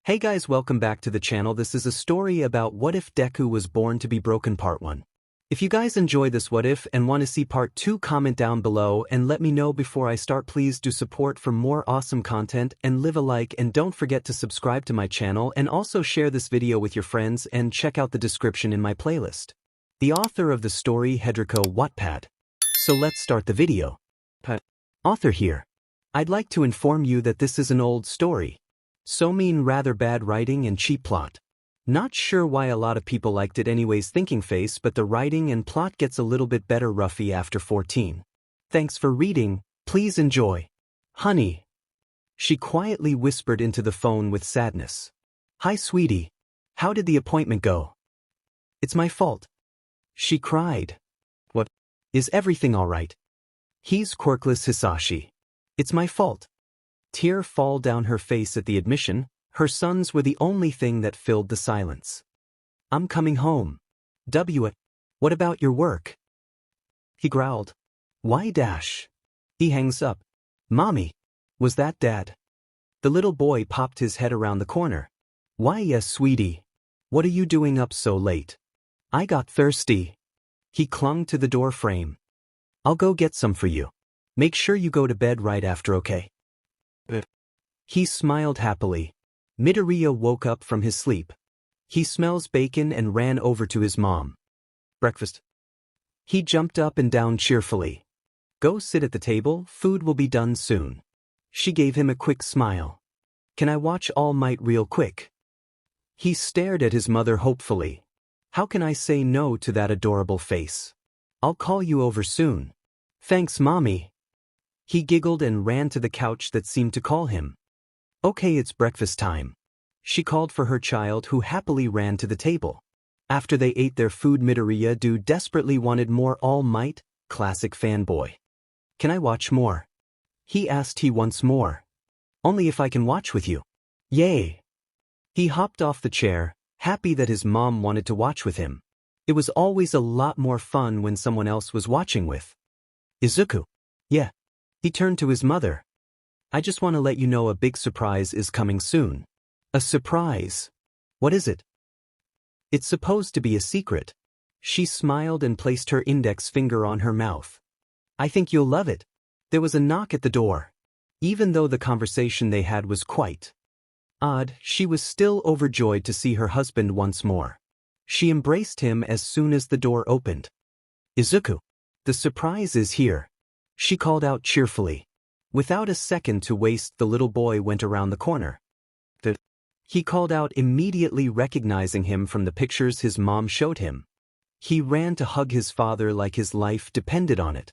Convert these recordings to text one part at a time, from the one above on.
Hey guys, welcome back to the channel. This is a story about what if Deku was born to be broken part 1. If you guys enjoy this what if and want to see part 2, comment down below and let me know before I start. Please do support for more awesome content and leave a like, and don't forget to subscribe to my channel and also share this video with your friends and check out the description in my playlist. The author of the story, Haedriko, Wattpad. So let's start the video. Author here. I'd like to inform you that this is an old story. So mean, rather bad writing and cheap plot. Not sure why a lot of people liked it anyways, thinking face, but the writing and plot gets a little bit better roughy after 14. Thanks for reading, please enjoy. Honey. She quietly whispered into the phone with sadness. Hi sweetie. How did the appointment go? It's my fault. She cried. What? Is everything alright? He's quirkless Hisashi. It's my fault. Tear fall down her face at the admission. Her sons were the only thing that filled the silence. I'm coming home. What about your work? He growled. Why dash? He hangs up. Mommy. Was that Dad? The little boy popped his head around the corner. Why yes sweetie. What are you doing up so late? I got thirsty. He clung to the door frame. I'll go get some for you. Make sure you go to bed right after, okay? He smiled happily. Midoriya woke up from his sleep. He smells bacon and ran over to his mom. Breakfast. He jumped up and down cheerfully. Go sit at the table, food will be done soon. She gave him a quick smile. Can I watch All Might real quick? He stared at his mother hopefully. How can I say no to that adorable face? I'll call you over soon. Thanks mommy. He giggled and ran to the couch that seemed to call him. Okay, it's breakfast time. She called for her child, who happily ran to the table. After they ate their food, Midoriya desperately wanted more All Might, classic fanboy. Can I watch more? He asked once more. Only if I can watch with you. Yay! He hopped off the chair, happy that his mom wanted to watch with him. It was always a lot more fun when someone else was watching with. Izuku. Yeah. He turned to his mother. I just want to let you know a big surprise is coming soon. A surprise? What is it? It's supposed to be a secret. She smiled and placed her index finger on her mouth. I think you'll love it. There was a knock at the door. Even though the conversation they had was quite odd, she was still overjoyed to see her husband once more. She embraced him as soon as the door opened. Izuku. The surprise is here. She called out cheerfully. Without a second to waste, the little boy went around the corner. He called out, immediately recognizing him from the pictures his mom showed him. He ran to hug his father like his life depended on it.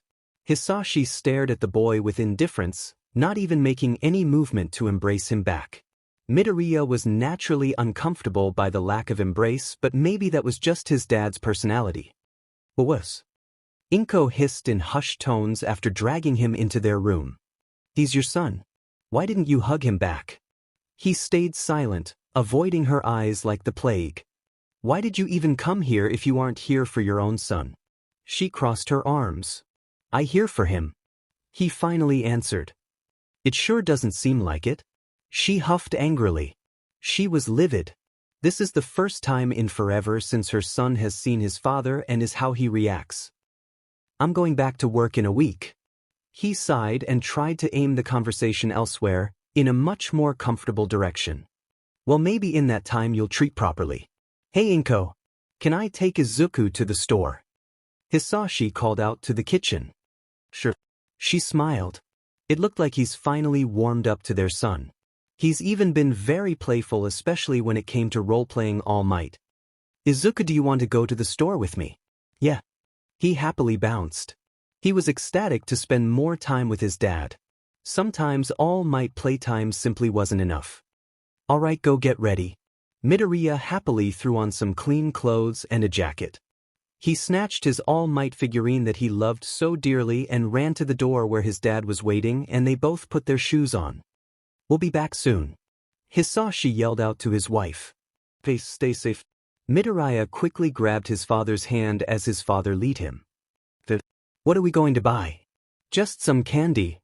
Hisashi stared at the boy with indifference, not even making any movement to embrace him back. Midoriya was naturally uncomfortable by the lack of embrace, but maybe that was just his dad's personality. What was? Inko hissed in hushed tones after dragging him into their room. He's your son. Why didn't you hug him back? He stayed silent, avoiding her eyes like the plague. Why did you even come here if you aren't here for your own son? She crossed her arms. I here for him. He finally answered. It sure doesn't seem like it. She huffed angrily. She was livid. This is the first time in forever since her son has seen his father, and is how he reacts. I'm going back to work in a week. He sighed and tried to aim the conversation elsewhere, in a much more comfortable direction. Well, maybe in that time you'll treat properly. Hey Inko, can I take Izuku to the store? Hisashi called out to the kitchen. Sure. She smiled. It looked like he's finally warmed up to their son. He's even been very playful, especially when it came to role-playing All Might. Izuku, do you want to go to the store with me? Yeah. He happily bounced. He was ecstatic to spend more time with his dad. Sometimes All Might playtime simply wasn't enough. Alright, go get ready. Midoriya happily threw on some clean clothes and a jacket. He snatched his All Might figurine that he loved so dearly and ran to the door where his dad was waiting, and they both put their shoes on. We'll be back soon. Hisashi yelled out to his wife. Please stay safe. Midoriya quickly grabbed his father's hand as his father led him. What are we going to buy? Just some candy.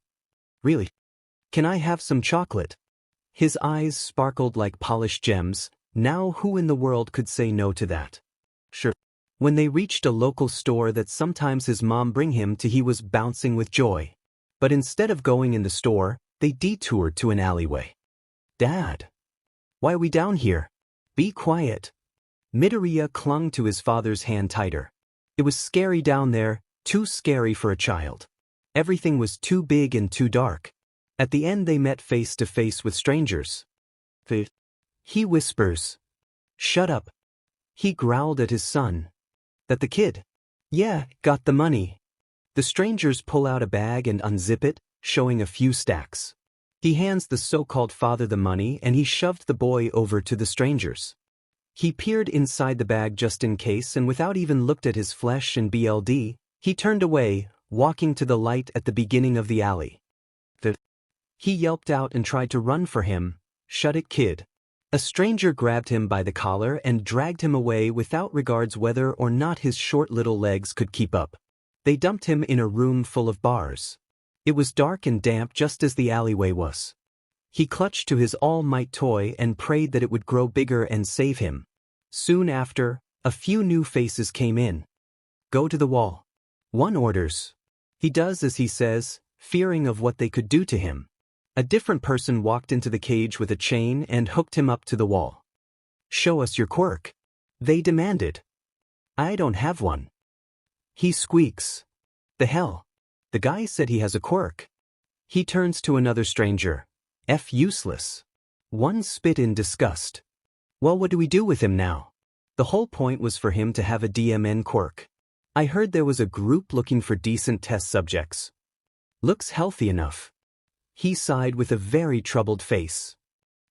Really? Can I have some chocolate? His eyes sparkled like polished gems. Now who in the world could say no to that? Sure. When they reached a local store that sometimes his mom bring him to, he was bouncing with joy. But instead of going in the store, they detoured to an alleyway. Dad! Why are we down here? Be quiet. Midoriya clung to his father's hand tighter. It was scary down there, too scary for a child. Everything was too big and too dark. At the end they met face to face with strangers. He whispers. Shut up. He growled at his son. That the kid? Yeah, got the money. The strangers pull out a bag and unzip it, showing a few stacks. He hands the so-called father the money and he shoved the boy over to the strangers. He peered inside the bag just in case, and without even looked at his flesh and blood, he turned away, walking to the light at the beginning of the alley. He yelped out and tried to run for him. Shut it, kid. A stranger grabbed him by the collar and dragged him away without regards whether or not his short little legs could keep up. They dumped him in a room full of bars. It was dark and damp just as the alleyway was. He clutched to his all-might toy and prayed that it would grow bigger and save him. Soon after, a few new faces came in. Go to the wall. One orders. He does as he says, fearing of what they could do to him. A different person walked into the cage with a chain and hooked him up to the wall. Show us your quirk. They demanded. I don't have one. He squeaks. The hell? The guy said he has a quirk. He turns to another stranger. Useless. One spit in disgust. Well, what do we do with him now? The whole point was for him to have a DMN quirk. I heard there was a group looking for decent test subjects. Looks healthy enough. He sighed with a very troubled face.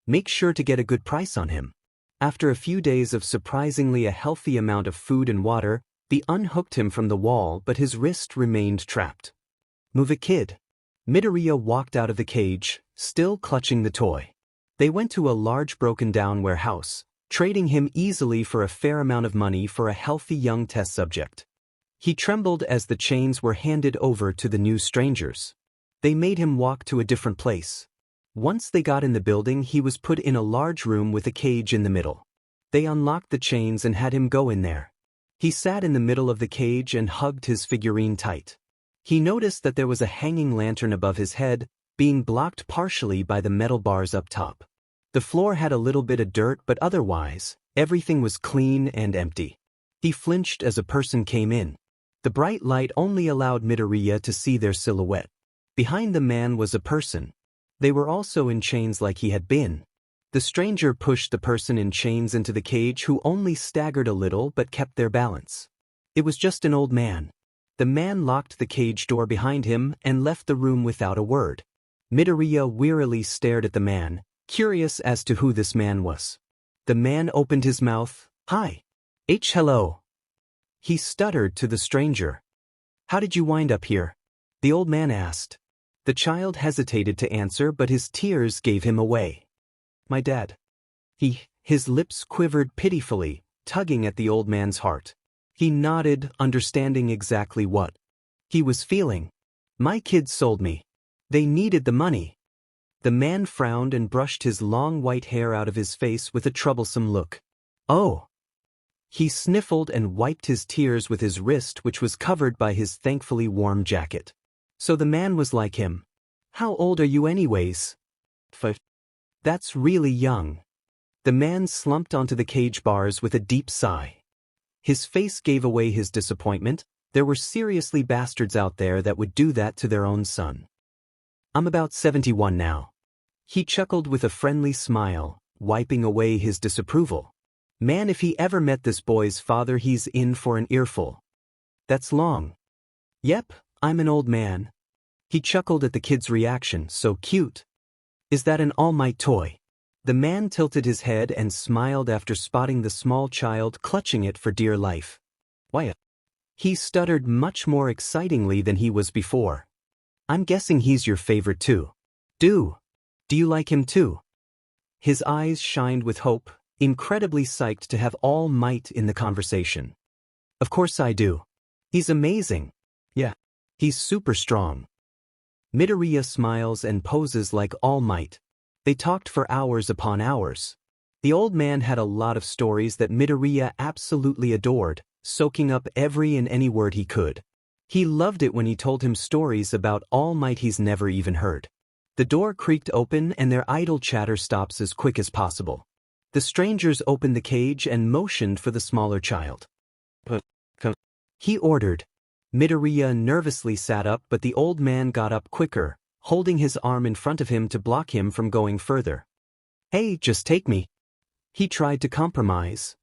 Make sure to get a good price on him. After a few days of surprisingly a healthy amount of food and water, they unhooked him from the wall, but his wrist remained trapped. Move it, kid. Midoriya walked out of the cage, still clutching the toy. They went to a large broken-down warehouse, trading him easily for a fair amount of money for a healthy young test subject. He trembled as the chains were handed over to the new strangers. They made him walk to a different place. Once they got in the building, he was put in a large room with a cage in the middle. They unlocked the chains and had him go in there. He sat in the middle of the cage and hugged his figurine tight. He noticed that there was a hanging lantern above his head, being blocked partially by the metal bars up top. The floor had a little bit of dirt, but otherwise, everything was clean and empty. He flinched as a person came in. The bright light only allowed Midoriya to see their silhouette. Behind the man was a person. They were also in chains like he had been. The stranger pushed the person in chains into the cage, who only staggered a little but kept their balance. It was just an old man. The man locked the cage door behind him and left the room without a word. Midoriya wearily stared at the man, curious as to who this man was. The man opened his mouth. Hi. Hello. He stuttered to the stranger. How did you wind up here? The old man asked. The child hesitated to answer, but his tears gave him away. My dad. His lips quivered pitifully, tugging at the old man's heart. He nodded, understanding exactly what he was feeling. My kids sold me. They needed the money. The man frowned and brushed his long white hair out of his face with a troublesome look. Oh. He sniffled and wiped his tears with his wrist, which was covered by his thankfully warm jacket. So the man was like him. How old are you anyways? 5. That's really young. The man slumped onto the cage bars with a deep sigh. His face gave away his disappointment. There were seriously bastards out there that would do that to their own son. I'm about 71 now. He chuckled with a friendly smile, wiping away his disapproval. Man, if he ever met this boy's father, he's in for an earful. That's long. Yep, I'm an old man. He chuckled at the kid's reaction. So cute. Is that an all-might toy? The man tilted his head and smiled after spotting the small child clutching it for dear life. Why? He stuttered much more excitingly than he was before. I'm guessing he's your favorite too. Do you like him too? His eyes shined with hope, incredibly psyched to have All Might in the conversation. Of course I do. He's amazing. Yeah. He's super strong. Midoriya smiles and poses like All Might. They talked for hours upon hours. The old man had a lot of stories that Midoriya absolutely adored, soaking up every and any word he could. He loved it when he told him stories about All Might he's never even heard. The door creaked open and their idle chatter stops as quick as possible. The strangers opened the cage and motioned for the smaller child. He ordered. Midoriya nervously sat up, but the old man got up quicker, holding his arm in front of him to block him from going further. Hey, just take me. He tried to compromise.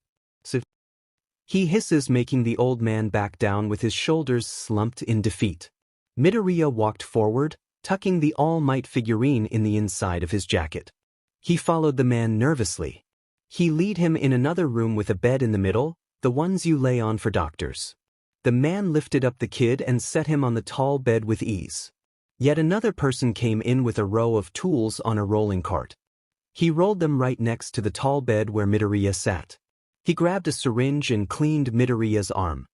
He hisses, making the old man back down with his shoulders slumped in defeat. Midoriya walked forward, tucking the All Might figurine in the inside of his jacket. He followed the man nervously. He led him in another room with a bed in the middle, the ones you lay on for doctors. The man lifted up the kid and set him on the tall bed with ease. Yet another person came in with a row of tools on a rolling cart. He rolled them right next to the tall bed where Midoriya sat. He grabbed a syringe and cleaned Midoriya's arm.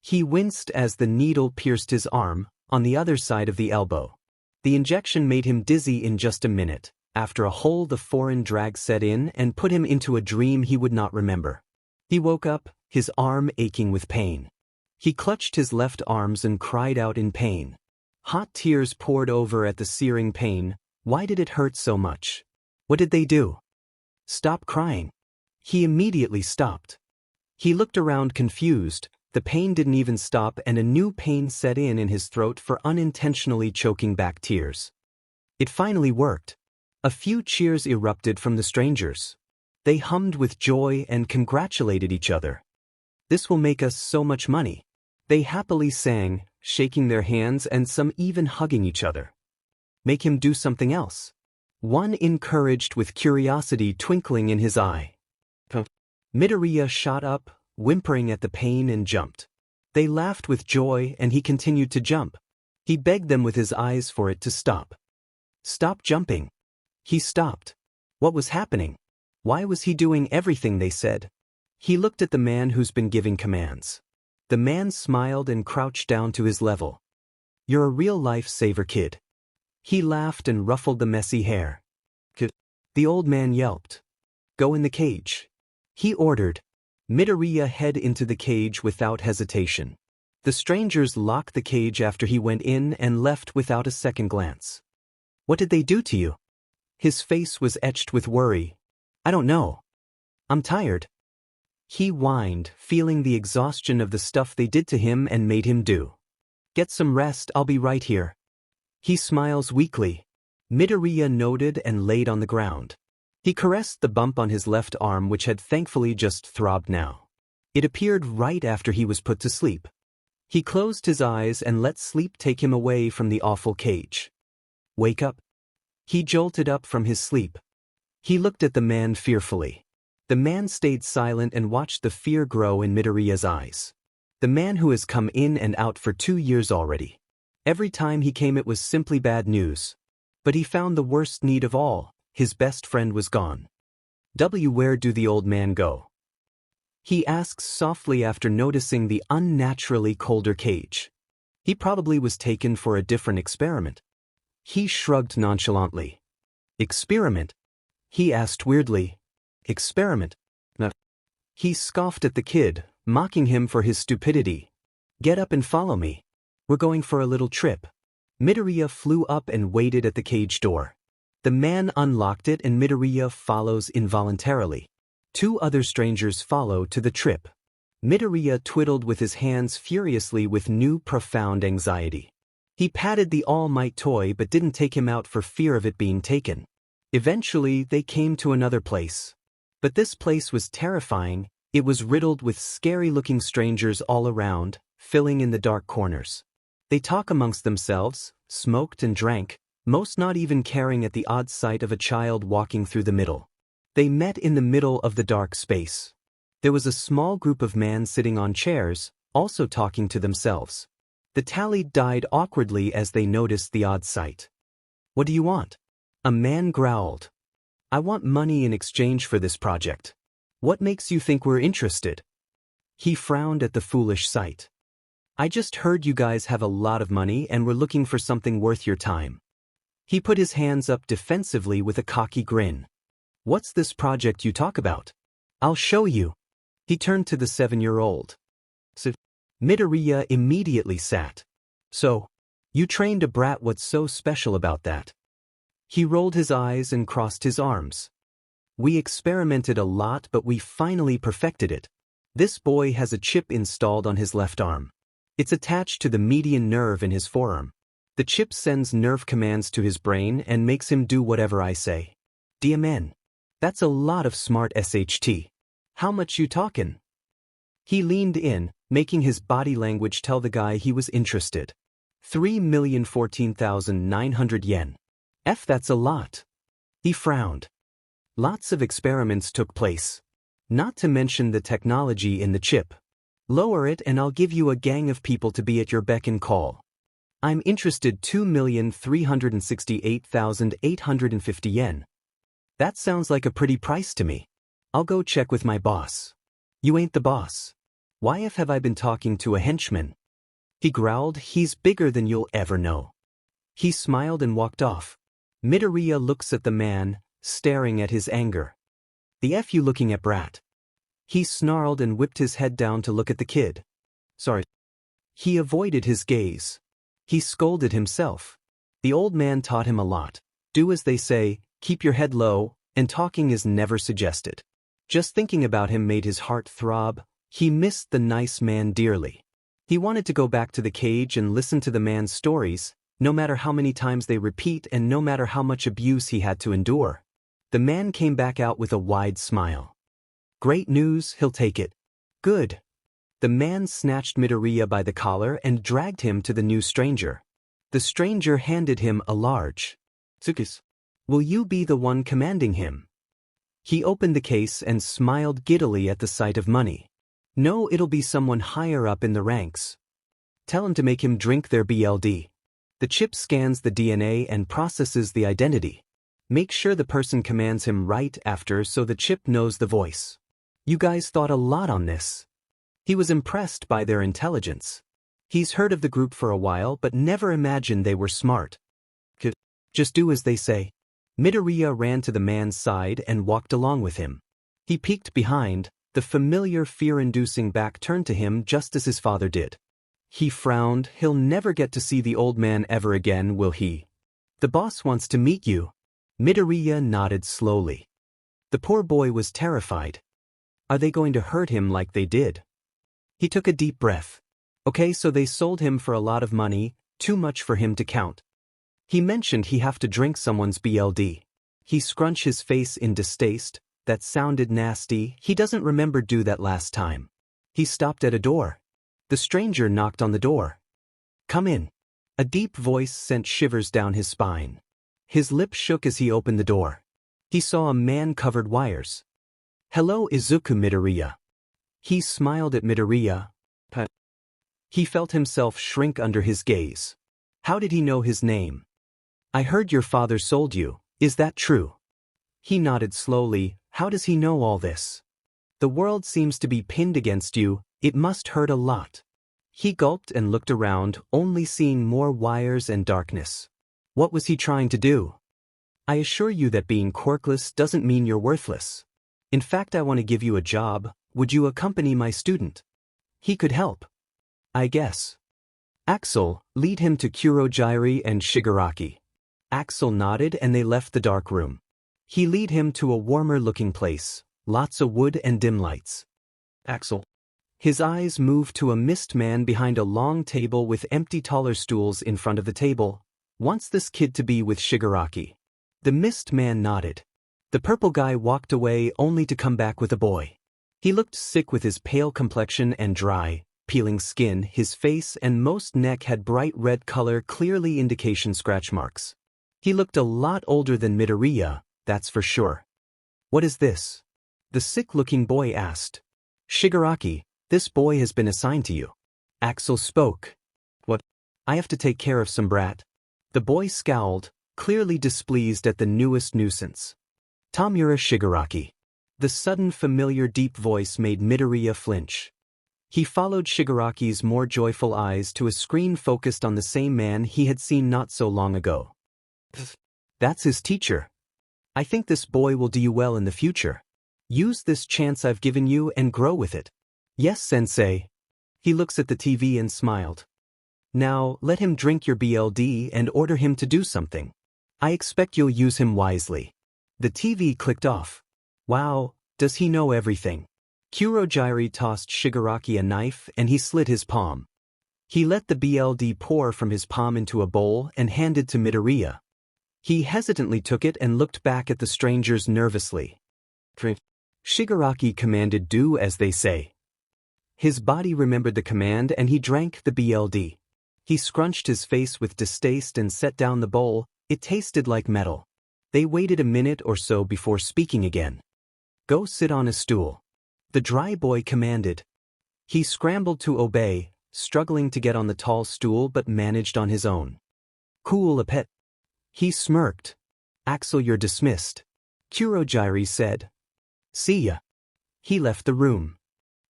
He winced as the needle pierced his arm, on the other side of the elbow. The injection made him dizzy in just a minute. After a hole, the foreign drag set in and put him into a dream he would not remember. He woke up, his arm aching with pain. He clutched his left arms and cried out in pain. Hot tears poured over at the searing pain. Why did it hurt so much? What did they do? Stop crying. He immediately stopped. He looked around confused. The pain didn't even stop and a new pain set in his throat for unintentionally choking back tears. It finally worked. A few cheers erupted from the strangers. They hummed with joy and congratulated each other. This will make us so much money. They happily sang, shaking their hands and some even hugging each other. Make him do something else. One encouraged with curiosity twinkling in his eye. Midoriya shot up, whimpering at the pain and jumped. They laughed with joy and he continued to jump. He begged them with his eyes for it to stop. Stop jumping. He stopped. What was happening? Why was he doing everything they said? He looked at the man who's been giving commands. The man smiled and crouched down to his level. You're a real lifesaver, kid. He laughed and ruffled the messy hair. The old man yelped. Go in the cage. He ordered. Midoriya head into the cage without hesitation. The strangers locked the cage after he went in and left without a second glance. What did they do to you? His face was etched with worry. I don't know. I'm tired. He whined, feeling the exhaustion of the stuff they did to him and made him do. Get some rest, I'll be right here. He smiles weakly. Midoriya nodded and laid on the ground. He caressed the bump on his left arm which had thankfully just throbbed now. It appeared right after he was put to sleep. He closed his eyes and let sleep take him away from the awful cage. Wake up. He jolted up from his sleep. He looked at the man fearfully. The man stayed silent and watched the fear grow in Midoriya's eyes. The man who has come in and out for 2 years already. Every time he came it was simply bad news. But he found the worst need of all. His best friend was gone. Where do the old man go? He asks softly after noticing the unnaturally colder cage. He probably was taken for a different experiment. He shrugged nonchalantly. Experiment? He asked weirdly. Experiment? No. He scoffed at the kid, mocking him for his stupidity. Get up and follow me. We're going for a little trip. Midoriya flew up and waited at the cage door. The man unlocked it and Midoriya follows involuntarily. 2 other strangers follow to the trip. Midoriya twiddled with his hands furiously with new profound anxiety. He patted the All Might toy but didn't take him out for fear of it being taken. Eventually they came to another place. But this place was terrifying. It was riddled with scary-looking strangers all around, filling in the dark corners. They talked amongst themselves, smoked and drank, most not even caring at the odd sight of a child walking through the middle. They met in the middle of the dark space. There was a small group of men sitting on chairs, also talking to themselves. The tally died awkwardly as they noticed the odd sight. What do you want? A man growled. I want money in exchange for this project. What makes you think we're interested? He frowned at the foolish sight. I just heard you guys have a lot of money and were looking for something worth your time. He put his hands up defensively with a cocky grin. "What's this project you talk about? I'll show you." He turned to the 7-year-old. Midoriya immediately sat. "So, you trained a brat, what's so special about that?" He rolled his eyes and crossed his arms. "We experimented a lot, but we finally perfected it. This boy has a chip installed on his left arm. It's attached to the median nerve in his forearm. The chip sends nerve commands to his brain and makes him do whatever I say. DMN. That's a lot of smart SHT. How much you talkin'?" He leaned in, making his body language tell the guy he was interested. 3,014,900 yen. That's a lot. He frowned. Lots of experiments took place. Not to mention the technology in the chip. Lower it and I'll give you a gang of people to be at your beck and call. I'm interested. 2,368,850 yen. That sounds like a pretty price to me. I'll go check with my boss. You ain't the boss. WhatIf have I been talking to a henchman? He growled. He's bigger than you'll ever know. He smiled and walked off. Midoriya looks at the man, staring at his anger. "The F you looking at, brat?" He snarled and whipped his head down to look at the kid. "Sorry." He avoided his gaze. He scolded himself. The old man taught him a lot. Do as they say, keep your head low, and talking is never suggested. Just thinking about him made his heart throb. He missed the nice man dearly. He wanted to go back to the cage and listen to the man's stories, no matter how many times they repeat and no matter how much abuse he had to endure. The man came back out with a wide smile. "Great news, he'll take it." "Good." The man snatched Midoriya by the collar and dragged him to the new stranger. The stranger handed him a large 𝐒𝐭𝐲. "Will you be the one commanding him?" He opened the case and smiled giddily at the sight of money. "No, it'll be someone higher up in the ranks. Tell him to make him drink their BLD. The chip scans the DNA and processes the identity. Make sure the person commands him right after so the chip knows the voice." You guys thought a lot on this. He was impressed by their intelligence. He's heard of the group for a while but never imagined they were smart. Just do as they say. Midoriya ran to the man's side and walked along with him. He peeked behind, the familiar fear-inducing back turned to him just as his father did. He frowned. He'll never get to see the old man ever again, will he? "The boss wants to meet you." Midoriya nodded slowly. The poor boy was terrified. Are they going to hurt him like they did? He took a deep breath. Okay, so they sold him for a lot of money, too much for him to count. He mentioned he have to drink someone's BLD. He scrunched his face in distaste. That sounded nasty. He doesn't remember do that last time. He stopped at a door. The stranger knocked on the door. "Come in." A deep voice sent shivers down his spine. His lips shook as he opened the door. He saw a man covered wires. "Hello, Izuku Midoriya." He smiled at Midoriya. He felt himself shrink under his gaze. How did he know his name? "I heard your father sold you, is that true?" He nodded slowly. How does he know all this? "The world seems to be pinned against you, it must hurt a lot." He gulped and looked around, only seeing more wires and darkness. What was he trying to do? "I assure you that being quirkless doesn't mean you're worthless. In fact, I want to give you a job. Would you accompany my student? He could help. I guess. Axel, lead him to Kurojiiri and Shigaraki." Axel nodded and they left the dark room. He lead him to a warmer-looking place, lots of wood and dim lights. Axel. His eyes moved to a mist man behind a long table with empty taller stools in front of the table. "Wants this kid to be with Shigaraki." The mist man nodded. The purple guy walked away only to come back with a boy. He looked sick with his pale complexion and dry, peeling skin. His face and most neck had bright red color, clearly indication scratch marks. He looked a lot older than Midoriya, that's for sure. "What is this?" the sick-looking boy asked. "Shigaraki, this boy has been assigned to you." Axel spoke. "What? I have to take care of some brat?" The boy scowled, clearly displeased at the newest nuisance. "Tamura Shigaraki." The sudden familiar deep voice made Midoriya flinch. He followed Shigaraki's more joyful eyes to a screen focused on the same man he had seen not so long ago. That's his teacher. I think this boy will do you well in the future. Use this chance I've given you and grow with it. Yes, sensei. He looks at the TV and smiled. Now, let him drink your BLD and order him to do something. I expect you'll use him wisely. The TV clicked off. Wow, does he know everything? 𝐒𝐻𝐼 tossed Shigaraki a knife and he slit his palm. He let the BLD pour from his palm into a bowl and handed to Midoriya. He hesitantly took it and looked back at the strangers nervously. Shigaraki commanded, do as they say. His body remembered the command and he drank the BLD. He scrunched his face with distaste and set down the bowl. It tasted like metal. They waited a minute or so before speaking again. Go sit on a stool. The dry boy commanded. He scrambled to obey, struggling to get on the tall stool but managed on his own. Cool a pet. He smirked. Axel, you're dismissed. 𝐒𝐻𝐼 said. See ya. He left the room.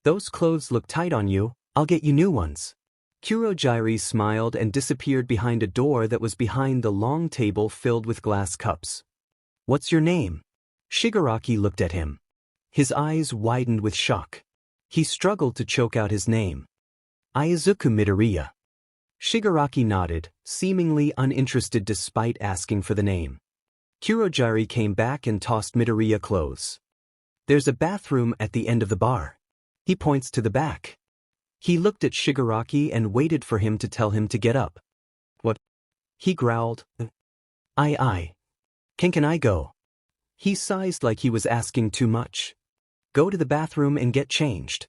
Those clothes look tight on you, I'll get you new ones. 𝐒𝐻𝐼 smiled and disappeared behind a door that was behind the long table filled with glass cups. What's your name? Shigaraki looked at him. His eyes widened with shock. He struggled to choke out his name. Izuku Midoriya. Shigaraki nodded, seemingly uninterested despite asking for the name. 𝐒𝐻𝐼 came back and tossed Midoriya clothes. There's a bathroom at the end of the bar. He points to the back. He looked at Shigaraki and waited for him to tell him to get up. What? He growled. Can I go? He sized like he was asking too much. Go to the bathroom and get changed.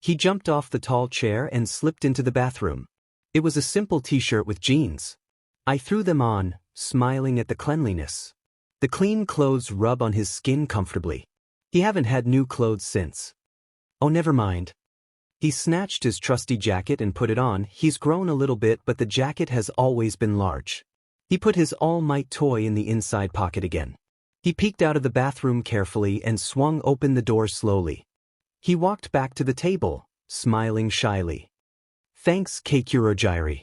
He jumped off the tall chair and slipped into the bathroom. It was a simple t-shirt with jeans. I threw them on, smiling at the cleanliness. The clean clothes rub on his skin comfortably. He haven't had new clothes since. Oh, never mind. He snatched his trusty jacket and put it on. He's grown a little bit, but the jacket has always been large. He put his All Might toy in the inside pocket again. He peeked out of the bathroom carefully and swung open the door slowly. He walked back to the table, smiling shyly. Thanks, 𝐒𝐻𝐼.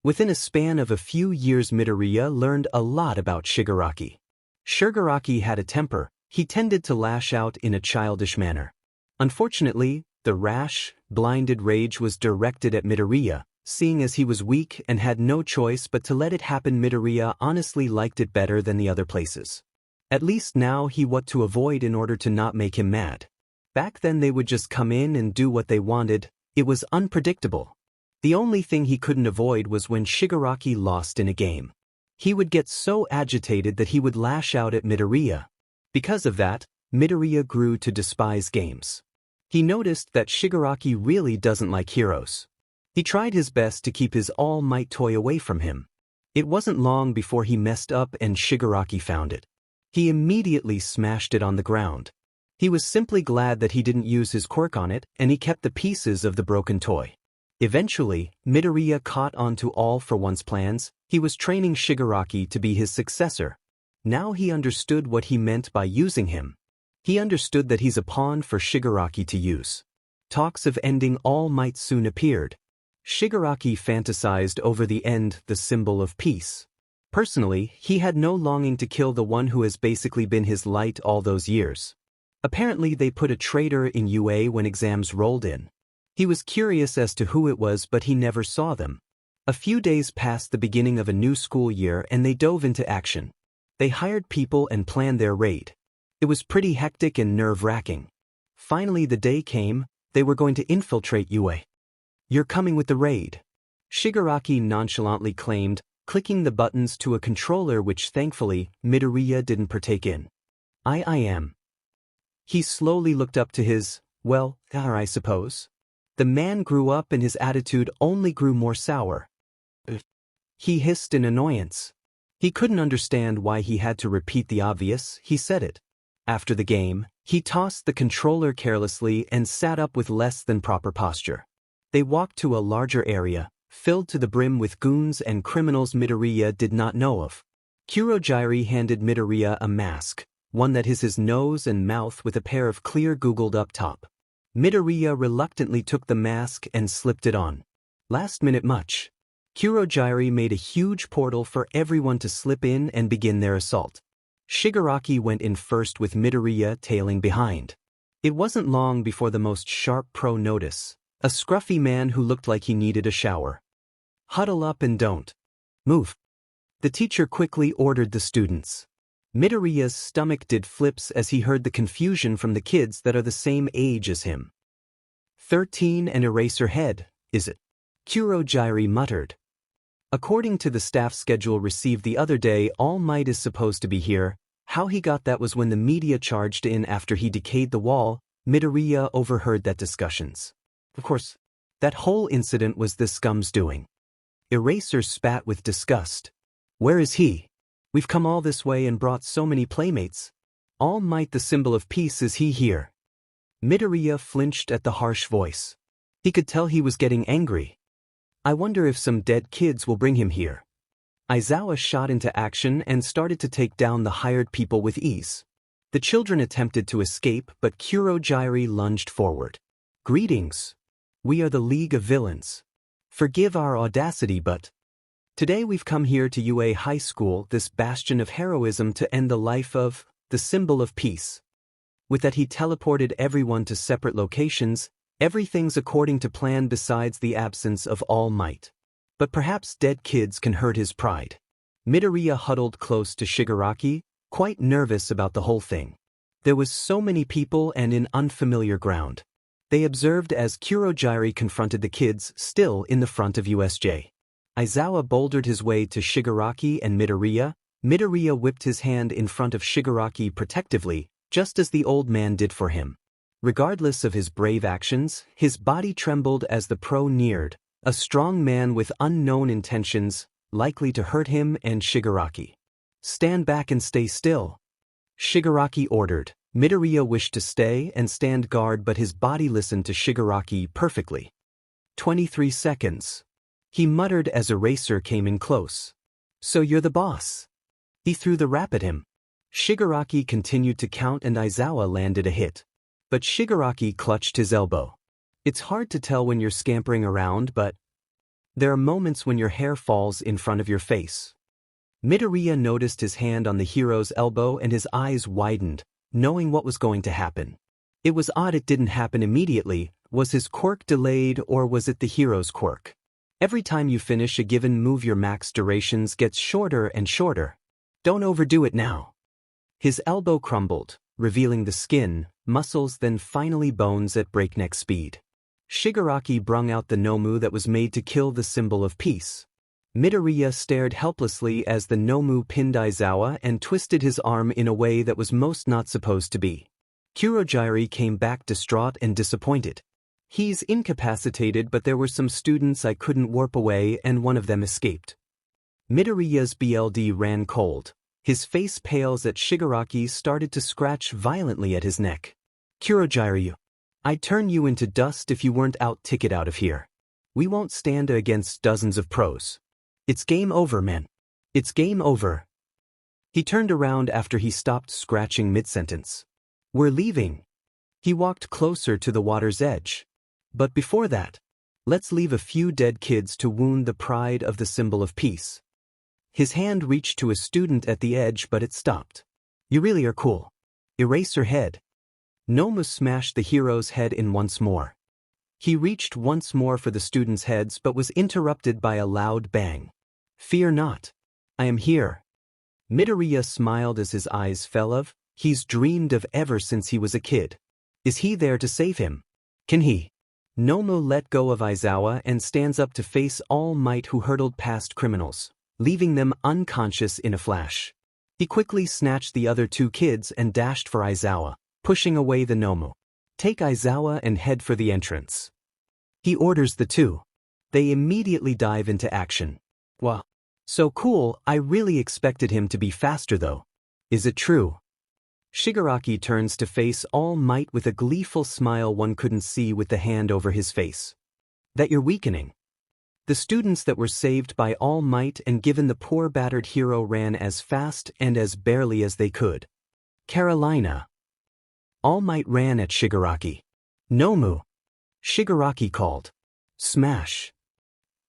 Within a span of a few years, Midoriya learned a lot about Shigaraki. Shigaraki had a temper. He tended to lash out in a childish manner. Unfortunately, the rash, blinded rage was directed at Midoriya. Seeing as he was weak and had no choice but to let it happen, Midoriya honestly liked it better than the other places. At least now he what to avoid in order to not make him mad. Back then they would just come in and do what they wanted. It was unpredictable. The only thing he couldn't avoid was when Shigaraki lost in a game. He would get so agitated that he would lash out at Midoriya. Because of that, Midoriya grew to despise games. He noticed that Shigaraki really doesn't like heroes. He tried his best to keep his All Might toy away from him. It wasn't long before he messed up and Shigaraki found it. He immediately smashed it on the ground. He was simply glad that he didn't use his quirk on it, and he kept the pieces of the broken toy. Eventually, Midoriya caught on to All for One's plans. He was training Shigaraki to be his successor. Now he understood what he meant by using him. He understood that he's a pawn for Shigaraki to use. Talks of ending All Might soon appeared. Shigaraki fantasized over the end, the symbol of peace. Personally, he had no longing to kill the one who has basically been his light all those years. Apparently they put a traitor in UA when exams rolled in. He was curious as to who it was, but he never saw them. A few days passed the beginning of a new school year and they dove into action. They hired people and planned their raid. It was pretty hectic and nerve-wracking. Finally the day came. They were going to infiltrate UA. You're coming with the raid, Shigaraki nonchalantly claimed, clicking the buttons to a controller which thankfully Midoriya didn't partake in. I am. He slowly looked up to his, I suppose. The man grew up and his attitude only grew more sour. He hissed in annoyance. He couldn't understand why he had to repeat the obvious. He said it. After the game, he tossed the controller carelessly and sat up with less than proper posture. They walked to a larger area, filled to the brim with goons and criminals Midoriya did not know of. 𝐒𝐻𝐼 handed Midoriya a mask, one that his nose and mouth with a pair of clear googles up top. Midoriya reluctantly took the mask and slipped it on. Last minute much. 𝐒𝐫𝐽𝐝 made a huge portal for everyone to slip in and begin their assault. Shigaraki went in first with Midoriya tailing behind. It wasn't long before the most sharp pro notice, a scruffy man who looked like he needed a shower. Huddle up and don't move. The teacher quickly ordered the students. Midoriya's stomach did flips as he heard the confusion from the kids that are the same age as him. 13 and 𝐕, is it? 𝐒𝐫𝐽𝐝 muttered. According to the staff schedule received the other day, All Might is supposed to be here. How he got that was when the media charged in after he decayed the wall. Midoriya overheard that discussions. Of course, that whole incident was this scum's doing. 𝐕 spat with disgust. Where is he? We've come all this way and brought so many playmates. All Might, the symbol of peace, is he here? Midoriya flinched at the harsh voice. He could tell he was getting angry. I wonder if some dead kids will bring him here. Aizawa shot into action and started to take down the hired people with ease. The children attempted to escape, but 𝐒𝐫𝐽𝐝 lunged forward. Greetings. We are the League of Villains. Forgive our audacity, but today we've come here to UA High School, this bastion of heroism, to end the life of the symbol of peace. With that he teleported everyone to separate locations. Everything's according to plan besides the absence of All Might. But perhaps dead kids can hurt his pride. Midoriya huddled close to Shigaraki, quite nervous about the whole thing. There was so many people and in unfamiliar ground. They observed as 𝐒𝐫𝐽𝐝 confronted the kids still in the front of USJ. Aizawa bouldered his way to Shigaraki and Midoriya. Midoriya whipped his hand in front of Shigaraki protectively, just as the old man did for him. Regardless of his brave actions, his body trembled as the pro neared, a strong man with unknown intentions, likely to hurt him and Shigaraki. Stand back and stay still. Shigaraki ordered. Midoriya wished to stay and stand guard, but his body listened to Shigaraki perfectly. 23 seconds. He muttered as 𝐕 came in close. So you're the boss. He threw the rap at him. Shigaraki continued to count and Aizawa landed a hit. But Shigaraki clutched his elbow. It's hard to tell when you're scampering around, but there are moments when your hair falls in front of your face. Midoriya noticed his hand on the hero's elbow and his eyes widened, knowing what was going to happen. It was odd it didn't happen immediately. Was his quirk delayed or was it the hero's quirk? Every time you finish a given move, your max durations gets shorter and shorter. Don't overdo it now. His elbow crumbled, revealing the skin, muscles, then finally bones at breakneck speed. Shigaraki brung out the Nomu that was made to kill the symbol of peace. Midoriya stared helplessly as the Nomu pinned Aizawa and twisted his arm in a way that was most not supposed to be. 𝐒𝐫𝐽𝐝 came back distraught and disappointed. He's incapacitated, but there were some students I couldn't warp away and one of them escaped. Midoriya's BLD ran cold. His face pale as Shigaraki started to scratch violently at his neck. 𝐒𝐫𝐽𝐝, I'd turn you into dust if you weren't ticket out of here. We won't stand against dozens of pros. It's game over, man. It's game over. He turned around after he stopped scratching mid-sentence. We're leaving. He walked closer to the water's edge. But before that, let's leave a few dead kids to wound the pride of the symbol of peace. His hand reached to a student at the edge, but it stopped. You really are cool. Erase her head. Nomu smashed the hero's head in once more. He reached once more for the students' heads but was interrupted by a loud bang. Fear not. I am here. Midoriya smiled as his eyes fell of. He's dreamed of ever since he was a kid. Is he there to save him? Can he? Nomu let go of Aizawa and stands up to face All Might, who hurtled past criminals, leaving them unconscious in a flash. He quickly snatched the other two kids and dashed for Aizawa, pushing away the Nomu. Take Aizawa and head for the entrance. He orders the two. They immediately dive into action. Wow. So cool. I really expected him to be faster though. Is it true? Shigaraki turns to face All Might with a gleeful smile one couldn't see with the hand over his face. That you're weakening. The students that were saved by All Might and given the poor battered hero ran as fast and as barely as they could. Carolina. All Might ran at Shigaraki. Nomu. Shigaraki called. Smash.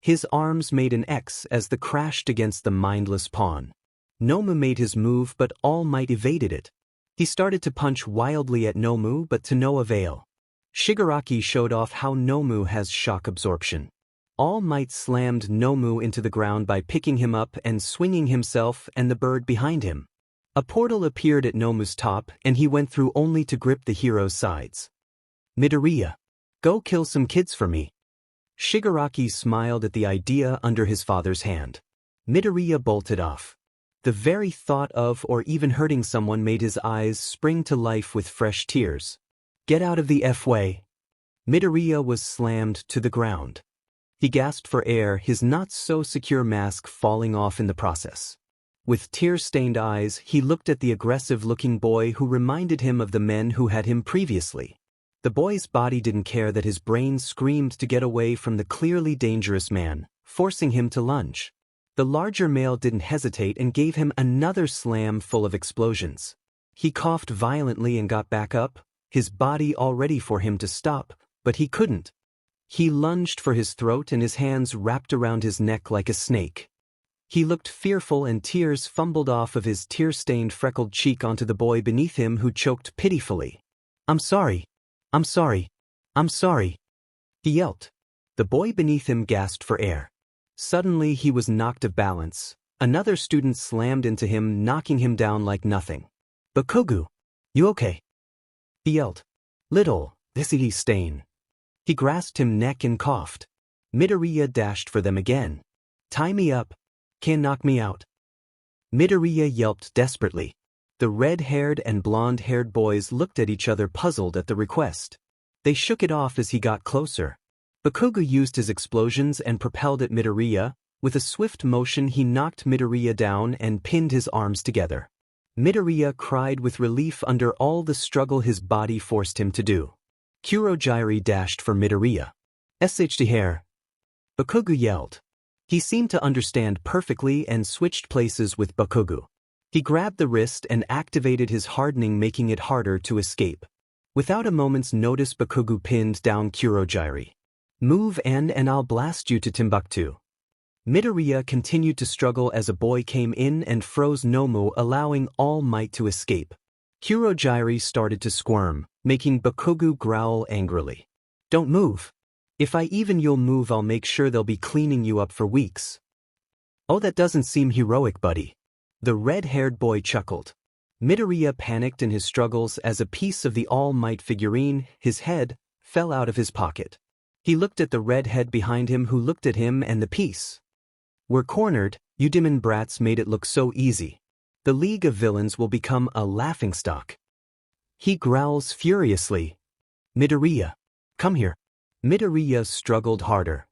His arms made an X as the crashed against the mindless pawn. Nomu made his move but All Might evaded it. He started to punch wildly at Nomu but to no avail. Shigaraki showed off how Nomu has shock absorption. All Might slammed Nomu into the ground by picking him up and swinging himself and the bird behind him. A portal appeared at Nomu's top and he went through only to grip the hero's sides. Midoriya, go kill some kids for me. Shigaraki smiled at the idea under his father's hand. Midoriya bolted off. The very thought of or even hurting someone made his eyes spring to life with fresh tears. Get out of the way. Midoriya was slammed to the ground. He gasped for air, his not-so-secure mask falling off in the process. With tear-stained eyes, he looked at the aggressive-looking boy who reminded him of the men who had him previously. The boy's body didn't care that his brain screamed to get away from the clearly dangerous man, forcing him to lunge. The larger male didn't hesitate and gave him another slam full of explosions. He coughed violently and got back up, his body all ready for him to stop, but he couldn't. He lunged for his throat and his hands wrapped around his neck like a snake. He looked fearful and tears fumbled off of his tear-stained freckled cheek onto the boy beneath him who choked pitifully. I'm sorry. I'm sorry. I'm sorry. He yelped. The boy beneath him gasped for air. Suddenly he was knocked off balance. Another student slammed into him, knocking him down like nothing. Bakugo, you okay? He yelled. Little, this is stain. He grasped him neck and coughed. Midoriya dashed for them again. Tie me up. Can't knock me out. Midoriya yelped desperately. The red-haired and blonde-haired boys looked at each other puzzled at the request. They shook it off as he got closer. Bakugo used his explosions and propelled at Midoriya. With a swift motion he knocked Midoriya down and pinned his arms together. Midoriya cried with relief under all the struggle his body forced him to do. Kurogyari dashed for Midoriya. 𝐒𝐻𝐪. Bakugo yelled. He seemed to understand perfectly and switched places with Bakugo. He grabbed the wrist and activated his hardening, making it harder to escape. Without a moment's notice, Bakugo pinned down Kurogyari. Move and I'll blast you to Timbuktu. Midoriya continued to struggle as a boy came in and froze Nomu, allowing All Might to escape. Kurogyari started to squirm, making Bakugo growl angrily. Don't move. If you'll move, I'll make sure they'll be cleaning you up for weeks. Oh, that doesn't seem heroic, buddy. The red-haired boy chuckled. Midoriya panicked in his struggles as a piece of the All Might figurine, his head, fell out of his pocket. He looked at the red head behind him who looked at him and the piece. We're cornered, you demon brats made it look so easy. The League of Villains will become a laughingstock. He growls furiously. Midoriya, come here. Midoriya struggled harder.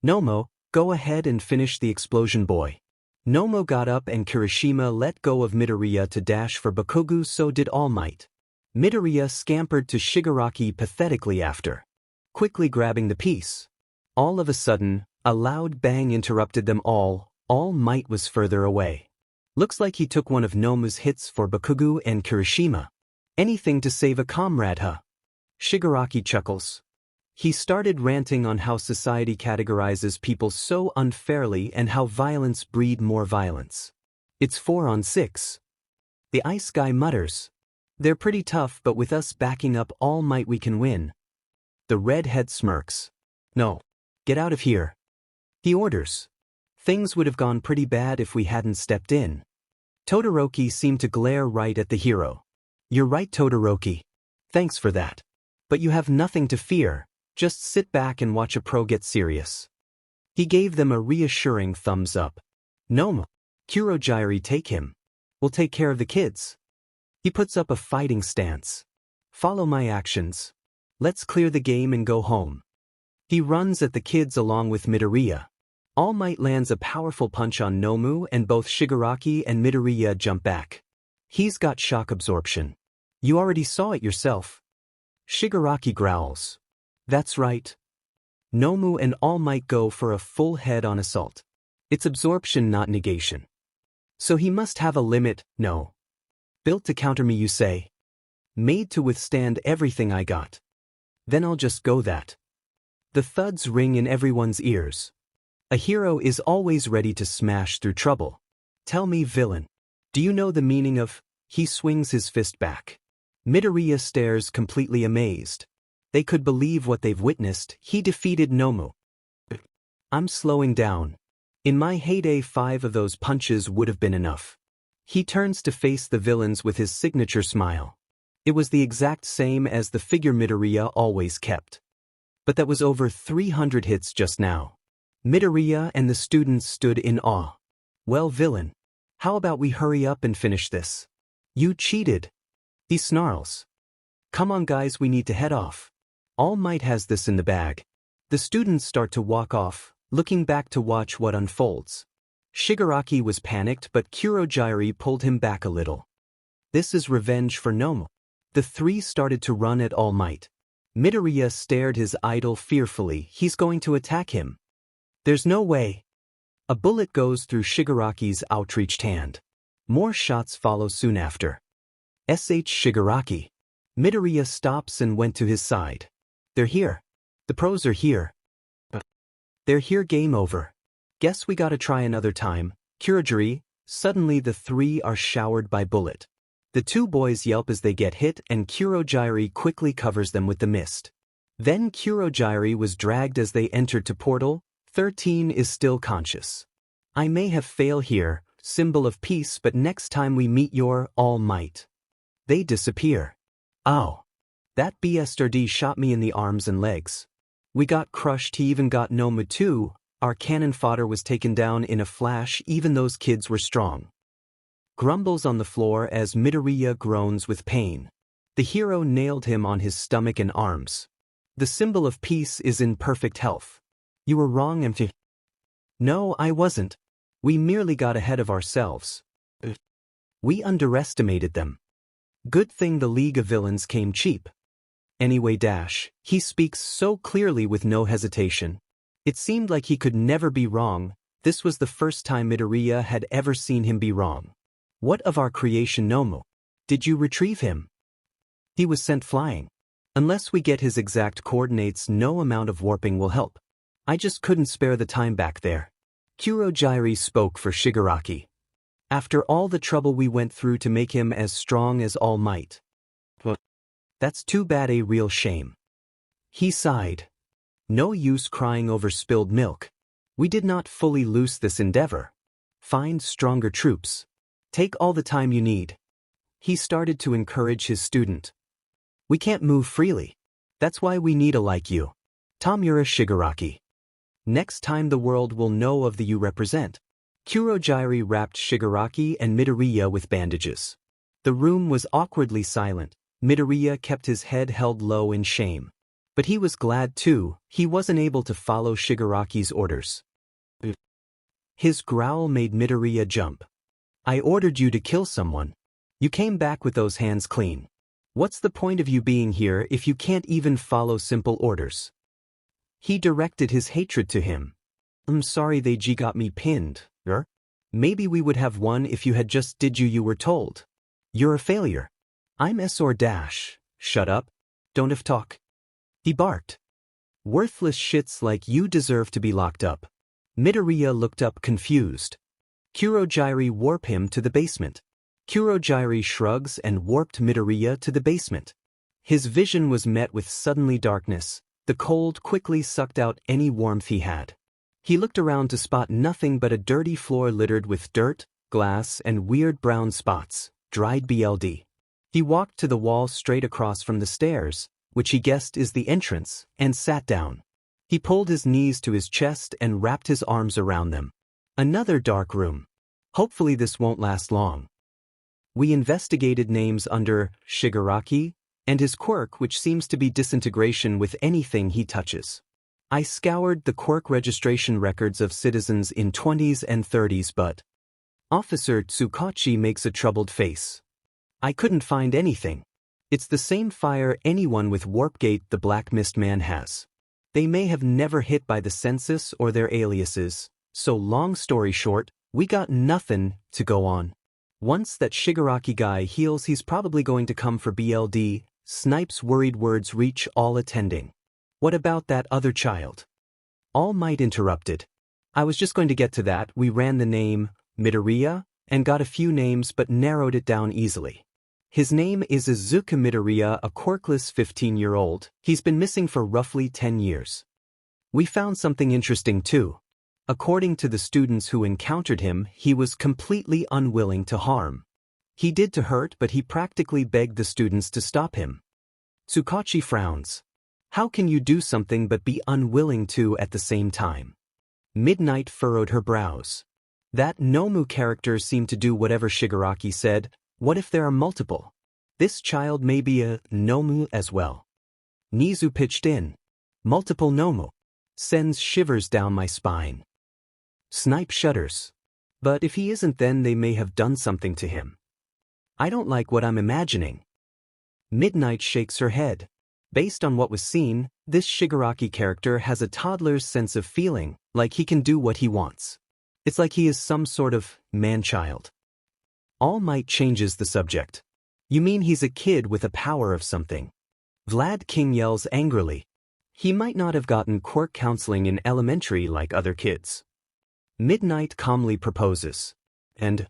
Nomu, go ahead and finish the explosion, boy. Nomu got up and Kirishima let go of Midoriya to dash for Bakugo, so did All Might. Midoriya scampered to Shigaraki pathetically after. Quickly grabbing the piece. All of a sudden, a loud bang interrupted them all. All Might was further away. Looks like he took one of Nomu's hits for Bakugo and Kirishima. Anything to save a comrade, huh? Shigaraki chuckles. He started ranting on how society categorizes people so unfairly and how violence breeds more violence. It's 4-on-6. The ice guy mutters. They're pretty tough, but with us backing up All Might we can win. The redhead smirks. No. Get out of here. He orders. Things would have gone pretty bad if we hadn't stepped in. Todoroki seemed to glare right at the hero. You're right, Todoroki. Thanks for that. But you have nothing to fear. Just sit back and watch a pro get serious. He gave them a reassuring thumbs up. Nomu. Kurogyari, take him. We'll take care of the kids. He puts up a fighting stance. Follow my actions. Let's clear the game and go home. He runs at the kids along with Midoriya. All Might lands a powerful punch on Nomu and both Shigaraki and Midoriya jump back. He's got shock absorption. You already saw it yourself. Shigaraki growls. That's right. Nomu and All Might go for a full head-on assault. It's absorption, not negation. So he must have a limit, no. Built to counter me, you say? Made to withstand everything I got. Then I'll just go that. The thuds ring in everyone's ears. A hero is always ready to smash through trouble. Tell me, villain. Do you know the meaning of, he swings his fist back? Midoriya stares completely amazed. They could believe what they've witnessed. He defeated Nomu. I'm slowing down. In my heyday 5 of those punches would have been enough. He turns to face the villains with his signature smile. It was the exact same as the figure Midoriya always kept. But that was over 300 hits just now. Midoriya and the students stood in awe. Well, villain, how about we hurry up and finish this? You cheated. He snarls. Come on guys, we need to head off. All Might has this in the bag. The students start to walk off, looking back to watch what unfolds. Shigaraki was panicked, but Kurojiiri pulled him back a little. This is revenge for Nomu. The 3 started to run at All Might. Midoriya stared his idol fearfully. He's going to attack him. There's no way. A bullet goes through Shigaraki's outreached hand. More shots follow soon after. Shigaraki. Midoriya stops and went to his side. They're here. The pros are here. They're here, game over. Guess we gotta try another time. Kurojiiri. Suddenly the 3 are showered by bullet. The 2 boys yelp as they get hit, and Kurojiiri quickly covers them with the mist. Then Kurojiiri was dragged as they entered to portal. 13 is still conscious. I may have failed here, symbol of peace, but next time we meet your All Might. They disappear. Ow. That 𝐵𝐵D shot me in the arms and legs. We got crushed. He even got Nomu too. Our cannon fodder was taken down in a flash. Even those kids were strong. Grumbles on the floor as Midoriya groans with pain. The hero nailed him on his stomach and arms. The symbol of peace is in perfect health. You were wrong, MT. No, I wasn't. We merely got ahead of ourselves. We underestimated them. Good thing the League of Villains came cheap. Anyway, he speaks so clearly with no hesitation. It seemed like he could never be wrong. This was the first time Midoriya had ever seen him be wrong. What of our creation Nomu? Did you retrieve him? He was sent flying. Unless we get his exact coordinates, no amount of warping will help. I just couldn't spare the time back there. Kurojiiri spoke for Shigaraki. After all the trouble we went through to make him as strong as All Might. That's too bad, a real shame. He sighed. No use crying over spilled milk. We did not fully loose this endeavor. Find stronger troops. Take all the time you need. He started to encourage his student. We can't move freely. That's why we need a like you. Tomura Shigaraki. Next time the world will know of the you represent. Kurojiiri wrapped Shigaraki and Midoriya with bandages. The room was awkwardly silent. Midoriya kept his head held low in shame. But he was glad too. He wasn't able to follow Shigaraki's orders. His growl made Midoriya jump. I ordered you to kill someone. You came back with those hands clean. What's the point of you being here if you can't even follow simple orders? He directed his hatred to him. I'm sorry they got me pinned. Maybe we would have won if you had just did you were told. You're a failure. I'm 𝐿. Shut up. Don't have talk. He barked. Worthless shits like you deserve to be locked up. Midoriya looked up confused. Kurojiiri warp him to the basement. Kurojiiri shrugs and warped Midoriya to the basement. His vision was met with suddenly darkness. The cold quickly sucked out any warmth he had. He looked around to spot nothing but a dirty floor littered with dirt, glass, and weird brown spots, dried BLD. He walked to the wall straight across from the stairs, which he guessed is the entrance, and sat down. He pulled his knees to his chest and wrapped his arms around them. Another dark room. Hopefully this won't last long. We investigated names under Shigaraki, and his quirk, which seems to be disintegration with anything he touches. I scoured the quirk registration records of citizens in 20s and 30s, but Officer Tsukachi makes a troubled face. I couldn't find anything. It's the same fire anyone with Warpgate the Black Mist Man has. They may have never hit by the census or their aliases, so long story short, we got nothing to go on. Once that Shigaraki guy heals, he's probably going to come for BLD. Snipe's worried words reach all attending. What about that other child? All Might interrupted. I was just going to get to that. We ran the name Midoriya and got a few names but narrowed it down easily. His name is Izuku Midoriya, a quirkless 15-year-old. He's been missing for roughly 10 years. We found something interesting too. According to the students who encountered him, he was completely unwilling to harm. He did to hurt, but he practically begged the students to stop him. Tsukachi frowns. How can you do something but be unwilling to at the same time? Midnight furrowed her brows. That Nomu character seemed to do whatever Shigaraki said. What if there are multiple? This child may be a Nomu as well. Nizu pitched in. Multiple Nomu. Sends shivers down my spine. Snipe shudders. But if he isn't, then they may have done something to him. I don't like what I'm imagining. Midnight shakes her head. Based on what was seen, this Shigaraki character has a toddler's sense of feeling, like he can do what he wants. It's like he is some sort of man-child. All Might changes the subject. You mean he's a kid with a power of something? Vlad King yells angrily. He might not have gotten quirk counseling in elementary like other kids. Midnight calmly proposes. And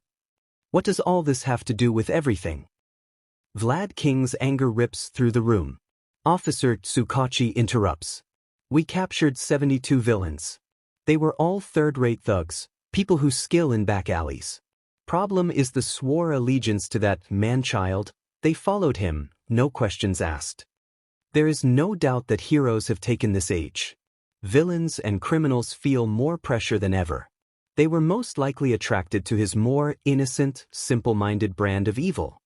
what does all this have to do with everything? Vlad King's anger rips through the room. Officer Tsukachi interrupts. We captured 72 villains. They were all third-rate thugs, people who skill in back alleys. Problem is the swore allegiance to that man-child. They followed him, no questions asked. There is no doubt that heroes have taken this age. Villains and criminals feel more pressure than ever. They were most likely attracted to his more innocent, simple-minded brand of evil.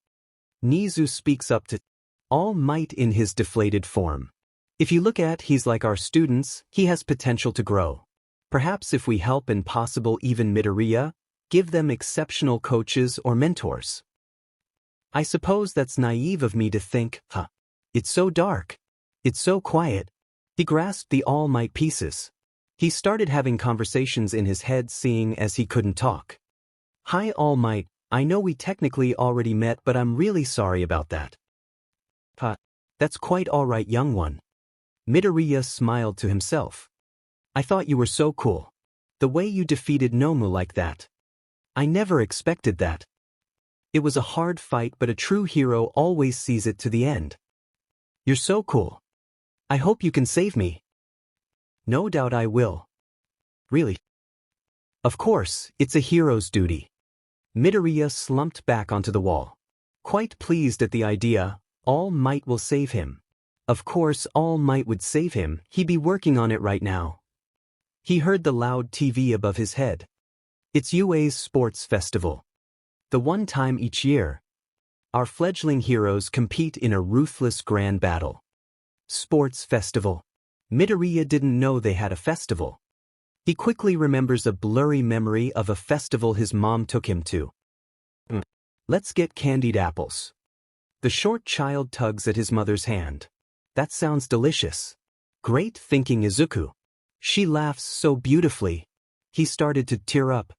Nizu speaks up to All Might in his deflated form. If you look at he's like our students, he has potential to grow. Perhaps if we help and possible even Midoriya, give them exceptional coaches or mentors. I suppose that's naive of me to think, it's so dark. It's so quiet. He grasped the All Might pieces. He started having conversations in his head, seeing as he couldn't talk. Hi All Might, I know we technically already met, but I'm really sorry about that. That's quite all right, young one. Midoriya smiled to himself. I thought you were so cool. The way you defeated Nomu like that. I never expected that. It was a hard fight, but a true hero always sees it to the end. You're so cool. I hope you can save me. No doubt I will. Really? Of course, it's a hero's duty. Midoriya slumped back onto the wall. Quite pleased at the idea, All Might will save him. Of course All Might would save him, he'd be working on it right now. He heard the loud TV above his head. It's UA's sports festival. The one time each year. Our fledgling heroes compete in a ruthless grand battle. Sports festival. Midoriya didn't know they had a festival. He quickly remembers a blurry memory of a festival his mom took him to. Let's get candied apples. The short child tugs at his mother's hand. That sounds delicious. Great thinking, Izuku. She laughs so beautifully. He started to tear up.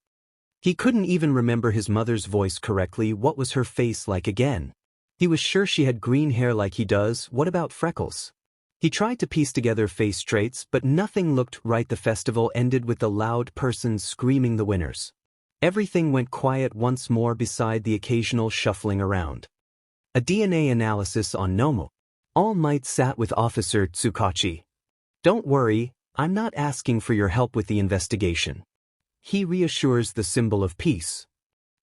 He couldn't even remember his mother's voice correctly. What was her face like again? He was sure she had green hair like he does. What about freckles? He tried to piece together face traits, but nothing looked right. The festival ended with the loud persons screaming the winners. Everything went quiet once more beside the occasional shuffling around. A DNA analysis on Nomu. All Might sat with Officer Tsukachi. Don't worry, I'm not asking for your help with the investigation. He reassures the symbol of peace.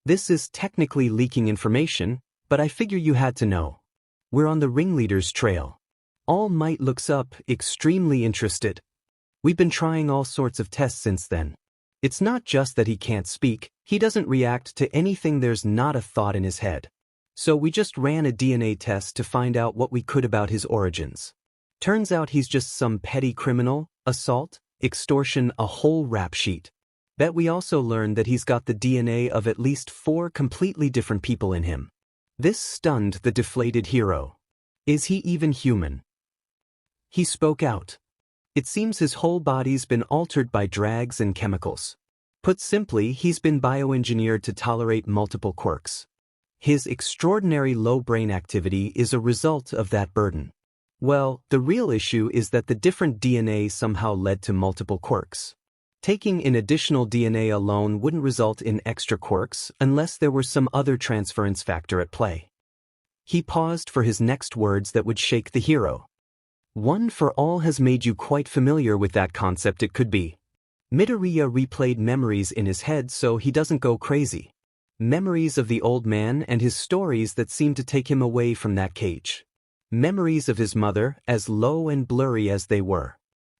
This is technically leaking information, but I figure you had to know. We're on the ringleader's trail. All Might looks up, extremely interested. We've been trying all sorts of tests since then. It's not just that he can't speak, he doesn't react to anything, there's not a thought in his head. So we just ran a DNA test to find out what we could about his origins. Turns out he's just some petty criminal, assault, extortion, a whole rap sheet. Bet we also learned that he's got the DNA of at least 4 completely different people in him. This stunned the deflated hero. Is he even human? He spoke out. It seems his whole body's been altered by drugs and chemicals. Put simply, he's been bioengineered to tolerate multiple quirks. His extraordinary low brain activity is a result of that burden. Well, the real issue is that the different DNA somehow led to multiple quirks. Taking in additional DNA alone wouldn't result in extra quirks unless there were some other transference factor at play. He paused for his next words that would shake the hero. One for all has made you quite familiar with that concept. It could be. Midoriya replayed memories in his head so he doesn't go crazy. Memories of the old man and his stories that seem to take him away from that cage. Memories of his mother, as low and blurry as they were.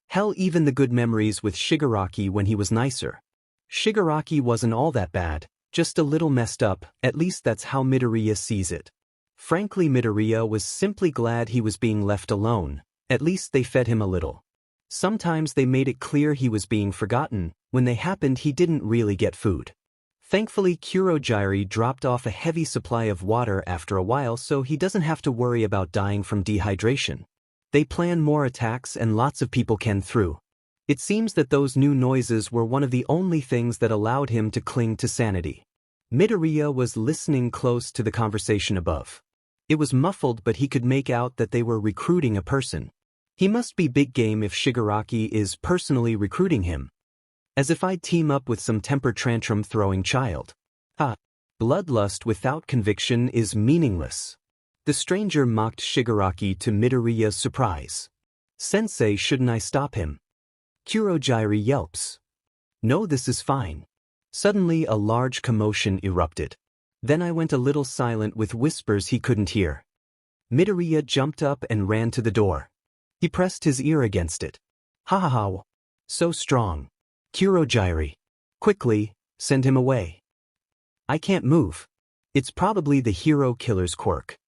Hell, even the good memories with Shigaraki when he was nicer. Shigaraki wasn't all that bad, just a little messed up, at least that's how Midoriya sees it. Frankly, Midoriya was simply glad he was being left alone, at least they fed him a little. Sometimes they made it clear he was being forgotten, when they happened he didn't really get food. Thankfully, 𝐬𝐻𝐼 dropped off a heavy supply of water after a while so he doesn't have to worry about dying from dehydration. They plan more attacks and lots of people can through. It seems that those new noises were one of the only things that allowed him to cling to sanity. Midoriya was listening close to the conversation above. It was muffled but he could make out that they were recruiting a person. He must be big game if Shigaraki is personally recruiting him. As if I'd team up with some temper tantrum throwing child. Bloodlust without conviction is meaningless. The stranger mocked Shigaraki to Midoriya's surprise. Sensei, shouldn't I stop him? 𝐬𝐻𝐼 yelps. No, this is fine. Suddenly a large commotion erupted. Then I went a little silent with whispers he couldn't hear. Midoriya jumped up and ran to the door. He pressed his ear against it. Ha ha ha. So strong. 𝐬𝐻𝐼. Quickly, send him away. I can't move. It's probably the hero killer's quirk.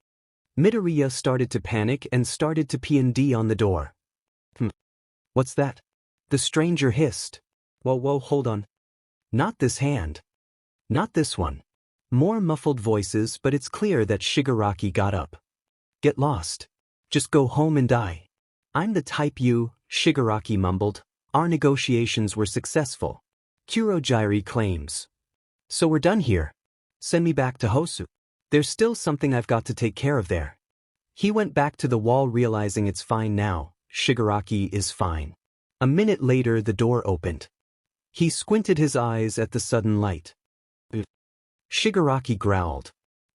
Midoriya started to panic and started to P&D on the door. What's that? The stranger hissed. Whoa, hold on. Not this hand. Not this one. More muffled voices, but it's clear that Shigaraki got up. Get lost. Just go home and die. I'm the type you, Shigaraki mumbled. Our negotiations were successful. 𝐬𝐻𝐼 claims. So we're done here. Send me back to Hosu. There's still something I've got to take care of there. He went back to the wall realizing it's fine now. Shigaraki is fine. A minute later the door opened. He squinted his eyes at the sudden light. Shigaraki growled.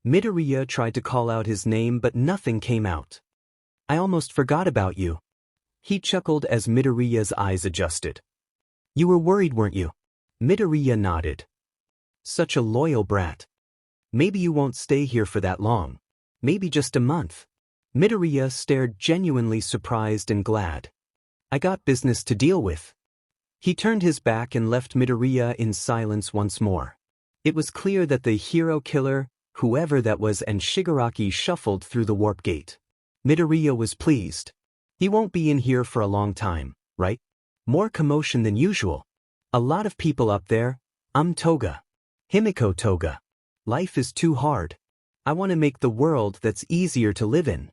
Midoriya tried to call out his name but nothing came out. I almost forgot about you. He chuckled as Midoriya's eyes adjusted. You were worried, weren't you? Midoriya nodded. Such a loyal brat. Maybe you won't stay here for that long. Maybe just a month. Midoriya stared genuinely surprised and glad. I got business to deal with. He turned his back and left Midoriya in silence once more. It was clear that the hero killer, whoever that was, and Shigaraki shuffled through the warp gate. Midoriya was pleased. He won't be in here for a long time, right? More commotion than usual. A lot of people up there. I'm Toga. Himiko Toga. Life is too hard. I want to make the world that's easier to live in.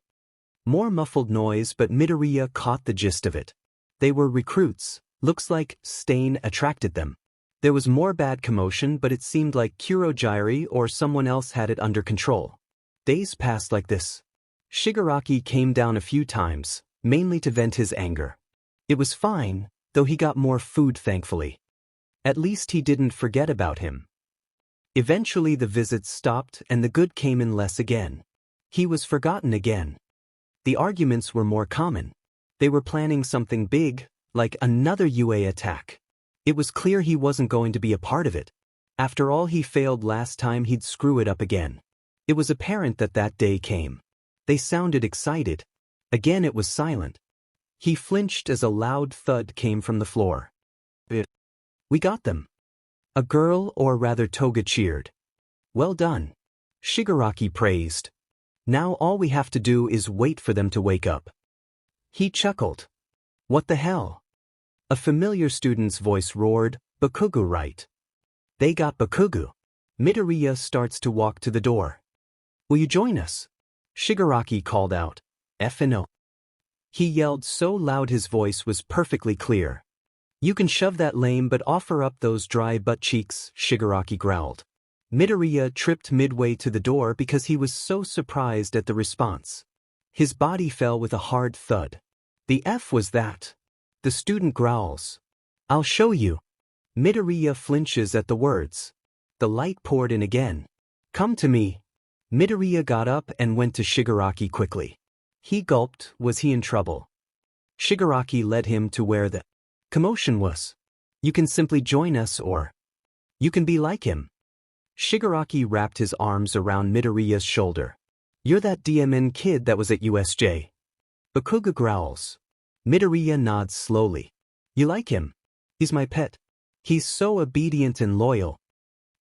More muffled noise, but Midoriya caught the gist of it. They were recruits. Looks like Stain attracted them. There was more bad commotion, but it seemed like 𝐬𝐻𝐼 or someone else had it under control. Days passed like this. Shigaraki came down a few times, mainly to vent his anger. It was fine, though he got more food thankfully. At least he didn't forget about him. Eventually the visits stopped and the good came in less again. He was forgotten again. The arguments were more common. They were planning something big, like another UA attack. It was clear he wasn't going to be a part of it. After all he failed last time, he'd screw it up again. It was apparent that that day came. They sounded excited. Again it was silent. He flinched as a loud thud came from the floor. We got them. A girl, or rather Toga, cheered. Well done. Shigaraki praised. Now all we have to do is wait for them to wake up. He chuckled. What the hell? A familiar student's voice roared, Bakugo, right? They got Bakugo. Midoriya starts to walk to the door. Will you join us? Shigaraki called out. F&O. He yelled so loud his voice was perfectly clear. You can shove that lame but offer up those dry butt cheeks, Shigaraki growled. Midoriya tripped midway to the door because he was so surprised at the response. His body fell with a hard thud. The F was that? The student growls. I'll show you. Midoriya flinches at the words. The light poured in again. Come to me. Midoriya got up and went to Shigaraki quickly. He gulped. Was he in trouble? Shigaraki led him to where the commotion was. You can simply join us, or you can be like him. Shigaraki wrapped his arms around Midoriya's shoulder. You're that DMN kid that was at USJ. Bakugo growls. Midoriya nods slowly. You like him? He's my pet. He's so obedient and loyal.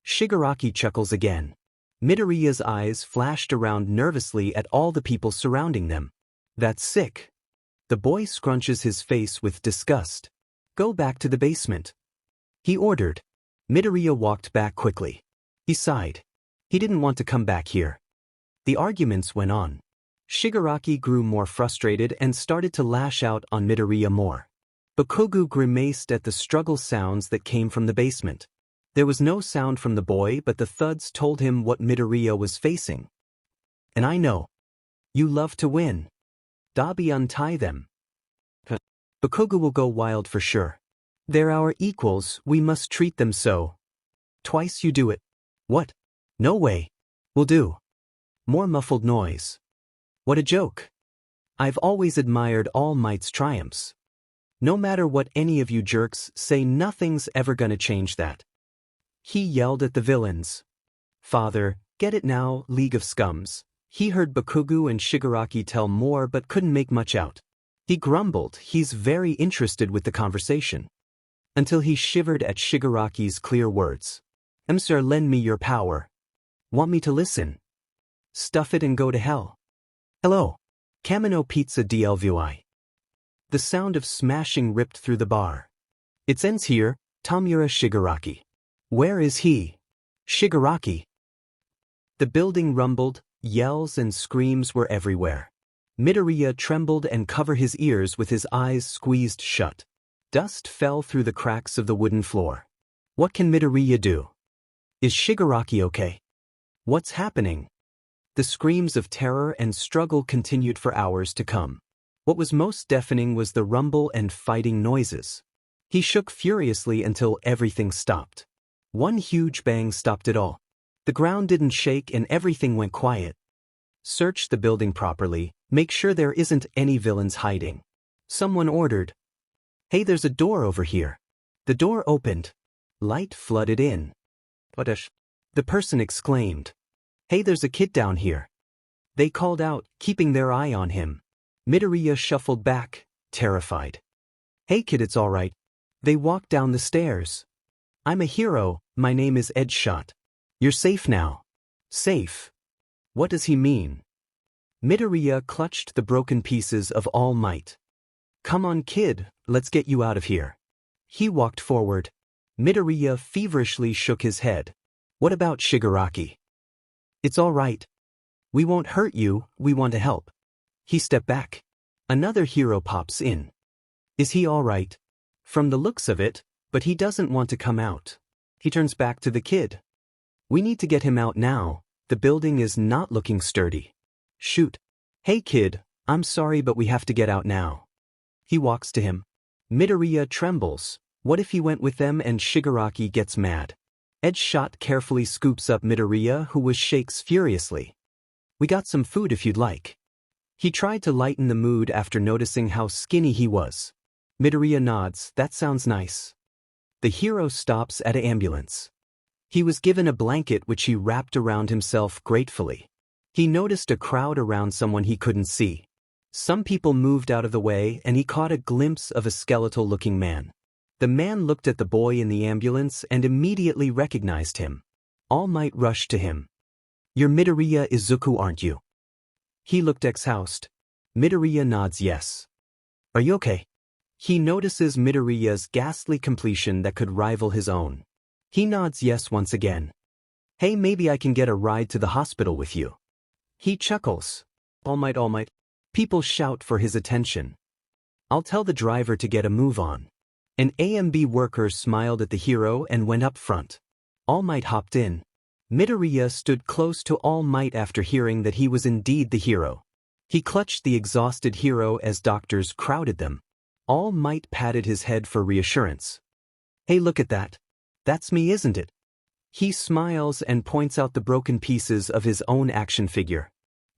Shigaraki chuckles again. Midoriya's eyes flashed around nervously at all the people surrounding them. That's sick. The boy scrunches his face with disgust. Go back to the basement, he ordered. Midoriya walked back quickly. He sighed. He didn't want to come back here. The arguments went on. Shigaraki grew more frustrated and started to lash out on Midoriya more. Bakugo grimaced at the struggle sounds that came from the basement. There was no sound from the boy, but the thuds told him what Midoriya was facing. And I know. You love to win. Dabi, untie them. Bakugo will go wild for sure. They're our equals, we must treat them so. Twice you do it. What? No way. Will do. More muffled noise. What a joke. I've always admired All Might's triumphs. No matter what any of you jerks say, nothing's ever gonna change that. He yelled at the villains. Father, get it now, League of Scums. He heard Bakugo and Shigaraki tell more but couldn't make much out. He grumbled he's very interested with the conversation. Until he shivered at Shigaraki's clear words. Sir, lend me your power. Want me to listen? Stuff it and go to hell. Hello. Kamino Pizza DLVI. The sound of smashing ripped through the bar. It ends here, Tamura Shigaraki. Where is he? Shigaraki. The building rumbled, yells and screams were everywhere. Midoriya trembled and covered his ears with his eyes squeezed shut. Dust fell through the cracks of the wooden floor. What can Midoriya do? Is Shigaraki okay? What's happening? The screams of terror and struggle continued for hours to come. What was most deafening was the rumble and fighting noises. He shook furiously until everything stopped. One huge bang stopped it all. The ground didn't shake and everything went quiet. Search the building properly, make sure there isn't any villains hiding. Someone ordered. Hey, there's a door over here. The door opened. Light flooded in. WhatIf? The person exclaimed. Hey, there's a kid down here. They called out, keeping their eye on him. Midoriya shuffled back, terrified. Hey kid, it's all right. They walked down the stairs. I'm a hero, my name is 𝐬𝐻𝐸. You're safe now. Safe? What does he mean? Midoriya clutched the broken pieces of All Might. Come on kid, let's get you out of here. He walked forward. Midoriya feverishly shook his head. What about Shigaraki? It's all right. We won't hurt you, we want to help. He stepped back. Another hero pops in. Is he all right? From the looks of it, but he doesn't want to come out. He turns back to the kid. We need to get him out now, the building is not looking sturdy. Shoot. Hey kid, I'm sorry but we have to get out now. He walks to him. Midoriya trembles. What if he went with them and Shigaraki gets mad? 𝐬𝐻𝐸 carefully scoops up Midoriya, who shakes furiously. We got some food if you'd like. He tried to lighten the mood after noticing how skinny he was. Midoriya nods, that sounds nice. The hero stops at an ambulance. He was given a blanket which he wrapped around himself gratefully. He noticed a crowd around someone he couldn't see. Some people moved out of the way and he caught a glimpse of a skeletal-looking man. The man looked at the boy in the ambulance and immediately recognized him. All Might rushed to him. You're Midoriya Izuku, aren't you? He looked exhausted. Midoriya nods yes. Are you okay? He notices Midoriya's ghastly completion that could rival his own. He nods yes once again. Hey, maybe I can get a ride to the hospital with you. He chuckles. All Might, All Might. People shout for his attention. I'll tell the driver to get a move on. An AMB worker smiled at the hero and went up front. All Might hopped in. Midoriya stood close to All Might after hearing that he was indeed the hero. He clutched the exhausted hero as doctors crowded them. All Might patted his head for reassurance. Hey, look at that. That's me, isn't it? He smiles and points out the broken pieces of his own action figure.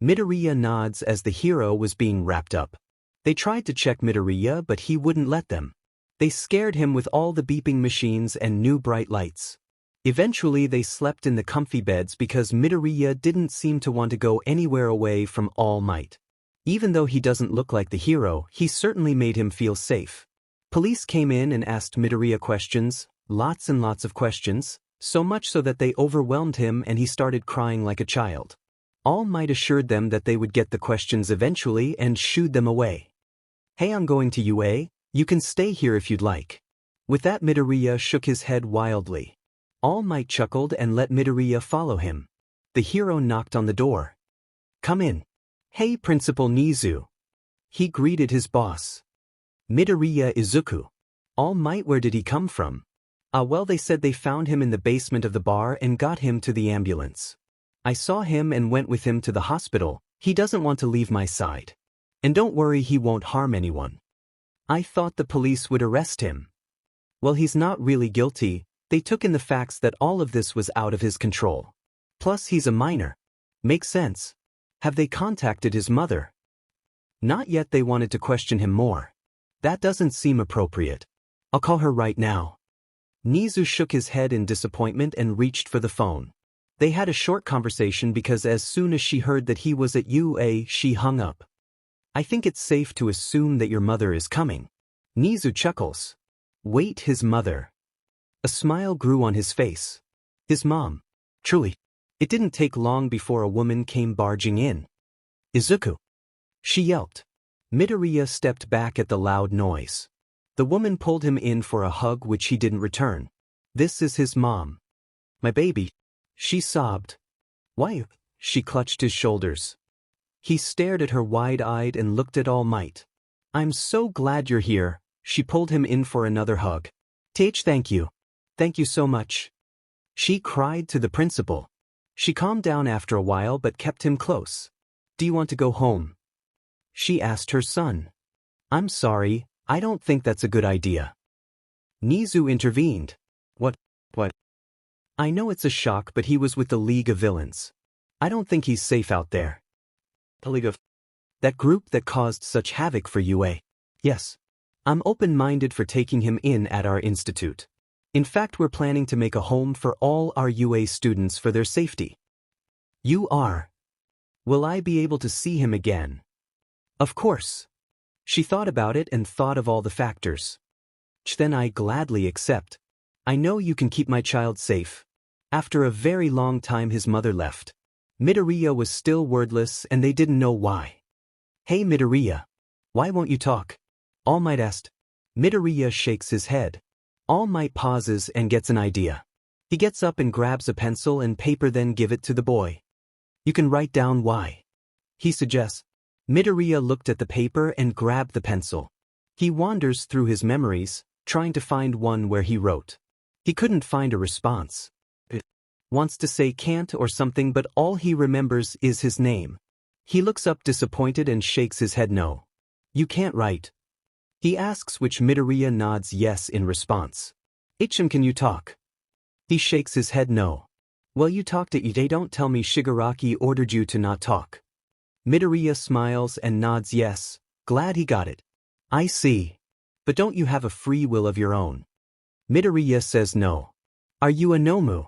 Midoriya nods as the hero was being wrapped up. They tried to check Midoriya, but he wouldn't let them. They scared him with all the beeping machines and new bright lights. Eventually they slept in the comfy beds because Midoriya didn't seem to want to go anywhere away from All Might. Even though he doesn't look like the hero, he certainly made him feel safe. Police came in and asked Midoriya questions, lots and lots of questions, so much so that they overwhelmed him and he started crying like a child. All Might assured them that they would get the questions eventually and shooed them away. Hey, I'm going to UA, you can stay here if you'd like. With that, Midoriya shook his head wildly. All Might chuckled and let Midoriya follow him. The hero knocked on the door. Come in. Hey, Principal Nizu. He greeted his boss. Midoriya Izuku. All Might, where did he come from? Well, they said they found him in the basement of the bar and got him to the ambulance. I saw him and went with him to the hospital. He doesn't want to leave my side. And don't worry, he won't harm anyone. I thought the police would arrest him. Well, he's not really guilty. They took in the facts that all of this was out of his control. Plus, he's a minor. Makes sense. Have they contacted his mother? Not yet. They wanted to question him more. That doesn't seem appropriate. I'll call her right now. Nizu shook his head in disappointment and reached for the phone. They had a short conversation because as soon as she heard that he was at UA, she hung up. I think it's safe to assume that your mother is coming. Nizu chuckles. Wait, his mother. A smile grew on his face. His mom. Truly. It didn't take long before a woman came barging in. Izuku. She yelped. Midoriya stepped back at the loud noise. The woman pulled him in for a hug which he didn't return. This is his mom. My baby. She sobbed. Why? She clutched his shoulders. He stared at her wide-eyed and looked at All Might. I'm so glad you're here. She pulled him in for another hug. Thank you. Thank you so much. She cried to the principal. She calmed down after a while but kept him close. Do you want to go home? She asked her son. I'm sorry, I don't think that's a good idea. Nizu intervened. What? I know it's a shock, but he was with the League of Villains. I don't think he's safe out there. The League of... That group that caused such havoc for UA. Yes. I'm open-minded for taking him in at our institute. In fact, we're planning to make a home for all our UA students for their safety. You are? Will I be able to see him again? Of course. She thought about it and thought of all the factors. Then I gladly accept. I know you can keep my child safe. After a very long time his mother left. Midoriya was still wordless and they didn't know why. Hey Midoriya. Why won't you talk? All Might asked. Midoriya shakes his head. All Might pauses and gets an idea. He gets up and grabs a pencil and paper, then give it to the boy. You can write down why. He suggests. Midoriya looked at the paper and grabbed the pencil. He wanders through his memories, trying to find one where he wrote. He couldn't find a response. It wants to say can't or something, but all he remembers is his name. He looks up disappointed and shakes his head no. You can't write. He asks, which Midoriya nods yes in response. 𝐒𝐿, can you talk? He shakes his head no. Well, you talk to 𝐒𝐿, don't tell me Shigaraki ordered you to not talk. Midoriya smiles and nods yes, glad he got it. I see. But don't you have a free will of your own? Midoriya says no. Are you a Nomu?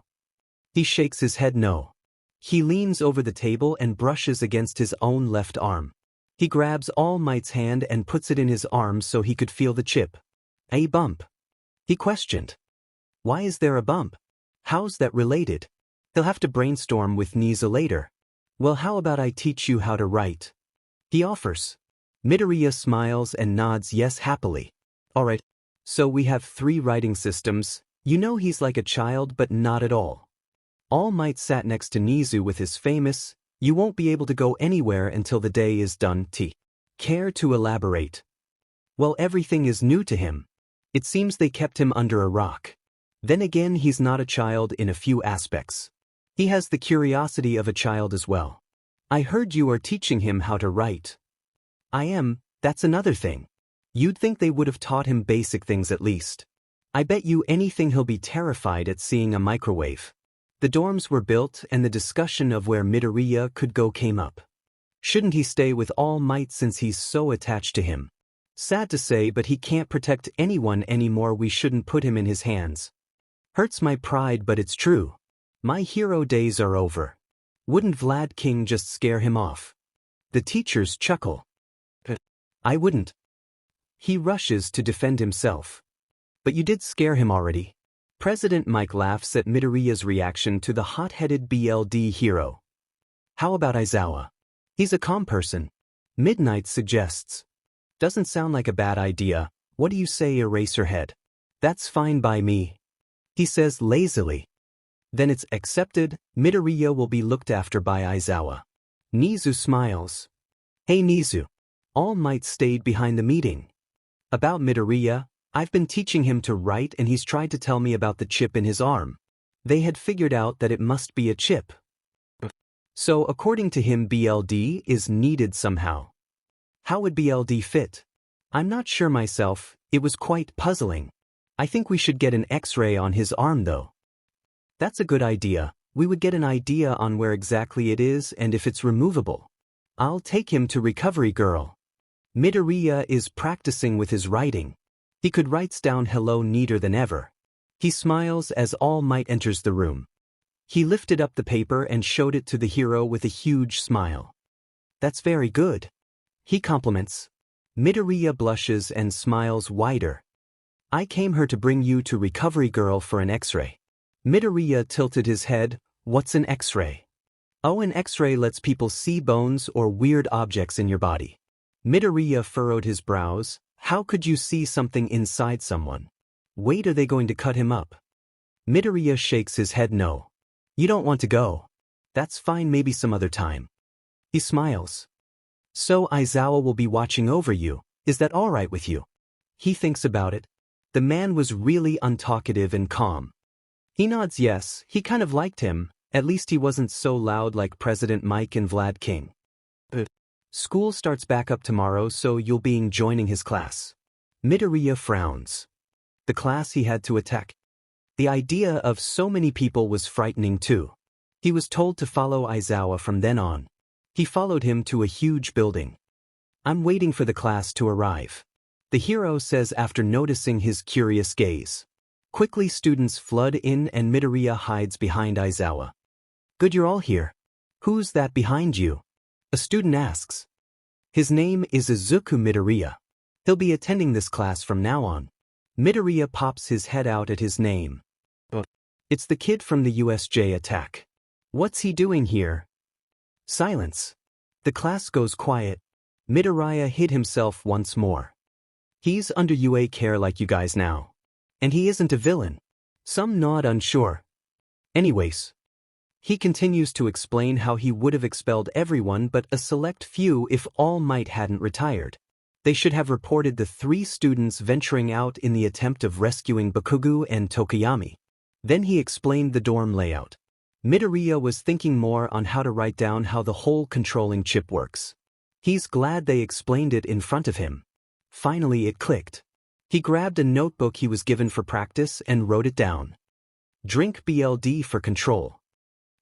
He shakes his head no. He leans over the table and brushes against his own left arm. He grabs All Might's hand and puts it in his arm so he could feel the chip. A bump? He questioned. Why is there a bump? How's that related? He'll have to brainstorm with Nizu later. Well, how about I teach you how to write? He offers. Midoriya smiles and nods yes happily. Alright, so we have 3 writing systems. You know he's like a child but not at all. All Might sat next to Nizu with his famous, you won't be able to go anywhere until the day is done. Care to elaborate? Well, everything is new to him. It seems they kept him under a rock. Then again, he's not a child in a few aspects. He has the curiosity of a child as well. I heard you are teaching him how to write. I am, that's another thing. You'd think they would have taught him basic things at least. I bet you anything he'll be terrified at seeing a microwave. The dorms were built and the discussion of where Midoriya could go came up. Shouldn't he stay with All Might since he's so attached to him? Sad to say, but he can't protect anyone anymore. We shouldn't put him in his hands. Hurts my pride, but it's true. My hero days are over. Wouldn't Vlad King just scare him off? The teachers chuckle. I wouldn't. He rushes to defend himself. But you did scare him already. President Mike laughs at Midoriya's reaction to the hot-headed BLD hero. How about Aizawa? He's a calm person. Midnight suggests. Doesn't sound like a bad idea. What do you say, Eraserhead? That's fine by me. He says lazily. Then it's accepted. Midoriya will be looked after by Aizawa. Nizu smiles. Hey Nizu. All Might stayed behind the meeting. About Midoriya, I've been teaching him to write and he's tried to tell me about the chip in his arm. They had figured out that it must be a chip. So according to him BLD is needed somehow. How would BLD fit? I'm not sure myself, it was quite puzzling. I think we should get an X-ray on his arm though. That's a good idea. We would get an idea on where exactly it is and if it's removable. I'll take him to Recovery Girl. Midoriya is practicing with his writing. He could write down hello neater than ever. He smiles as All Might enters the room. He lifted up the paper and showed it to the hero with a huge smile. That's very good. He compliments. Midoriya blushes and smiles wider. I came here to bring you to Recovery Girl for an X-ray. Midoriya tilted his head. What's an X-ray? Oh, an X-ray lets people see bones or weird objects in your body. Midoriya furrowed his brows. How could you see something inside someone? Wait, are they going to cut him up? Midoriya shakes his head no. You don't want to go. That's fine, maybe some other time. He smiles. So Aizawa will be watching over you, is that alright with you? He thinks about it. The man was really untalkative and calm. He nods yes, he kind of liked him, at least he wasn't so loud like President Mike and Vlad King. School starts back up tomorrow, so you'll be joining his class. Midoriya frowns. The class he had to attack. The idea of so many people was frightening too. He was told to follow Aizawa from then on. He followed him to a huge building. I'm waiting for the class to arrive. The hero says after noticing his curious gaze. Quickly students flood in and Midoriya hides behind Aizawa. Good, you're all here. Who's that behind you? A student asks. His name is Izuku Midoriya. He'll be attending this class from now on. Midoriya pops his head out at his name. It's the kid from the USJ attack. What's he doing here? Silence. The class goes quiet. Midoriya hid himself once more. He's under UA care like you guys now. And he isn't a villain. Some nod unsure. Anyways. He continues to explain how he would have expelled everyone but a select few if All Might hadn't retired. They should have reported the 3 students venturing out in the attempt of rescuing Bakugo and Tokoyami. Then he explained the dorm layout. Midoriya was thinking more on how to write down how the whole controlling chip works. He's glad they explained it in front of him. Finally it clicked. He grabbed a notebook he was given for practice and wrote it down. Drink BLD for control.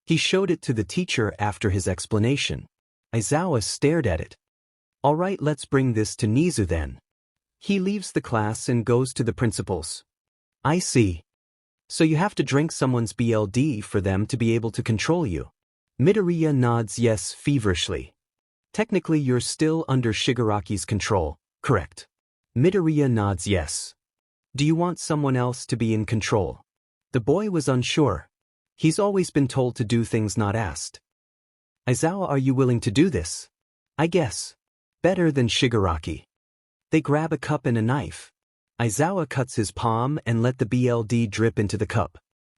He showed it to the teacher after his explanation. Aizawa stared at it. Alright, let's bring this to Nizu then. He leaves the class and goes to the principal's. I see. So you have to drink someone's BLD for them to be able to control you. Midoriya nods yes feverishly. Technically you're still under Shigaraki's control, correct? Midoriya nods yes. Do you want someone else to be in control? The boy was unsure. He's always been told to do things not asked. Aizawa, are you willing to do this? I guess. Better than Shigaraki. They grab a cup and a knife. Aizawa cuts his palm and let the BLD drip into the cup.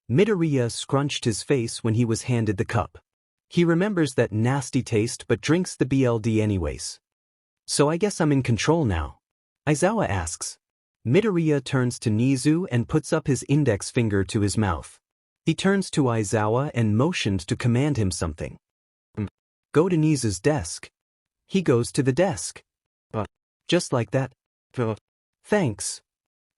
Midoriya scrunched his face when he was handed the cup. He remembers that nasty taste but drinks the BLD anyways. So I guess I'm in control now. Aizawa asks. Midoriya turns to Nizu and puts up his index finger to his mouth. He turns to Aizawa and motions to command him something. Go to Nizu's desk. He goes to the desk. Just like that. Thanks.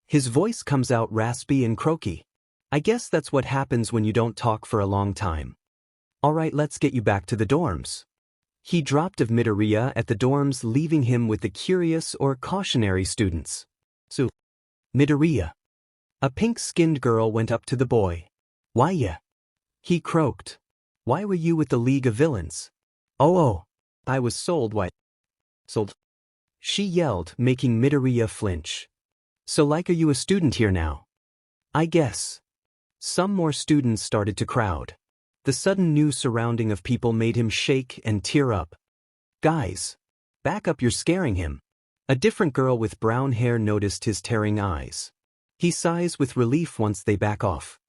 His voice comes out raspy and croaky. I guess that's what happens when you don't talk for a long time. Alright, let's get you back to the dorms. He dropped of Midoriya at the dorms, leaving him with the curious or cautionary students. So, Midoriya. A pink-skinned girl went up to the boy. Why ya? He croaked. Why were you with the League of Villains? Oh, I was sold. What? Sold? She yelled, making Midoriya flinch. So like, are you a student here now? I guess. Some more students started to crowd. The sudden new surrounding of people made him shake and tear up. Guys, back up, you're scaring him. A different girl with brown hair noticed his tearing eyes. He sighs with relief once they back off.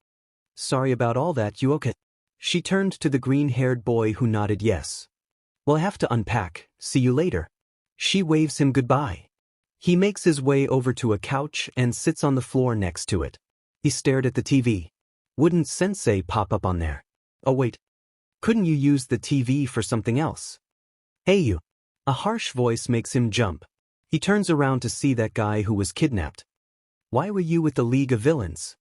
Sorry about all that, you okay? She turned to the green-haired boy who nodded yes. Well, I have to unpack, see you later. She waves him goodbye. He makes his way over to a couch and sits on the floor next to it. He stared at the TV. Wouldn't Sensei pop up on there? Oh wait. Couldn't you use the TV for something else? Hey you. A harsh voice makes him jump. He turns around to see that guy who was kidnapped. Why were you with the League of Villains?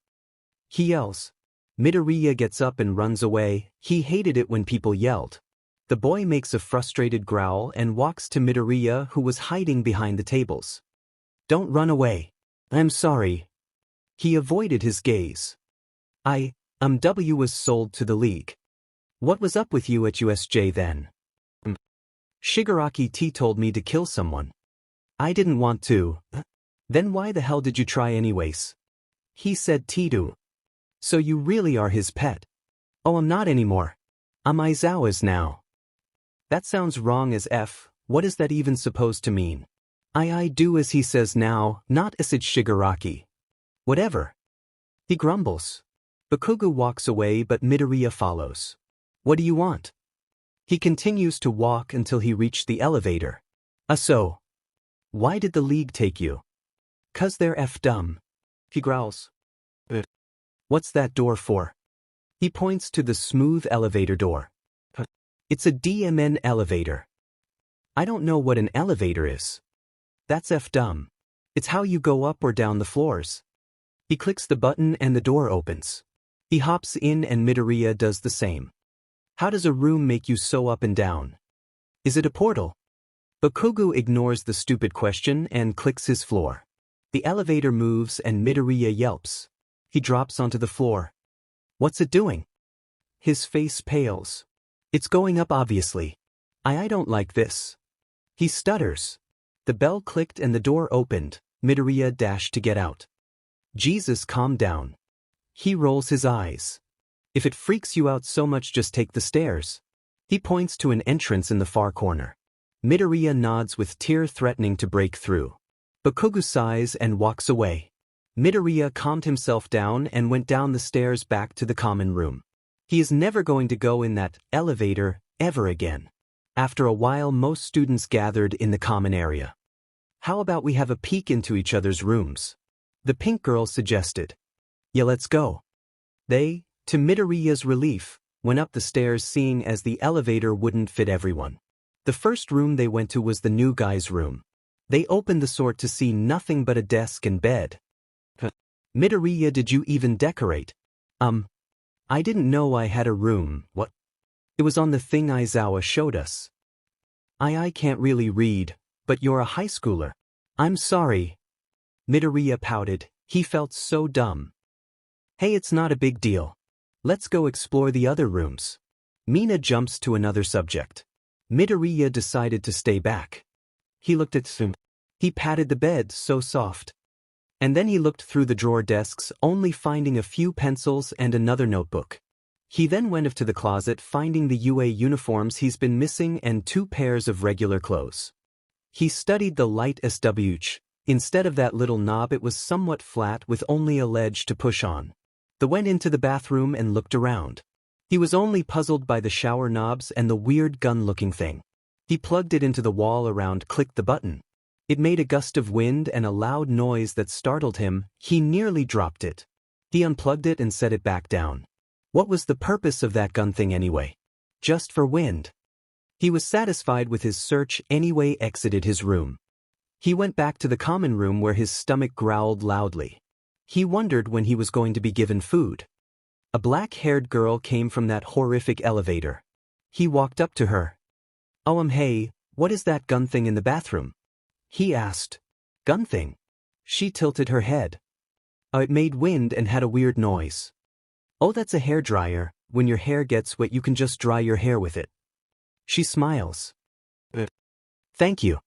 He yells. Midoriya gets up and runs away. He hated it when people yelled. The boy makes a frustrated growl and walks to Midoriya, who was hiding behind the tables. Don't run away. I'm sorry. He avoided his gaze. W was sold to the League. What was up with you at USJ then? Shigaraki T told me to kill someone. I didn't want to. Then why the hell did you try anyways? He said T do. So you really are his pet? Oh, I'm not anymore. I'm Aizawa's now. That sounds wrong as F. What is that even supposed to mean? I do as he says now, not as it's Shigaraki. Whatever. He grumbles. Bakugo walks away, but Midoriya follows. What do you want? He continues to walk until he reached the elevator. So. Why did the League take you? 'Cause they're F dumb. He growls. What's that door for? He points to the smooth elevator door. It's a DMN elevator. I don't know what an elevator is. That's F dumb. It's how you go up or down the floors. He clicks the button and the door opens. He hops in and Midoriya does the same. How does a room make you so up and down? Is it a portal? Bakugo ignores the stupid question and clicks his floor. The elevator moves and Midoriya yelps. He drops onto the floor. What's it doing? His face pales. It's going up, obviously. I don't like this. He stutters. The bell clicked and the door opened. Midoriya dashed to get out. Jesus, calm down. He rolls his eyes. If it freaks you out so much, just take the stairs. He points to an entrance in the far corner. Midoriya nods with tear threatening to break through. Bakugo sighs and walks away. Midoriya calmed himself down and went down the stairs back to the common room. He is never going to go in that elevator ever again. After a while, most students gathered in the common area. How about we have a peek into each other's rooms? The pink girl suggested. Yeah, let's go. They, to Midoriya's relief, went up the stairs, seeing as the elevator wouldn't fit everyone. The first room they went to was the new guy's room. They opened the sort to see nothing but a desk and bed. Midoriya, did you even decorate? I didn't know I had a room. What? It was on the thing Aizawa showed us. I can't really read, but you're a high schooler. I'm sorry. Midoriya pouted. He felt so dumb. Hey, it's not a big deal. Let's go explore the other rooms. Mina jumps to another subject. Midoriya decided to stay back. He looked at Sum. He patted the bed, so soft. And then he looked through the drawer desks, only finding a few pencils and another notebook. He then went up to the closet, finding the UA uniforms he's been missing and 2 pairs of regular clothes. He studied the light SWH. Instead of that little knob, it was somewhat flat with only a ledge to push on. They went into the bathroom and looked around. He was only puzzled by the shower knobs and the weird gun-looking thing. He plugged it into the wall around, clicked the button. It made a gust of wind and a loud noise that startled him. He nearly dropped it. He unplugged it and set it back down. What was the purpose of that gun thing anyway? Just for wind. He was satisfied with his search anyway, exited his room. He went back to the common room where his stomach growled loudly. He wondered when he was going to be given food. A black-haired girl came from that horrific elevator. He walked up to her. "Oh, hey, what is that gun thing in the bathroom?" he asked. "Gun thing?" She tilted her head. It made wind and had a weird noise. "Oh, that's a hairdryer. When your hair gets wet you can just dry your hair with it." She smiles. "Thank you."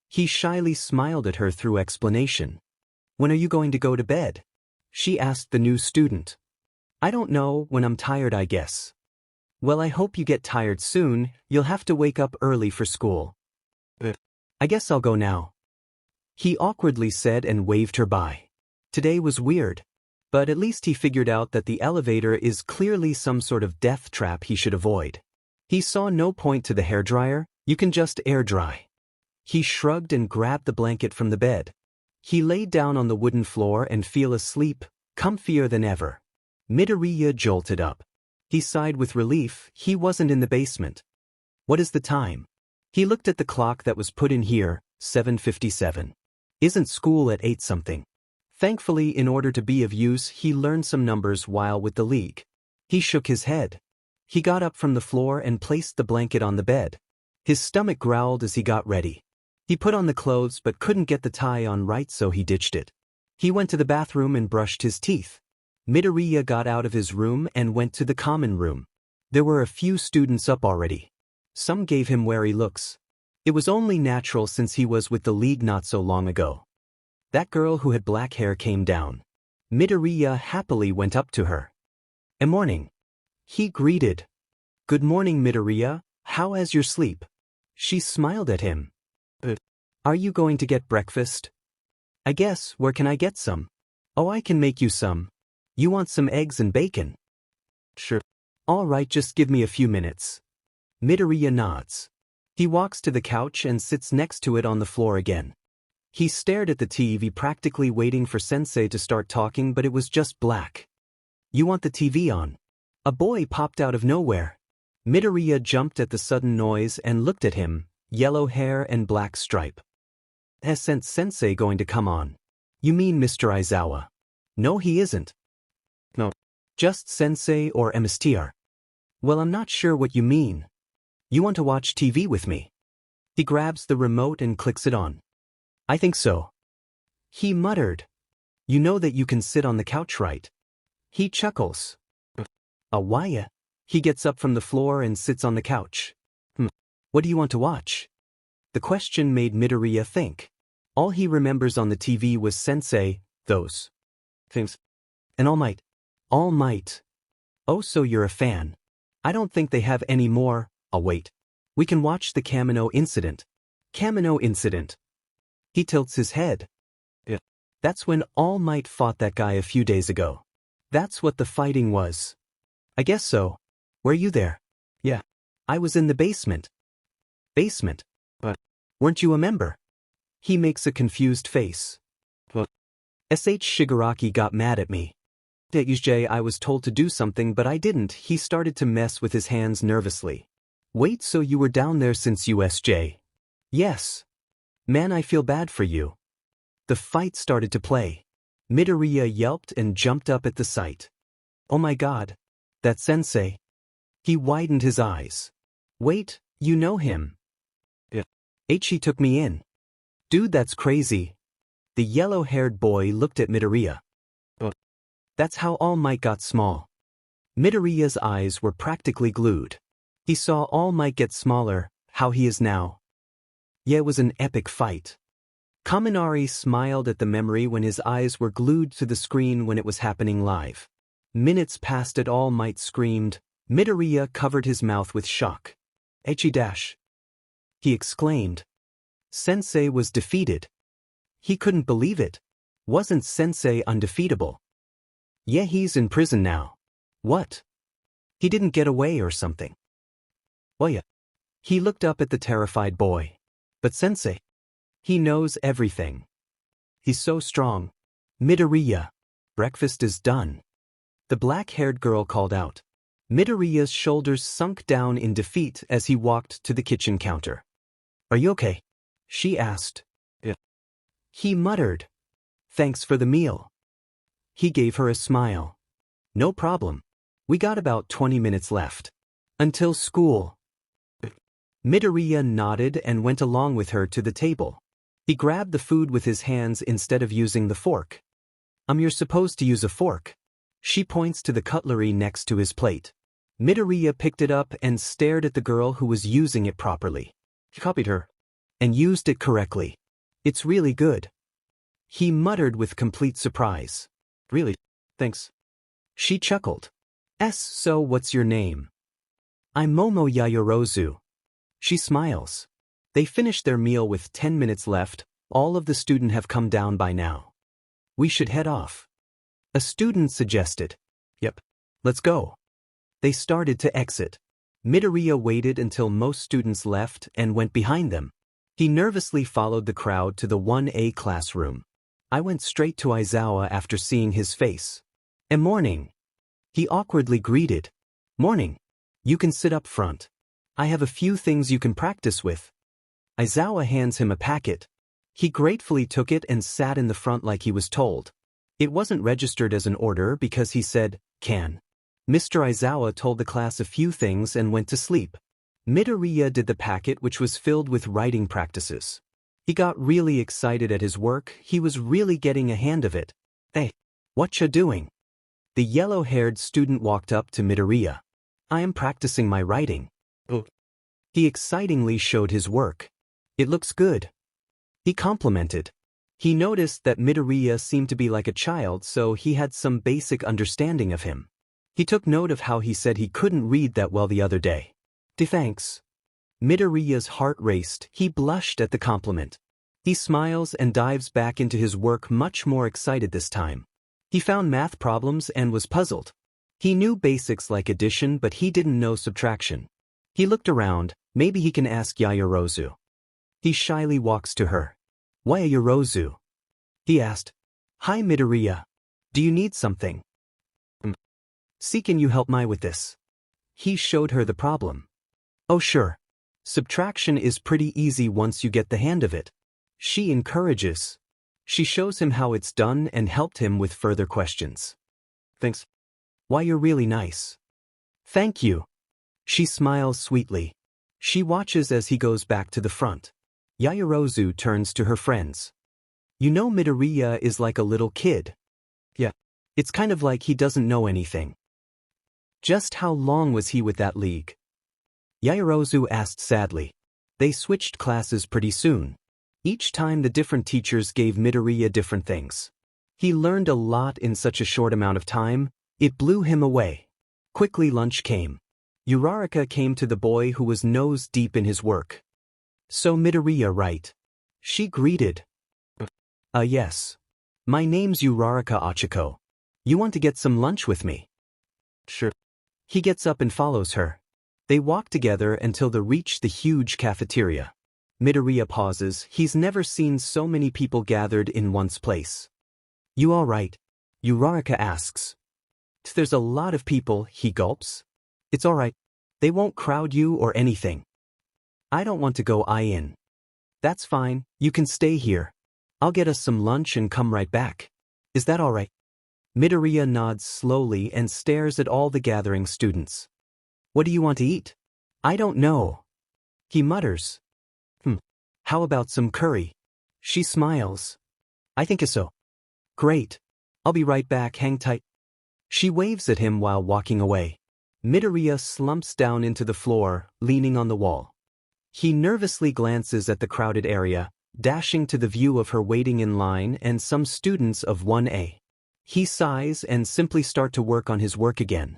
He shyly smiled at her through explanation. "When are you going to go to bed?" she asked the new student. "I don't know, when I'm tired I guess." "Well, I hope you get tired soon. You'll have to wake up early for school." "I guess I'll go now," he awkwardly said and waved her by. Today was weird. But at least he figured out that the elevator is clearly some sort of death trap he should avoid. He saw no point to the hairdryer. You can just air dry. He shrugged and grabbed the blanket from the bed. He laid down on the wooden floor and fell asleep, comfier than ever. Midoriya jolted up. He sighed with relief. He wasn't in the basement. "What is the time?" He looked at the clock that was put in here, 7:57. "Isn't school at 8 something?" Thankfully, in order to be of use, he learned some numbers while with the league. He shook his head. He got up from the floor and placed the blanket on the bed. His stomach growled as he got ready. He put on the clothes but couldn't get the tie on right, so he ditched it. He went to the bathroom and brushed his teeth. Midoriya got out of his room and went to the common room. There were a few students up already. Some gave him wary looks. It was only natural since he was with the league not so long ago. That girl who had black hair came down. Midoriya happily went up to her. "Morning," he greeted. "Good morning, Midoriya. How has your sleep?" She smiled at him. "Are you going to get breakfast?" "I guess. Where can I get some?" "Oh, I can make you some. You want some eggs and bacon?" "Sure." "All right, just give me a few minutes." Midoriya nods. He walks to the couch and sits next to it on the floor again. He stared at the TV, practically waiting for Sensei to start talking, but it was just black. "You want the TV on?" A boy popped out of nowhere. Midoriya jumped at the sudden noise and looked at him, yellow hair and black stripe. "Isn't Sensei going to come on?" "You mean Mr. Aizawa?" "No, he isn't." "No. Just Sensei or Mr. "Well, I'm not sure what you mean." "You want to watch TV with me?" He grabs the remote and clicks it on. "I think so." He muttered. "You know that you can sit on the couch, right?" He chuckles. Why? He gets up from the floor and sits on the couch. What do you want to watch?" The question made Midoriya think. All he remembers on the TV was Sensei, those things, and All Might. All Might. "Oh, so you're a fan." "I don't think they have any more." "Oh, wait. We can watch the Kamino incident." "Kamino incident?" He tilts his head. "Yeah. That's when All Might fought that guy a few days ago." "That's what the fighting was." "I guess so. Were you there?" "Yeah. I was in the basement." "Basement? But weren't you a member?" He makes a confused face. "But Shigaraki got mad at me. I was told to do something but I didn't." He started to mess with his hands nervously. "Wait, so you were down there since USJ?" "Yes." "Man, I feel bad for you." The fight started to play. Midoriya yelped and jumped up at the sight. "Oh my god. That Sensei." He widened his eyes. "Wait, you know him?" "Yeah. He took me in." "Dude, that's crazy." The yellow-haired boy looked at Midoriya. That's how All Might got small." Midoriya's eyes were practically glued. He saw All Might get smaller, how he is now. Yeah, it was an epic fight. Kaminari smiled at the memory when his eyes were glued to the screen when it was happening live. Minutes passed and All Might screamed. Midoriya covered his mouth with shock. "Echie-dash!" he exclaimed. Sensei was defeated. He couldn't believe it. Wasn't Sensei undefeatable? Yeah, he's in prison now. What? He didn't get away or something? Oh yeah. He looked up at the terrified boy. But Sensei, he knows everything. He's so strong. Midoriya, breakfast is done. The black-haired girl called out. Midoriya's shoulders sunk down in defeat as he walked to the kitchen counter. "Are you okay?" she asked. Yeah. He muttered. "Thanks for the meal." He gave her a smile. No problem. We got about 20 minutes left. Until school. Midoriya nodded and went along with her to the table. He grabbed the food with his hands instead of using the fork. You're supposed to use a fork. She points to the cutlery next to his plate. Midoriya picked it up and stared at the girl who was using it properly. He copied her. And used it correctly. It's really good. He muttered with complete surprise. Really? Thanks. She chuckled. So what's your name? I'm Momo Yaoyorozu. She smiles. They finished their meal with 10 minutes left. All of the students have come down by now. We should head off. A student suggested. Yep. Let's go. They started to exit. Midoriya waited until most students left and went behind them. He nervously followed the crowd to the 1A classroom. I went straight to Aizawa after seeing his face. Morning. He awkwardly greeted. Morning. You can sit up front. I have a few things you can practice with. Aizawa hands him a packet. He gratefully took it and sat in the front like he was told. It wasn't registered as an order because he said, can. Mr. Aizawa told the class a few things and went to sleep. Midoriya did the packet, which was filled with writing practices. He got really excited at his work. He was really getting a hand of it. Hey, what you doing? The yellow-haired student walked up to Midoriya. I am practicing my writing. Oh. He excitingly showed his work. It looks good. He complimented. He noticed that Midoriya seemed to be like a child, so he had some basic understanding of him. He took note of how he said he couldn't read that well the other day. Thanks. Midoriya's heart raced. He blushed at the compliment. He smiles and dives back into his work, much more excited this time. He found math problems and was puzzled. He knew basics like addition, but he didn't know subtraction. He looked around. Maybe he can ask Yaoyorozu. He shyly walks to her. Yaoyorozu? He asked. Hi Midoriya. Do you need something? Can you help me with this? He showed her the problem. Oh sure. Subtraction is pretty easy once you get the hang of it. She encourages. She shows him how it's done and helped him with further questions. Thanks. You're really nice. Thank you. She smiles sweetly. She watches as he goes back to the front. Yaoyorozu turns to her friends. You know Midoriya is like a little kid. Yeah. It's kind of like he doesn't know anything. Just how long was he with that league? Yaoyorozu asked sadly. They switched classes pretty soon. Each time the different teachers gave Midoriya different things. He learned a lot in such a short amount of time. It blew him away. Quickly lunch came. Uraraka came to the boy who was nose deep in his work. So Midoriya, right? She greeted. Yes. My name's Uraraka Ochiko. You want to get some lunch with me? Sure. He gets up and follows her. They walk together until they reach the huge cafeteria. Midoriya pauses. He's never seen so many people gathered in one place. You all right? Uraraka asks. There's a lot of people, he gulps. It's all right. They won't crowd you or anything. I don't want to go in. That's fine, you can stay here. I'll get us some lunch and come right back. Is that all right? Midoriya nods slowly and stares at all the gathering students. What do you want to eat? I don't know. He mutters. How about some curry? She smiles. I think so. Great. I'll be right back, hang tight. She waves at him while walking away. Midoriya slumps down into the floor, leaning on the wall. He nervously glances at the crowded area, dashing to the view of her waiting in line and some students of 1A. He sighs and simply starts to work on his work again.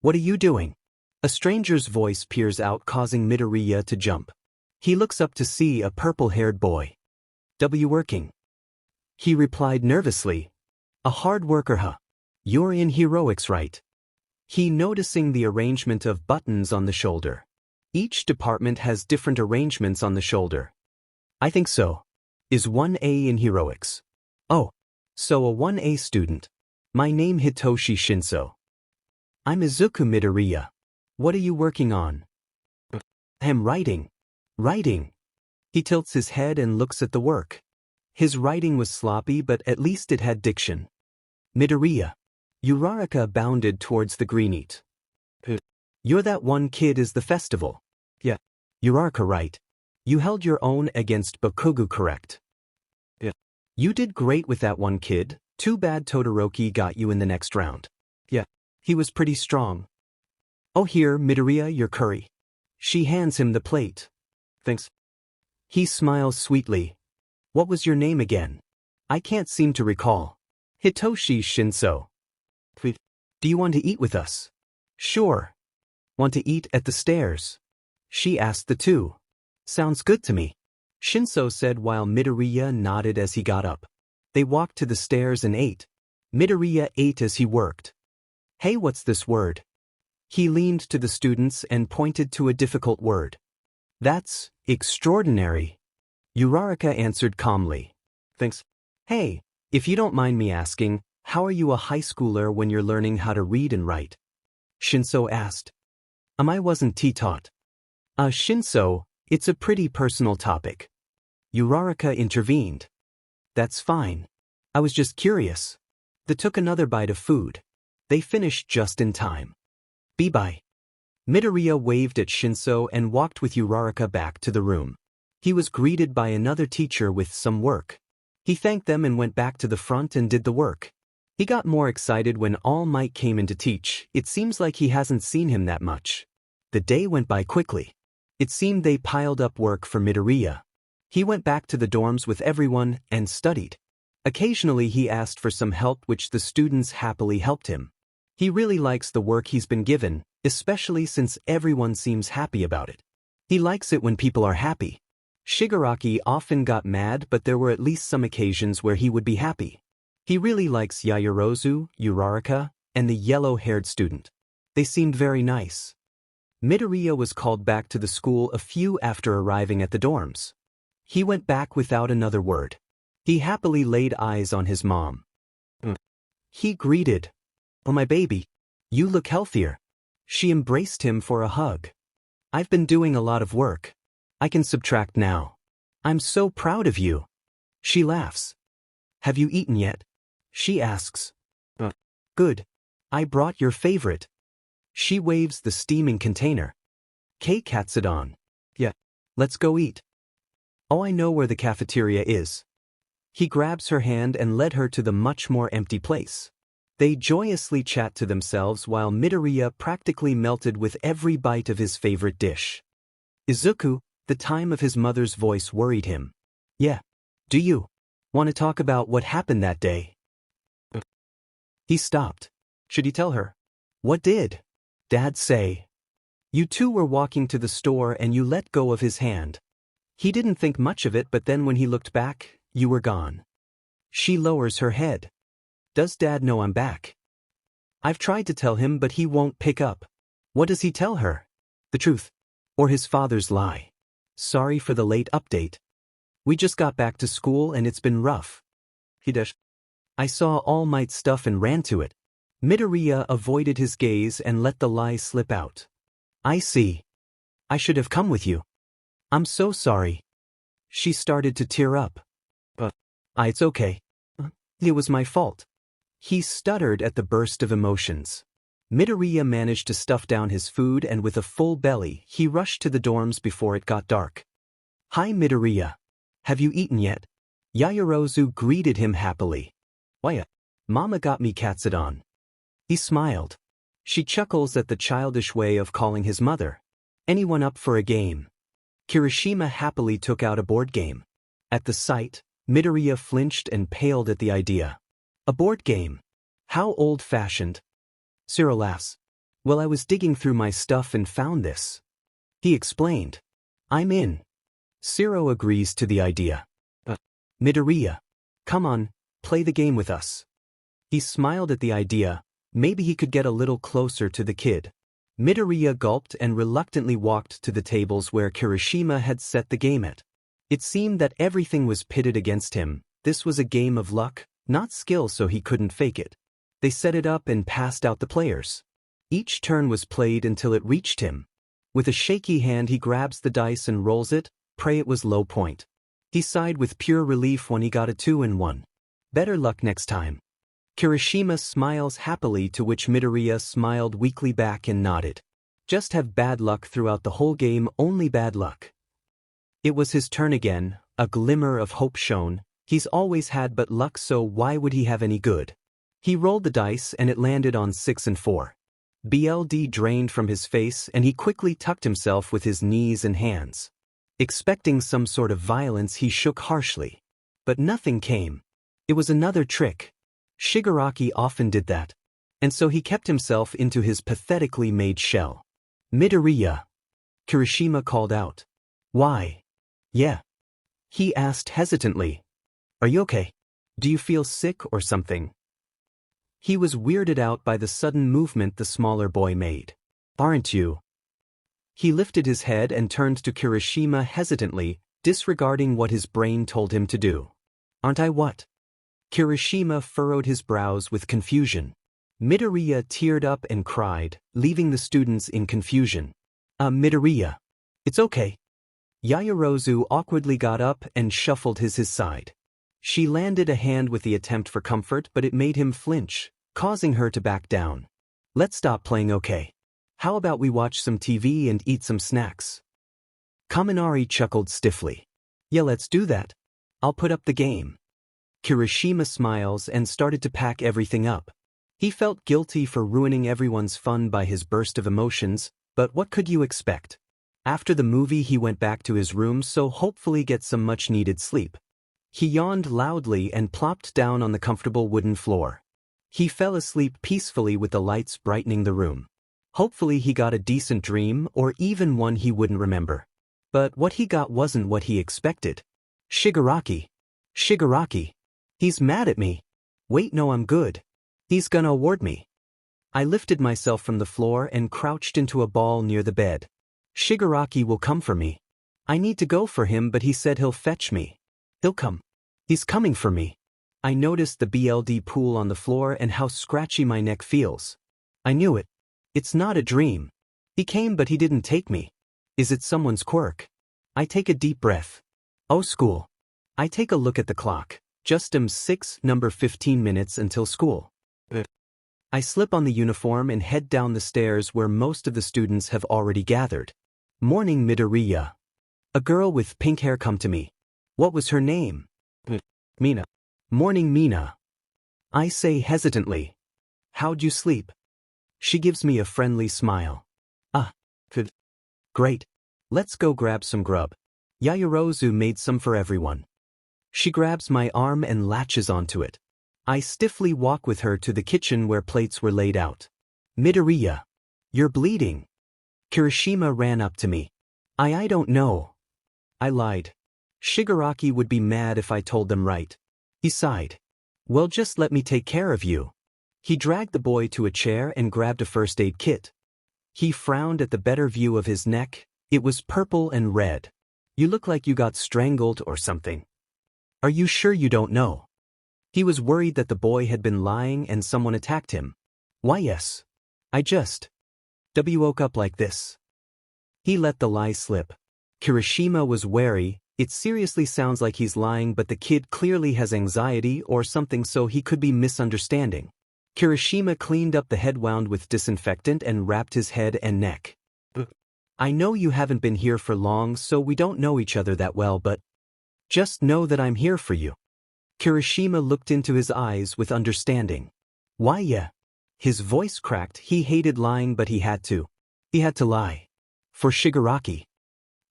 What are you doing? A stranger's voice peers out, causing Midoriya to jump. He looks up to see a purple-haired boy. Working? He replied nervously. A hard worker, huh? You're in heroics, right? He noticing the arrangement of buttons on the shoulder. Each department has different arrangements on the shoulder. I think so. Is 1A in heroics? Oh, so a 1A student. My name Hitoshi Shinso. I'm Izuku Midoriya. What are you working on? I'm writing. Writing. He tilts his head and looks at the work. His writing was sloppy, but at least it had diction. Midoriya. 𝐬𝐬𝐽 bounded towards the greenite. You're that one kid is the festival. Yeah. 𝐬𝐬𝐽 right. You held your own against Bakugo correct. Yeah. You did great with that one kid, too bad Todoroki got you in the next round. Yeah. He was pretty strong. Oh here, Midoriya, your curry. She hands him the plate. Thanks. He smiles sweetly. What was your name again? I can't seem to recall. Hitoshi Shinso. Do you want to eat with us? Sure. Want to eat at the stairs? She asked the two. Sounds good to me. Shinso said while Midoriya nodded as he got up. They walked to the stairs and ate. Midoriya ate as he worked. Hey, what's this word? He leaned to the students and pointed to a difficult word. That's extraordinary. 𝐬𝐬𝐽 answered calmly. Thanks. Hey, if you don't mind me asking, how are you a high schooler when you're learning how to read and write? Shinso asked. I wasn't taught. Shinso, it's a pretty personal topic. 𝐬𝐬𝐽 intervened. That's fine. I was just curious. They took another bite of food. They finished just in time. Bye. Midoriya waved at Shinso and walked with 𝐬𝐬𝐽 back to the room. He was greeted by another teacher with some work. He thanked them and went back to the front and did the work. He got more excited when All Might came in to teach. It seems like he hasn't seen him that much. The day went by quickly. It seemed they piled up work for Midoriya. He went back to the dorms with everyone and studied. Occasionally he asked for some help, which the students happily helped him. He really likes the work he's been given, especially since everyone seems happy about it. He likes it when people are happy. Shigaraki often got mad, but there were at least some occasions where he would be happy. He really likes Yaoyorozu, 𝐬𝐬𝐽, and the yellow-haired student. They seemed very nice. Midoriya was called back to the school a few after arriving at the dorms. He went back without another word. He happily laid eyes on his mom. He greeted. Oh my baby, you look healthier. She embraced him for a hug. I've been doing a lot of work. I can subtract now. I'm so proud of you. She laughs. Have you eaten yet? She asks. Good. I brought your favorite. She waves the steaming container. 𝐂𝐸𝐽𝐽𝐾. Yeah. Let's go eat. Oh, I know where the cafeteria is. He grabs her hand and led her to the much more empty place. They joyously chat to themselves while Midoriya practically melted with every bite of his favorite dish. Izuku, the time of his mother's voice worried him. Yeah. Do you want to talk about what happened that day? He stopped. Should he tell her? What did Dad say? You two were walking to the store and you let go of his hand. He didn't think much of it, but then when he looked back, you were gone. She lowers her head. Does Dad know I'm back? I've tried to tell him, but he won't pick up. What does he tell her? The truth. Or his father's lie? Sorry for the late update. We just got back to school and it's been rough. I saw All Might's stuff and ran to it. Midoriya avoided his gaze and let the lie slip out. I see. I should have come with you. I'm so sorry. She started to tear up. It's okay. It was my fault. He stuttered at the burst of emotions. Midoriya managed to stuff down his food and with a full belly, he rushed to the dorms before it got dark. Hi Midoriya. Have you eaten yet? Yaoyorozu greeted him happily. Why, Mama got me 𝐻𝐸𝐽𝐽. He smiled. She chuckles at the childish way of calling his mother. Anyone up for a game? Kirishima happily took out a board game. At the sight, Midoriya flinched and paled at the idea. A board game? How old-fashioned. Ciro laughs. Well, I was digging through my stuff and found this. He explained. I'm in. Ciro agrees to the idea. Midoriya. Come on, play the game with us. He smiled at the idea. Maybe he could get a little closer to the kid. Midoriya gulped and reluctantly walked to the tables where Kirishima had set the game at. It seemed that everything was pitted against him. This was a game of luck, not skill, so he couldn't fake it. They set it up and passed out the players. Each turn was played until it reached him. With a shaky hand he grabs the dice and rolls it, pray it was low point. He sighed with pure relief when he got a 2 and 1. Better luck next time. Kirishima smiles happily, to which Midoriya smiled weakly back and nodded. Just have bad luck throughout the whole game, only bad luck. It was his turn again, a glimmer of hope shone. He's always had but luck, so why would he have any good? He rolled the dice and it landed on 6 and 4. Blood drained from his face and he quickly tucked himself with his knees and hands. Expecting some sort of violence, he shook harshly. But nothing came. It was another trick. Shigaraki often did that. And so he kept himself into his pathetically made shell. Midoriya. Kirishima called out. Why? Yeah. He asked hesitantly. Are you okay? Do you feel sick or something? He was weirded out by the sudden movement the smaller boy made. Aren't you? He lifted his head and turned to Kirishima hesitantly, disregarding what his brain told him to do. Aren't I what? Kirishima furrowed his brows with confusion. Midoriya teared up and cried, leaving the students in confusion. Midoriya. It's okay. Yaoyorozu awkwardly got up and shuffled his side. She landed a hand with the attempt for comfort, but it made him flinch, causing her to back down. Let's stop playing, okay? How about we watch some TV and eat some snacks? Kaminari chuckled stiffly. Yeah, let's do that. I'll put up the game. Kirishima smiles and started to pack everything up. He felt guilty for ruining everyone's fun by his burst of emotions, but what could you expect? After the movie he went back to his room, so hopefully get some much-needed sleep. He yawned loudly and plopped down on the comfortable wooden floor. He fell asleep peacefully with the lights brightening the room. Hopefully he got a decent dream, or even one he wouldn't remember. But what he got wasn't what he expected. Shigaraki. Shigaraki. He's mad at me. Wait, no, I'm good. He's gonna award me. I lifted myself from the floor and crouched into a ball near the bed. Shigaraki will come for me. I need to go for him, but he said he'll fetch me. He'll come. He's coming for me. I noticed the blood pool on the floor and how scratchy my neck feels. I knew it. It's not a dream. He came, but he didn't take me. Is it someone's quirk? I take a deep breath. Oh, school. I take a look at the clock. Just 6, number 15 minutes until school. I slip on the uniform and head down the stairs where most of the students have already gathered. Morning, Midoriya. A girl with pink hair come to me. What was her name? Mina. Morning, Mina. I say hesitantly. How'd you sleep? She gives me a friendly smile. Good. Great. Let's go grab some grub. Yaoyorozu made some for everyone. She grabs my arm and latches onto it. I stiffly walk with her to the kitchen where plates were laid out. Midoriya. You're bleeding. Kirishima ran up to me. I don't know. I lied. Shigaraki would be mad if I told them right. He sighed. Well, just let me take care of you. He dragged the boy to a chair and grabbed a first aid kit. He frowned at the better view of his neck. It was purple and red. You look like you got strangled or something. Are you sure you don't know? He was worried that the boy had been lying and someone attacked him. Why, yes. I just woke up like this. He let the lie slip. Kirishima was wary. It seriously sounds like he's lying, but the kid clearly has anxiety or something, so he could be misunderstanding. Kirishima cleaned up the head wound with disinfectant and wrapped his head and neck. I know you haven't been here for long, so we don't know each other that well, but just know that I'm here for you. Kirishima looked into his eyes with understanding. Why, yeah. His voice cracked. He hated lying, but he had to. He had to lie. For Shigaraki.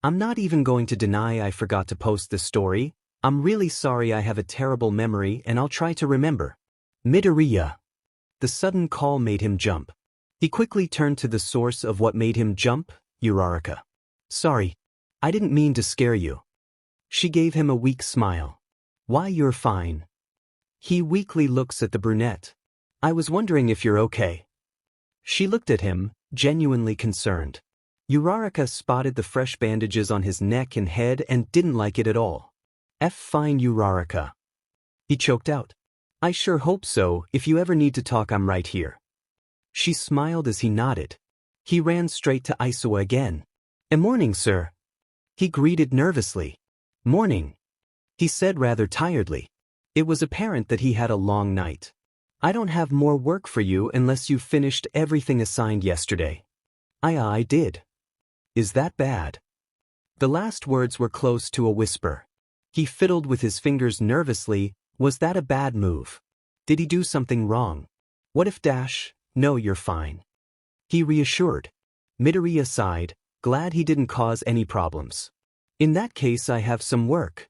I'm not even going to deny I forgot to post this story. I'm really sorry, I have a terrible memory and I'll try to remember. Midoriya. The sudden call made him jump. He quickly turned to the source of what made him jump, Uraraka. Sorry. I didn't mean to scare you. She gave him a weak smile. Why, you're fine. He weakly looks at the brunette. I was wondering if you're okay. She looked at him, genuinely concerned. Uraraka spotted the fresh bandages on his neck and head and didn't like it at all. Fine, Uraraka. He choked out. I sure hope so. If you ever need to talk, I'm right here. She smiled as he nodded. He ran straight to Aisawa again. Morning, sir. He greeted nervously. Morning. He said rather tiredly. It was apparent that he had a long night. I don't have more work for you unless you've finished everything assigned yesterday. I did. Is that bad? The last words were close to a whisper. He fiddled with his fingers nervously. Was that a bad move? Did he do something wrong? What if No, you're fine. He reassured. Midoriya sighed, glad he didn't cause any problems. In that case I have some work.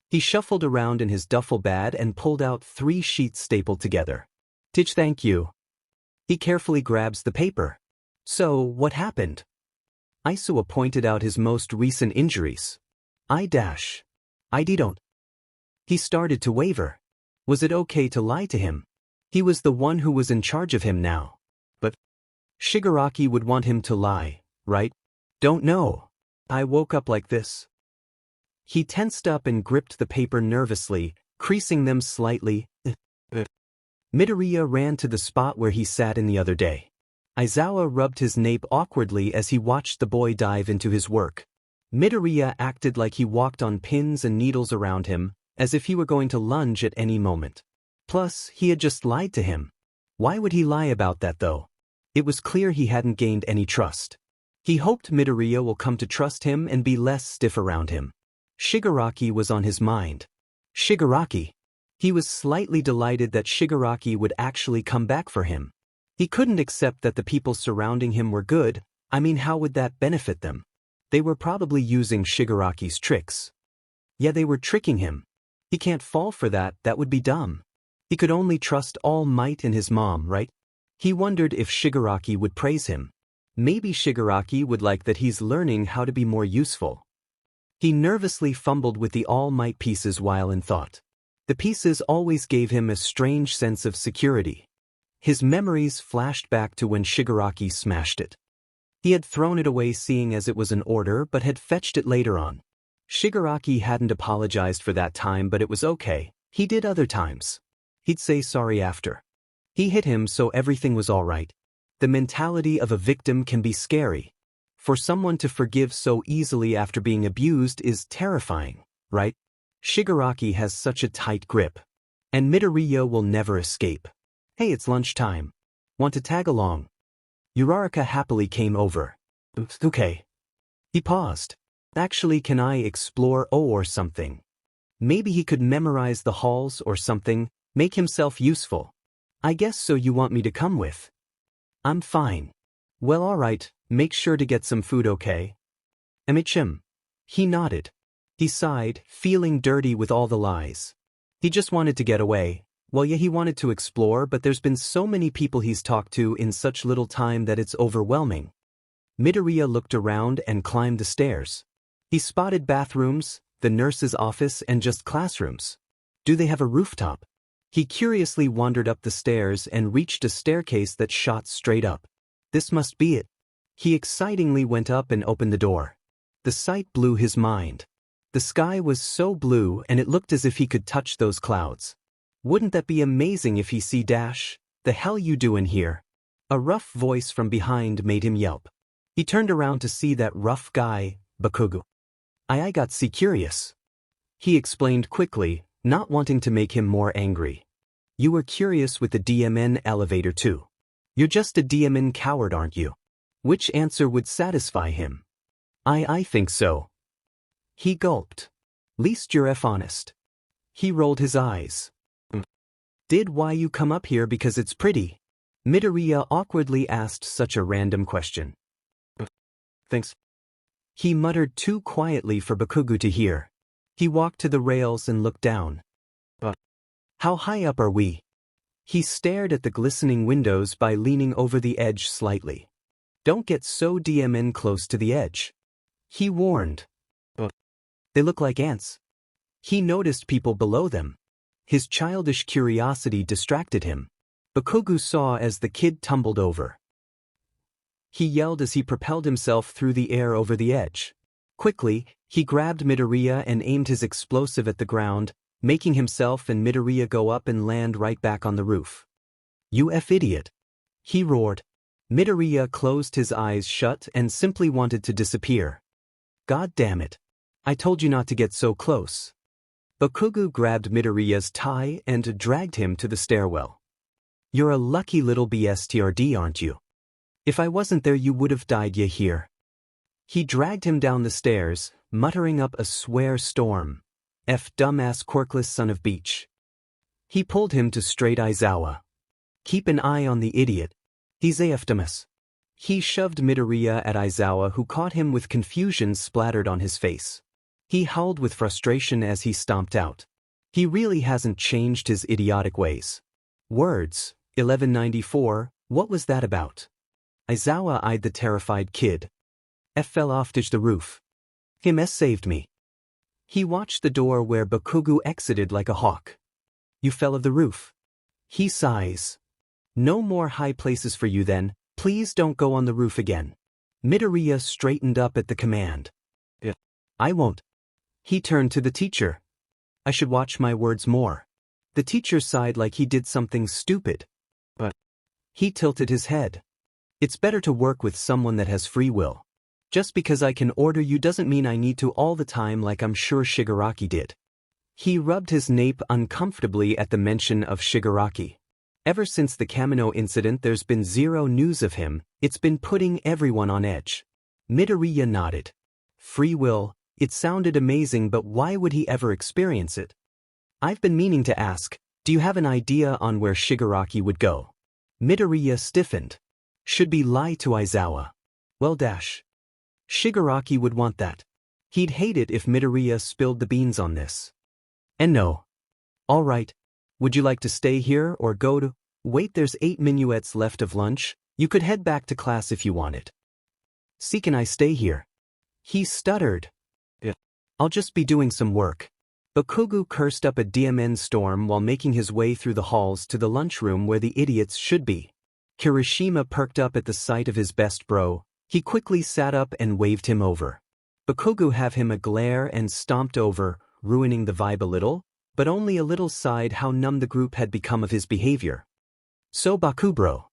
He shuffled around in his duffel bag and pulled out 3 sheets stapled together. Thank you. He carefully grabs the paper. So, what happened? Isuwa pointed out his most recent injuries. I don't. He started to waver. Was it okay to lie to him? He was the one who was in charge of him now. But Shigaraki would want him to lie, right? Don't know. I woke up like this. He tensed up and gripped the paper nervously, creasing them slightly. Midoriya ran to the spot where he sat in the other day. Aizawa rubbed his nape awkwardly as he watched the boy dive into his work. Midoriya acted like he walked on pins and needles around him, as if he were going to lunge at any moment. Plus, he had just lied to him. Why would he lie about that though? It was clear he hadn't gained any trust. He hoped Midoriya will come to trust him and be less stiff around him. Shigaraki was on his mind. Shigaraki. He was slightly delighted that Shigaraki would actually come back for him. He couldn't accept that the people surrounding him were good. How would that benefit them? They were probably using Shigaraki's tricks. Yeah, they were tricking him. He can't fall for that, that would be dumb. He could only trust All Might and his mom, right? He wondered if Shigaraki would praise him. Maybe Shigaraki would like that he's learning how to be more useful. He nervously fumbled with the All Might pieces while in thought. The pieces always gave him a strange sense of security. His memories flashed back to when Shigaraki smashed it. He had thrown it away seeing as it was an order but had fetched it later on. Shigaraki hadn't apologized for that time, but it was okay. He did other times. He'd say sorry after. He hit him, so everything was all right. The mentality of a victim can be scary. For someone to forgive so easily after being abused is terrifying, right? Shigaraki has such a tight grip. And Midoriya will never escape. Hey, it's lunchtime. Want to tag along? Uraraka happily came over. Okay. He paused. Actually, can I explore or something? Maybe he could memorize the halls or something, make himself useful. I guess so. You want me to come with? I'm fine. Well, alright, make sure to get some food, okay? 𝐻𝐻. He nodded. He sighed, feeling dirty with all the lies. He just wanted to get away. Well, yeah, he wanted to explore, but there's been so many people he's talked to in such little time that it's overwhelming. Midoriya looked around and climbed the stairs. He spotted bathrooms, the nurse's office, and just classrooms. Do they have a rooftop? He curiously wandered up the stairs and reached a staircase that shot straight up. This must be it. He excitingly went up and opened the door. The sight blew his mind. The sky was so blue and it looked as if he could touch those clouds. Wouldn't that be amazing if he see The hell you doing here? A rough voice from behind made him yelp. He turned around to see that rough guy, Bakugo. I got curious. He explained quickly, not wanting to make him more angry. You were curious with the DMN elevator too. You're just a DMN coward, aren't you? Which answer would satisfy him? I think so. He gulped. Least you're honest. He rolled his eyes. Did why you come up here because it's pretty? Midoriya awkwardly asked such a random question. Thanks. He muttered too quietly for Bakugo to hear. He walked to the rails and looked down. How high up are we? He stared at the glistening windows by leaning over the edge slightly. Don't get so DMN close to the edge. He warned. They look like ants. He noticed people below them. His childish curiosity distracted him. Bakugo saw as the kid tumbled over. He yelled as he propelled himself through the air over the edge. Quickly, he grabbed Midoriya and aimed his explosive at the ground, making himself and Midoriya go up and land right back on the roof. You idiot! He roared. Midoriya closed his eyes shut and simply wanted to disappear. God damn it. I told you not to get so close. Bakugo grabbed Midoriya's tie and dragged him to the stairwell. You're a lucky little 𝐵𝗪𝗔, aren't you? If I wasn't there you would have died here. He dragged him down the stairs, muttering up a swear storm. F dumbass quirkless son of beach. He pulled him to straight Aizawa. Keep an eye on the idiot. He's AFDMS. He shoved Midoriya at Aizawa, who caught him with confusion splattered on his face. He howled with frustration as he stomped out. He really hasn't changed his idiotic ways. Words, 1194, what was that about? Aizawa eyed the terrified kid. F fell off the roof. 𝐻 saved me. He watched the door where Bakugo exited like a hawk. You fell off the roof. He sighs. No more high places for you then, please don't go on the roof again. Midoriya straightened up at the command. I won't. He turned to the teacher. I should watch my words more. The teacher sighed like he did something stupid. But he tilted his head. It's better to work with someone that has free will. Just because I can order you doesn't mean I need to all the time, like I'm sure Shigaraki did. He rubbed his nape uncomfortably at the mention of Shigaraki. Ever since the Kamino incident there's been zero news of him, it's been putting everyone on edge. Midoriya nodded. Free will, it sounded amazing, but why would he ever experience it? I've been meaning to ask, do you have an idea on where Shigaraki would go? Midoriya stiffened. Should be lie to Aizawa. Well Shigaraki would want that. He'd hate it if Midoriya spilled the beans on this. And no. All right. Would you like to stay here or go to? Wait, there's 8 minuets left of lunch. You could head back to class if you wanted. See, can I stay here? He stuttered. I'll just be doing some work. Bakugo cursed up a DMN storm while making his way through the halls to the lunchroom where the idiots should be. Kirishima perked up at the sight of his best bro. He quickly sat up and waved him over. Bakugo have him a glare and stomped over, ruining the vibe a little, but only a little, sighed how numb the group had become of his behavior. So Bakubro,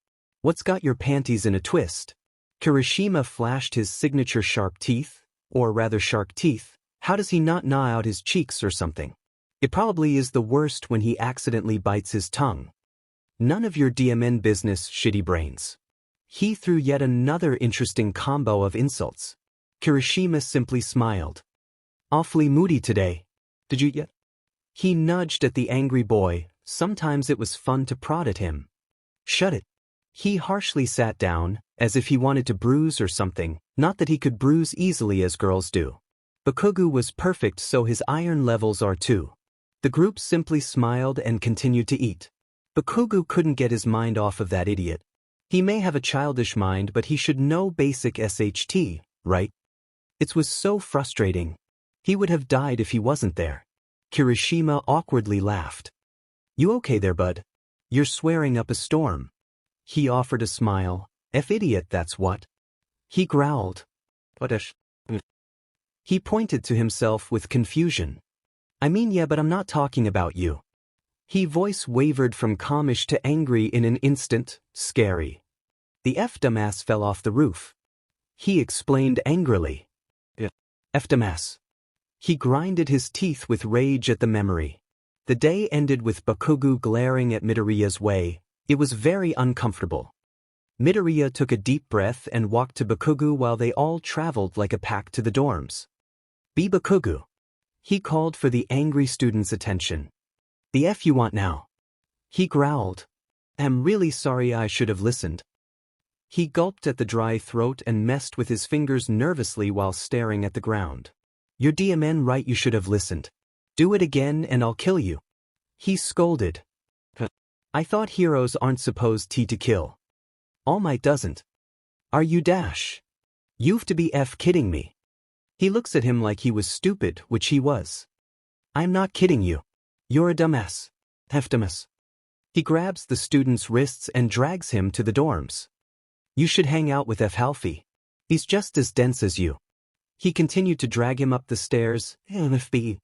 what's got your panties in a twist? Kirishima flashed his signature sharp teeth, or rather shark teeth. How does he not gnaw out his cheeks or something? It probably is the worst when he accidentally bites his tongue. None of your DMN business, shitty brains. He threw yet another interesting combo of insults. Kirishima simply smiled. Awfully moody today. Did you yet? He nudged at the angry boy. Sometimes it was fun to prod at him. Shut it. He harshly sat down, as if he wanted to bruise or something, not that he could bruise easily as girls do. Bakugo was perfect, so his iron levels are too. The group simply smiled and continued to eat. Bakugo couldn't get his mind off of that idiot. He may have a childish mind, but he should know basic SHT, right? It was so frustrating. He would have died if he wasn't there. Kirishima awkwardly laughed. You okay there, bud? You're swearing up a storm. He offered a smile. F idiot, that's what. He growled. What? He pointed to himself with confusion. I mean, yeah, but I'm not talking about you. His voice wavered from calmish to angry in an instant. Scary. The F dumbass fell off the roof. He explained angrily. F dumbass. He grinded his teeth with rage at the memory. The day ended with Bakugo glaring at Midoriya's way. It was very uncomfortable. Midoriya took a deep breath and walked to Bakugo while they all traveled like a pack to the dorms. Be Bakugo. He called for the angry student's attention. The F you want now? He growled. I'm really sorry, I should have listened. He gulped at the dry throat and messed with his fingers nervously while staring at the ground. You're DMN, right? You should have listened. Do it again and I'll kill you. He scolded. I thought heroes aren't supposed to kill. All Might doesn't. Are you dash? You've to be F kidding me. He looks at him like he was stupid, which he was. I'm not kidding you. You're a dumbass. F dumbass. He grabs the student's wrists and drags him to the dorms. You should hang out with F Halfie. He's just as dense as you. He continued to drag him up the stairs. FB.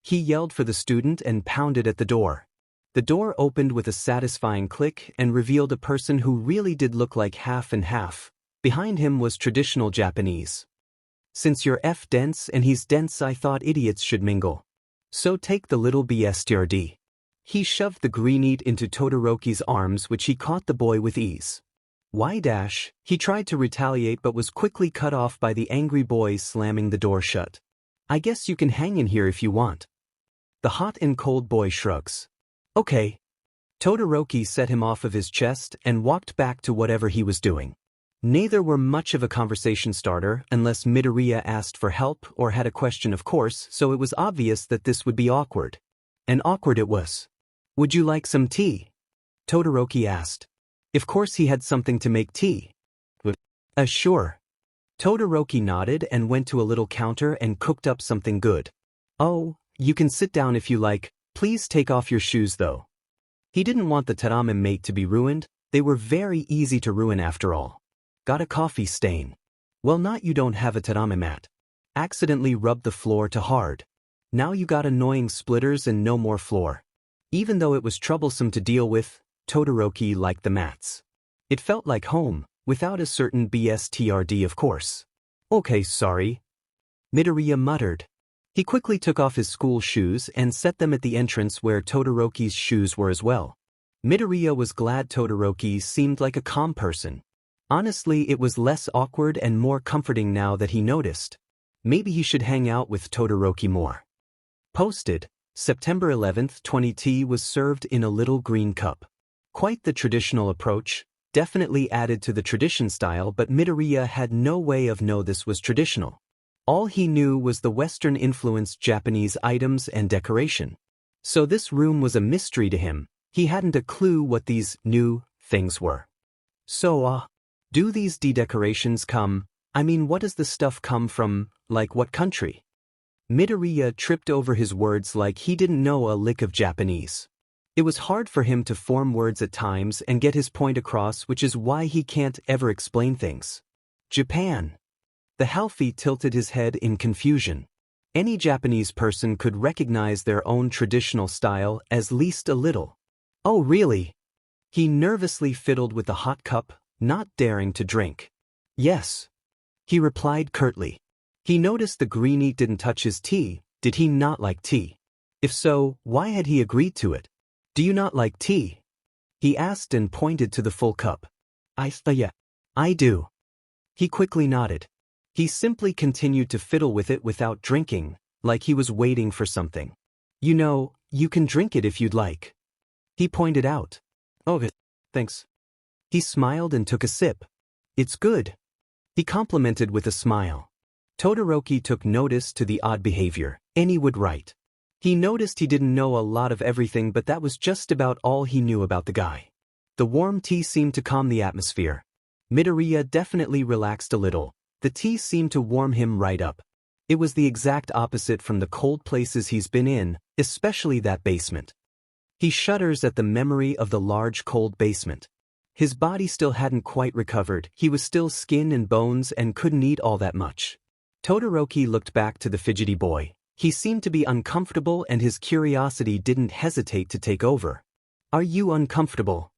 He yelled for the student and pounded at the door. The door opened with a satisfying click and revealed a person who really did look like half and half. Behind him was traditional Japanese. Since you're F dense and he's dense, I thought idiots should mingle. So take the little 𝐵𝗪𝗔. He shoved the 𝐒𝐽𝐽 into Todoroki's arms, which he caught the boy with ease. He tried to retaliate but was quickly cut off by the angry boy slamming the door shut. I guess you can hang in here if you want. The hot and cold boy shrugs. Okay. Todoroki set him off of his chest and walked back to whatever he was doing. Neither were much of a conversation starter unless Midoriya asked for help or had a question, of course, so it was obvious that this would be awkward. And awkward it was. Would you like some tea? Todoroki asked. Of course he had something to make tea. Sure. Todoroki nodded and went to a little counter and cooked up something good. Oh, you can sit down if you like, please take off your shoes though. He didn't want the tatami mat to be ruined, they were very easy to ruin after all. Got a coffee stain. Well, not you don't have a tatami mat. Accidentally rubbed the floor too hard. Now you got annoying splitters and no more floor. Even though it was troublesome to deal with, Todoroki liked the mats. It felt like home, without a certain BSTRD of course. Okay, sorry. Midoriya muttered. He quickly took off his school shoes and set them at the entrance where Todoroki's shoes were as well. Midoriya was glad Todoroki seemed like a calm person. Honestly, it was less awkward and more comforting now that he noticed. Maybe he should hang out with Todoroki more. Posted, September 11th, 20 tea was served in a little green cup. Quite the traditional approach, definitely added to the tradition style, but Midoriya had no way of know this was traditional. All he knew was the Western-influenced Japanese items and decoration. So this room was a mystery to him, he hadn't a clue what these new things were. So, do these decorations come, what does the stuff come from, like what country? Midoriya tripped over his words like he didn't know a lick of Japanese. It was hard for him to form words at times and get his point across, which is why he can't ever explain things. Japan. The halfie tilted his head in confusion. Any Japanese person could recognize their own traditional style as least a little. Oh really? He nervously fiddled with the hot cup, not daring to drink. Yes. He replied curtly. He noticed the 𝐒𝐽𝐽 didn't touch his tea. Did he not like tea? If so, why had he agreed to it? Do you not like tea? He asked and pointed to the full cup. Yeah. I do. He quickly nodded. He simply continued to fiddle with it without drinking, like he was waiting for something. You know, you can drink it if you'd like. He pointed out. Oh, thanks. He smiled and took a sip. It's good. He complimented with a smile. Todoroki took notice to the odd behavior, and he would write. He noticed he didn't know a lot of everything, but that was just about all he knew about the guy. The warm tea seemed to calm the atmosphere. Midoriya definitely relaxed a little. The tea seemed to warm him right up. It was the exact opposite from the cold places he's been in, especially that basement. He shudders at the memory of the large cold basement. His body still hadn't quite recovered, he was still skin and bones and couldn't eat all that much. Todoroki looked back to the fidgety boy. He seemed to be uncomfortable and his curiosity didn't hesitate to take over. Are you uncomfortable?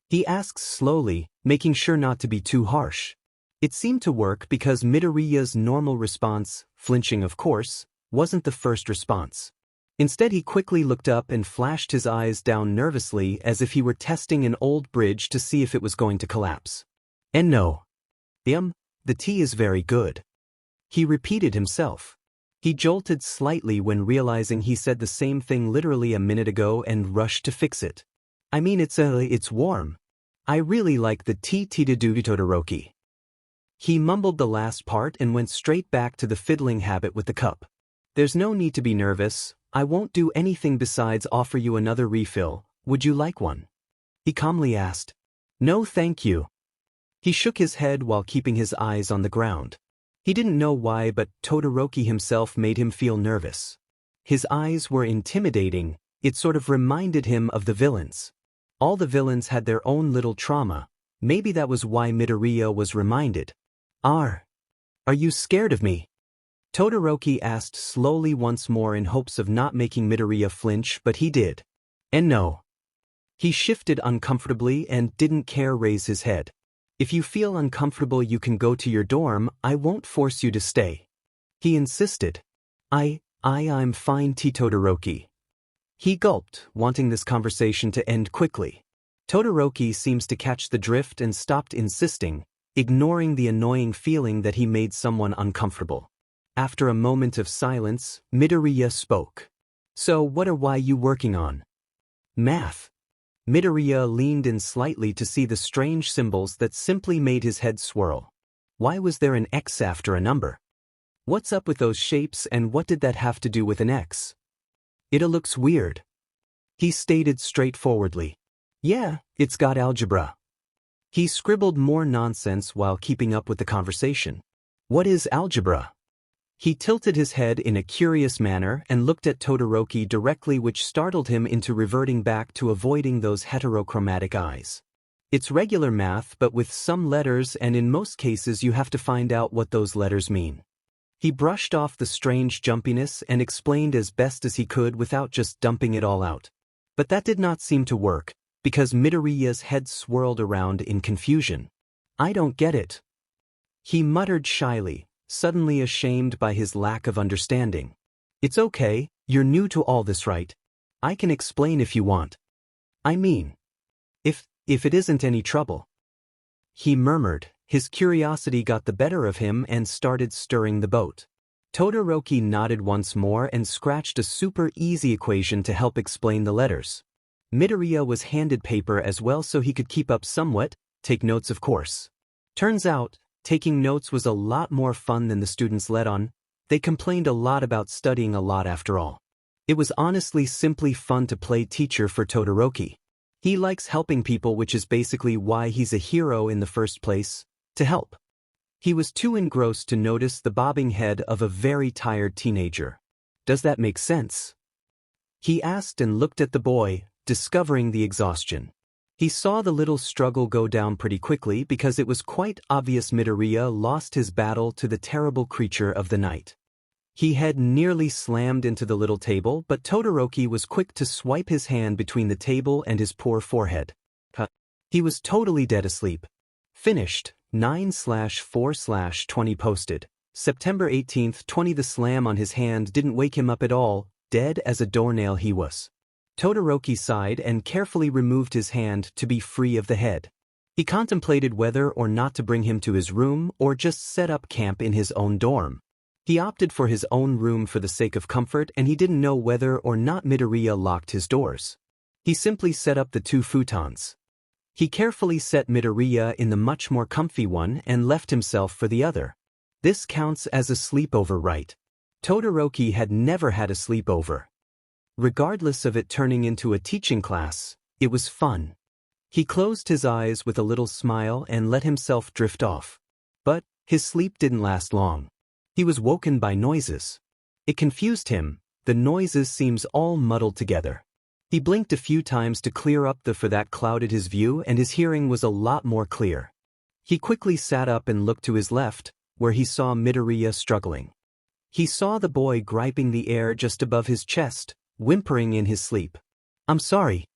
He asked slowly, making sure not to be too harsh. It seemed to work because Midoriya's normal response, flinching of course, wasn't the first response. Instead he quickly looked up and flashed his eyes down nervously as if he were testing an old bridge to see if it was going to collapse. And no. The tea is very good. He repeated himself. He jolted slightly when realizing he said the same thing literally a minute ago and rushed to fix it. It's warm. I really like the tea Todoroki. He mumbled the last part and went straight back to the fiddling habit with the cup. There's no need to be nervous, I won't do anything besides offer you another refill, would you like one? He calmly asked. No thank you. He shook his head while keeping his eyes on the ground. He didn't know why, but Todoroki himself made him feel nervous. His eyes were intimidating, it sort of reminded him of the villains. All the villains had their own little trauma, maybe that was why Midoriya was reminded. Are you scared of me? Todoroki asked slowly once more in hopes of not making Midoriya flinch, but he did. And no. He shifted uncomfortably and didn't care raise his head. If you feel uncomfortable you can go to your dorm, I won't force you to stay. He insisted. I'm fine Todoroki. He gulped, wanting this conversation to end quickly. Todoroki seems to catch the drift and stopped insisting, ignoring the annoying feeling that he made someone uncomfortable. After a moment of silence, Midoriya spoke. So what are you working on? Math. Midoriya leaned in slightly to see the strange symbols that simply made his head swirl. Why was there an X after a number? What's up with those shapes and what did that have to do with an X? It looks weird. He stated straightforwardly. Yeah, it's got algebra. He scribbled more nonsense while keeping up with the conversation. What is algebra? He tilted his head in a curious manner and looked at Todoroki directly, which startled him into reverting back to avoiding those heterochromatic eyes. It's regular math but with some letters, and in most cases you have to find out what those letters mean. He brushed off the strange jumpiness and explained as best as he could without just dumping it all out. But that did not seem to work, because Midoriya's head swirled around in confusion. I don't get it. He muttered shyly, suddenly ashamed by his lack of understanding. It's okay, you're new to all this, right? I can explain if you want. I mean, if it isn't any trouble. He murmured. His curiosity got the better of him and started stirring the boat. Todoroki nodded once more and scratched a super easy equation to help explain the letters. Midoriya was handed paper as well so he could keep up somewhat, take notes of course. Turns out, taking notes was a lot more fun than the students let on. They complained a lot about studying a lot after all. It was honestly simply fun to play teacher for Todoroki. He likes helping people, which is basically why he's a hero in the first place, to help. He was too engrossed to notice the bobbing head of a very tired teenager. Does that make sense? He asked and looked at the boy, discovering the exhaustion. He saw the little struggle go down pretty quickly because it was quite obvious Midoriya lost his battle to the terrible creature of the night. He had nearly slammed into the little table, but Todoroki was quick to swipe his hand between the table and his poor forehead. He was totally dead asleep. Finished. 9/4/20 posted. September 18th, 20. The slam on his hand didn't wake him up at all, dead as a doornail he was. Todoroki sighed and carefully removed his hand to be free of the head. He contemplated whether or not to bring him to his room or just set up camp in his own dorm. He opted for his own room for the sake of comfort, and he didn't know whether or not Midoriya locked his doors. He simply set up the 2 futons. He carefully set Midoriya in the much more comfy one and left himself for the other. This counts as a sleepover, right? Todoroki had never had a sleepover. Regardless of it turning into a teaching class, it was fun. He closed his eyes with a little smile and let himself drift off. But his sleep didn't last long. He was woken by noises. It confused him. The noises seems all muddled together. He blinked a few times to clear up the fog that clouded his view, and his hearing was a lot more clear. He quickly sat up and looked to his left, where he saw Midoriya struggling. He saw the boy griping the air just above his chest, whimpering in his sleep. I'm sorry.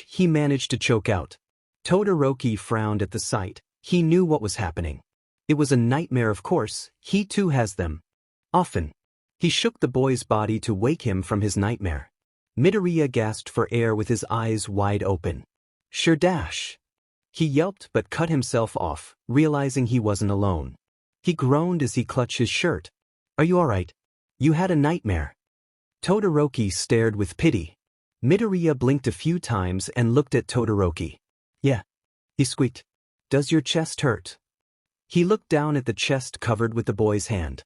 He managed to choke out. Todoroki frowned at the sight. He knew what was happening. It was a nightmare, of course. He too has them. Often. He shook the boy's body to wake him from his nightmare. Midoriya gasped for air with his eyes wide open. Sure. He yelped but cut himself off, realizing he wasn't alone. He groaned as he clutched his shirt. Are you alright? You had a nightmare. Todoroki stared with pity. Midoriya blinked a few times and looked at Todoroki. Yeah. He squeaked. Does your chest hurt? He looked down at the chest covered with the boy's hand.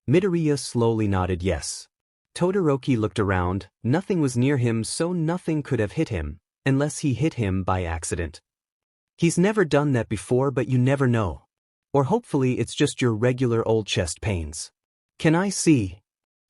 Midoriya slowly nodded yes. Todoroki looked around. Nothing was near him, so nothing could have hit him, unless he hit him by accident. He's never done that before, but you never know. Or hopefully it's just your regular old chest pains. Can I see?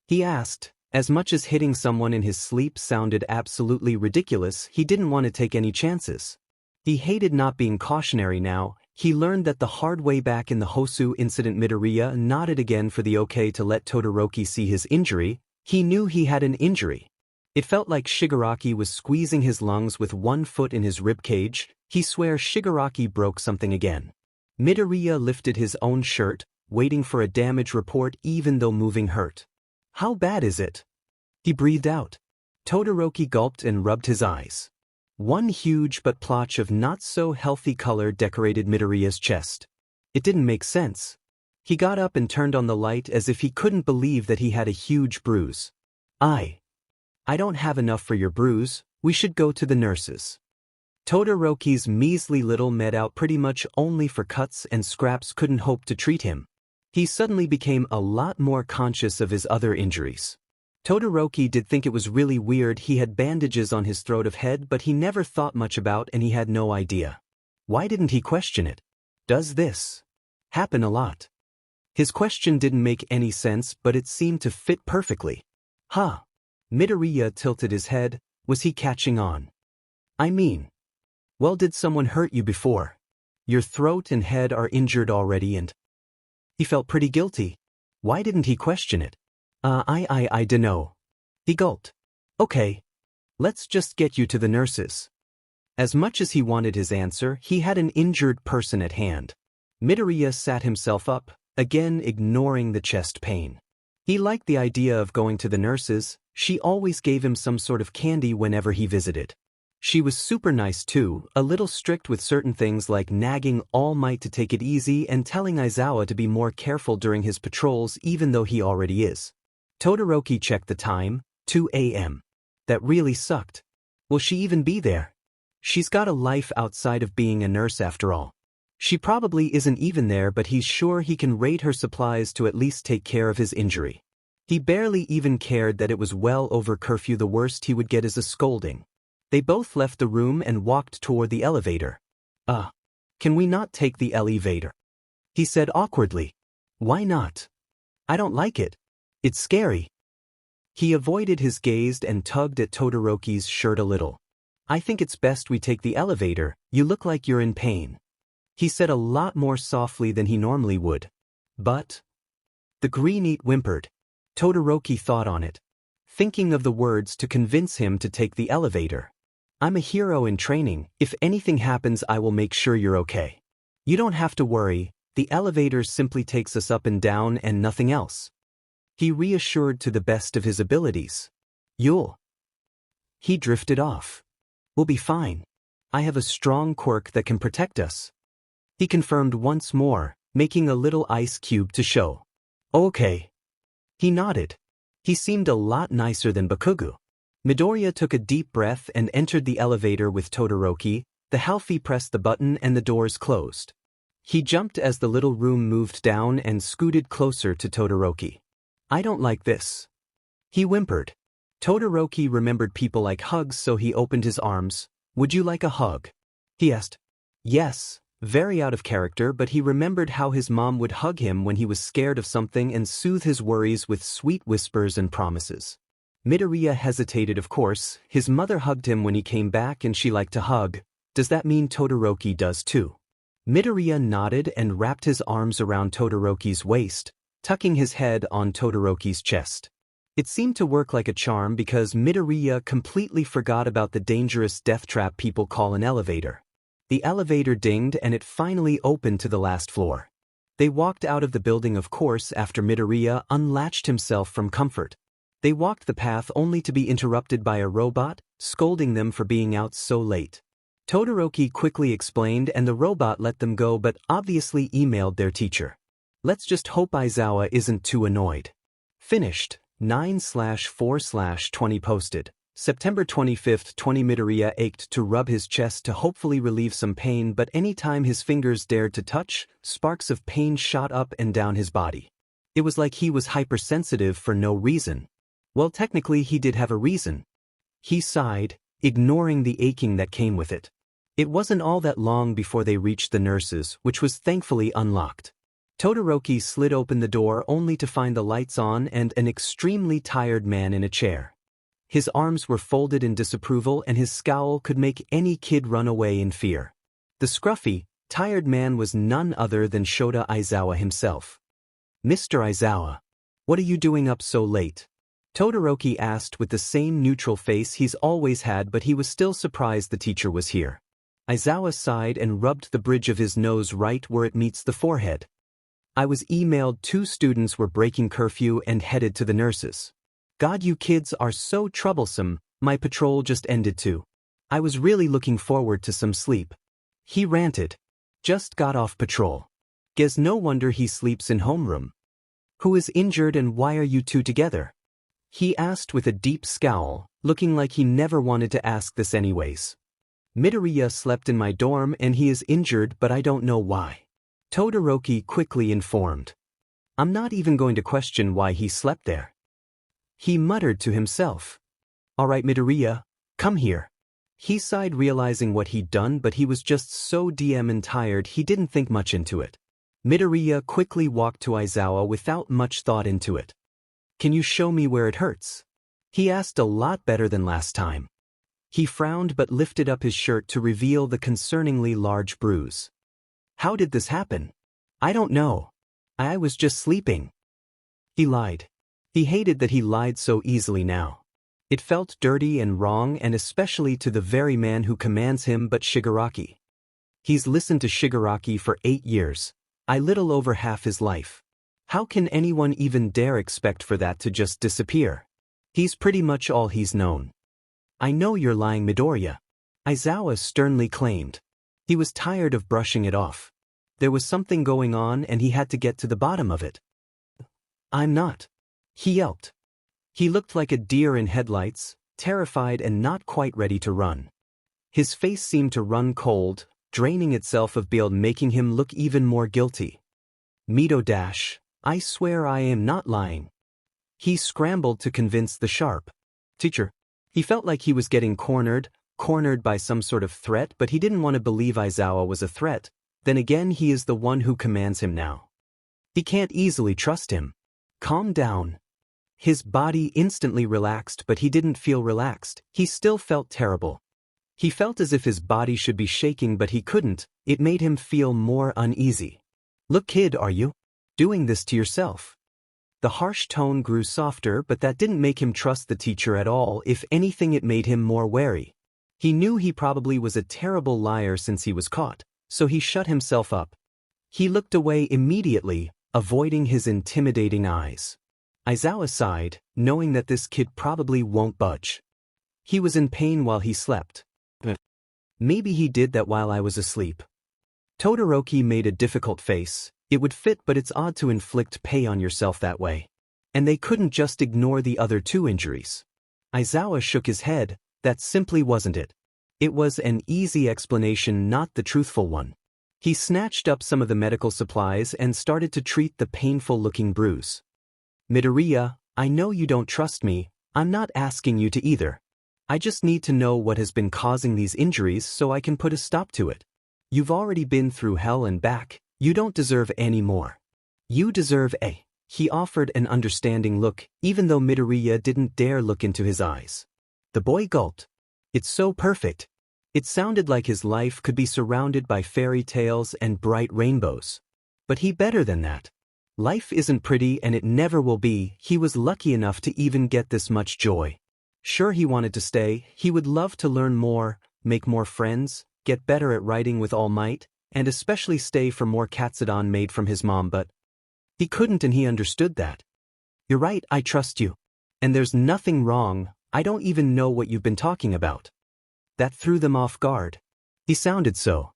He asked. As much as hitting someone in his sleep sounded absolutely ridiculous, he didn't want to take any chances. He hated not being cautionary now. He learned that the hard way back in the Hosu incident. Midoriya nodded again for the okay to let Todoroki see his injury. He knew he had an injury. It felt like Shigaraki was squeezing his lungs with one foot in his rib cage. He swear Shigaraki broke something again. Midoriya lifted his own shirt, waiting for a damage report even though moving hurt. How bad is it? He breathed out. Todoroki gulped and rubbed his eyes. One huge but blotch of not-so-healthy color decorated Midoriya's chest. It didn't make sense. He got up and turned on the light as if he couldn't believe that he had a huge bruise. I don't have enough for your bruise, we should go to the nurses. Todoroki's measly little met-out pretty much only for cuts and scraps couldn't hope to treat him. He suddenly became a lot more conscious of his other injuries. Todoroki did think it was really weird he had bandages on his throat of head, but he never thought much about and he had no idea. Why didn't he question it? Does this happen a lot? His question didn't make any sense, but it seemed to fit perfectly. Huh. Midoriya tilted his head. Was he catching on? I mean, well, did someone hurt you before? Your throat and head are injured already and... He felt pretty guilty. Why didn't he question it? I dunno. He gulped. Okay. Let's just get you to the nurses. As much as he wanted his answer, he had an injured person at hand. Midoriya sat himself up, again ignoring the chest pain. He liked the idea of going to the nurses. She always gave him some sort of candy whenever he visited. She was super nice too, a little strict with certain things like nagging All Might to take it easy and telling Aizawa to be more careful during his patrols even though he already is. Todoroki checked the time, 2 a.m. That really sucked. Will she even be there? She's got a life outside of being a nurse after all. She probably isn't even there, but he's sure he can raid her supplies to at least take care of his injury. He barely even cared that it was well over curfew. The worst he would get is a scolding. They both left the room and walked toward the elevator. Can we not take the elevator? He said awkwardly. Why not? I don't like it. It's scary. He avoided his gaze and tugged at Todoroki's shirt a little. I think it's best we take the elevator. You look like you're in pain. He said a lot more softly than he normally would. But... The green-eat whimpered. Todoroki thought on it, thinking of the words to convince him to take the elevator. I'm a hero in training. If anything happens, I will make sure you're okay. You don't have to worry. The elevator simply takes us up and down and nothing else. He reassured to the best of his abilities. He drifted off. We'll be fine. I have a strong quirk that can protect us. He confirmed once more, making a little ice cube to show. Okay. He nodded. He seemed a lot nicer than Bakugo. Midoriya took a deep breath and entered the elevator with Todoroki. The Halfie pressed the button and the doors closed. He jumped as the little room moved down and scooted closer to Todoroki. I don't like this. He whimpered. Todoroki remembered people like hugs, so he opened his arms. Would you like a hug? He asked. Yes, very out of character, but he remembered how his mom would hug him when he was scared of something and soothe his worries with sweet whispers and promises. Midoriya hesitated. Of course, his mother hugged him when he came back and she liked to hug. Does that mean Todoroki does too? Midoriya nodded and wrapped his arms around Todoroki's waist, tucking his head on Todoroki's chest. It seemed to work like a charm because Midoriya completely forgot about the dangerous death trap people call an elevator. The elevator dinged and it finally opened to the last floor. They walked out of the building, of course, after Midoriya unlatched himself from comfort. They walked the path only to be interrupted by a robot, scolding them for being out so late. Todoroki quickly explained and the robot let them go, but obviously emailed their teacher. Let's just hope Aizawa isn't too annoyed. Finished. 9/4/20 posted. September 25th, 20. Midoriya ached to rub his chest to hopefully relieve some pain, but any time his fingers dared to touch, sparks of pain shot up and down his body. It was like he was hypersensitive for no reason. Well, technically he did have a reason. He sighed, ignoring the aching that came with it. It wasn't all that long before they reached the nurses, which was thankfully unlocked. Todoroki slid open the door only to find the lights on and an extremely tired man in a chair. His arms were folded in disapproval and his scowl could make any kid run away in fear. The scruffy, tired man was none other than Shota Aizawa himself. Mr. Aizawa, what are you doing up so late? Todoroki asked with the same neutral face he's always had, but he was still surprised the teacher was here. Aizawa sighed and rubbed the bridge of his nose right where it meets the forehead. I was emailed 2 students were breaking curfew and headed to the nurses. God, you kids are so troublesome. My patrol just ended too. I was really looking forward to some sleep. He ranted. Just got off patrol. Guess no wonder he sleeps in homeroom. Who is injured and why are you two together? He asked with a deep scowl, looking like he never wanted to ask this anyways. Midoriya slept in my dorm and he is injured but I don't know why. Todoroki quickly informed. I'm not even going to question why he slept there. He muttered to himself. Alright Midoriya, come here. He sighed realizing what he'd done but he was just so damn tired he didn't think much into it. Midoriya quickly walked to Aizawa without much thought into it. Can you show me where it hurts? He asked a lot better than last time. He frowned but lifted up his shirt to reveal the concerningly large bruise. How did this happen? I don't know. I was just sleeping. He lied. He hated that he lied so easily now. It felt dirty and wrong and especially to the very man who commands him but Shigaraki. He's listened to Shigaraki for 8 years. A little over half his life. How can anyone even dare expect for that to just disappear? He's pretty much all he's known. I know you're lying Midoriya. Aizawa sternly claimed. He was tired of brushing it off. There was something going on and he had to get to the bottom of it. I'm not. He yelped. He looked like a deer in headlights, terrified and not quite ready to run. His face seemed to run cold, draining itself of blood making him look even more guilty. Mido I swear I am not lying. He scrambled to convince the sharp teacher. He felt like he was getting cornered by some sort of threat but he didn't want to believe Aizawa was a threat. Then again he is the one who commands him now. He can't easily trust him. Calm down. His body instantly relaxed but he didn't feel relaxed, he still felt terrible. He felt as if his body should be shaking but he couldn't, it made him feel more uneasy. Look kid, are you doing this to yourself? The harsh tone grew softer but that didn't make him trust the teacher at all, if anything it made him more wary. He knew he probably was a terrible liar since he was caught, so he shut himself up. He looked away immediately, avoiding his intimidating eyes. Aizawa sighed, knowing that this kid probably won't budge. He was in pain while he slept. Maybe he did that while I was asleep. Todoroki made a difficult face. It would fit but it's odd to inflict pain on yourself that way. And they couldn't just ignore the other 2 injuries. Aizawa shook his head, that simply wasn't it. It was an easy explanation, not the truthful one. He snatched up some of the medical supplies and started to treat the painful-looking bruise. Midoriya, I know you don't trust me, I'm not asking you to either. I just need to know what has been causing these injuries so I can put a stop to it. You've already been through hell and back, you don't deserve any more. You deserve a. He offered an understanding look, even though Midoriya didn't dare look into his eyes. The boy gulped. It's so perfect. It sounded like his life could be surrounded by fairy tales and bright rainbows. But he better than that. Life isn't pretty and it never will be. He was lucky enough to even get this much joy. Sure he wanted to stay, he would love to learn more, make more friends, get better at writing with all might, and especially stay for more katsudon made from his mom but he couldn't and he understood that. You're right, I trust you. And there's nothing wrong, I don't even know what you've been talking about. That threw them off guard. He sounded so.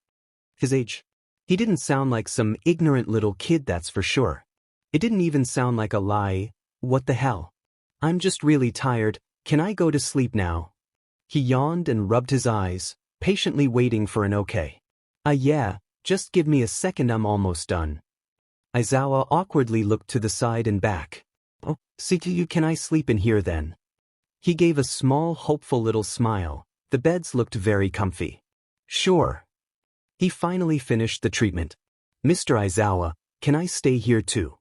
His age. He didn't sound like some ignorant little kid, that's for sure. It didn't even sound like a lie. What the hell? I'm just really tired. Can I go to sleep now? He yawned and rubbed his eyes, patiently waiting for an okay. Yeah, just give me a second, I'm almost done. Aizawa awkwardly looked to the side and back. Oh, can I sleep in here then? He gave a small, hopeful little smile. The beds looked very comfy. Sure. He finally finished the treatment. Mr. Aizawa, can I stay here too?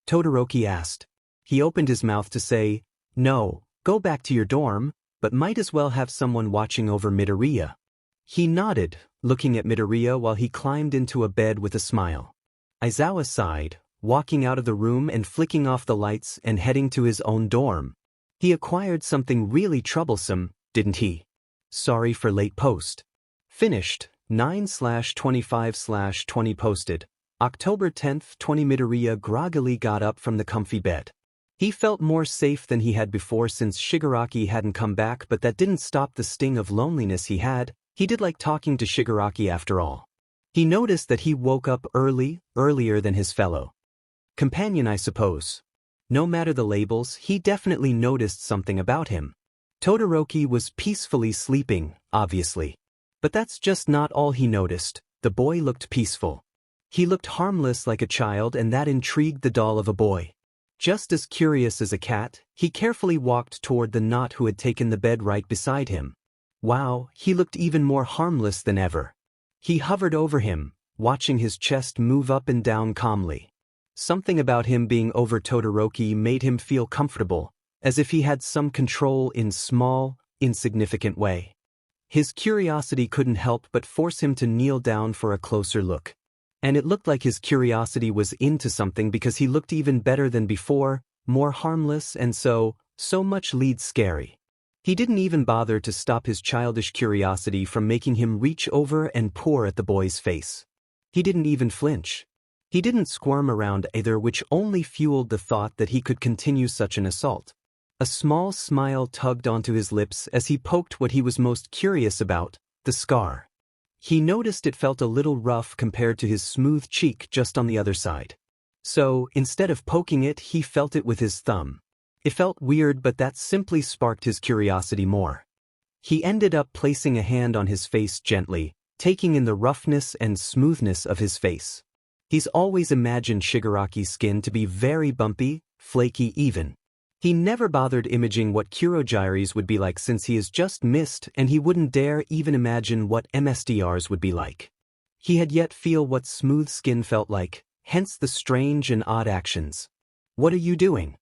Todoroki asked. He opened his mouth to say, no. Go back to your dorm, but might as well have someone watching over Midoriya. He nodded, looking at Midoriya while he climbed into a bed with a smile. Aizawa sighed, walking out of the room and flicking off the lights and heading to his own dorm. He acquired something really troublesome, didn't he? Sorry for late post. Finished, 9/25/20 posted. October 10th, 20 Midoriya groggily got up from the comfy bed. He felt more safe than he had before since Shigaraki hadn't come back, but that didn't stop the sting of loneliness he had. He did like talking to Shigaraki after all. He noticed that he woke up earlier than his fellow companion, I suppose. No matter the labels, he definitely noticed something about him. Todoroki was peacefully sleeping, obviously. But that's just not all he noticed. The boy looked peaceful. He looked harmless like a child, and that intrigued the doll of a boy. Just as curious as a cat, he carefully walked toward the knot who had taken the bed right beside him. Wow, he looked even more harmless than ever. He hovered over him, watching his chest move up and down calmly. Something about him being over Todoroki made him feel comfortable, as if he had some control in small, insignificant way. His curiosity couldn't help but force him to kneel down for a closer look. And it looked like his curiosity was into something, because he looked even better than before, more harmless and so much less scary. He didn't even bother to stop his childish curiosity from making him reach over and pour at the boy's face. He didn't even flinch. He didn't squirm around either, which only fueled the thought that he could continue such an assault. A small smile tugged onto his lips as he poked what he was most curious about, the scar. He noticed it felt a little rough compared to his smooth cheek just on the other side. So, instead of poking it, he felt it with his thumb. It felt weird, but that simply sparked his curiosity more. He ended up placing a hand on his face gently, taking in the roughness and smoothness of his face. He's always imagined Shigaraki's skin to be very bumpy, flaky even. He never bothered imaging what Kuroji's would be like since he is just mist, and he wouldn't dare even imagine what MSDR's would be like. He had yet feel what smooth skin felt like, hence the strange and odd actions. "What are you doing?"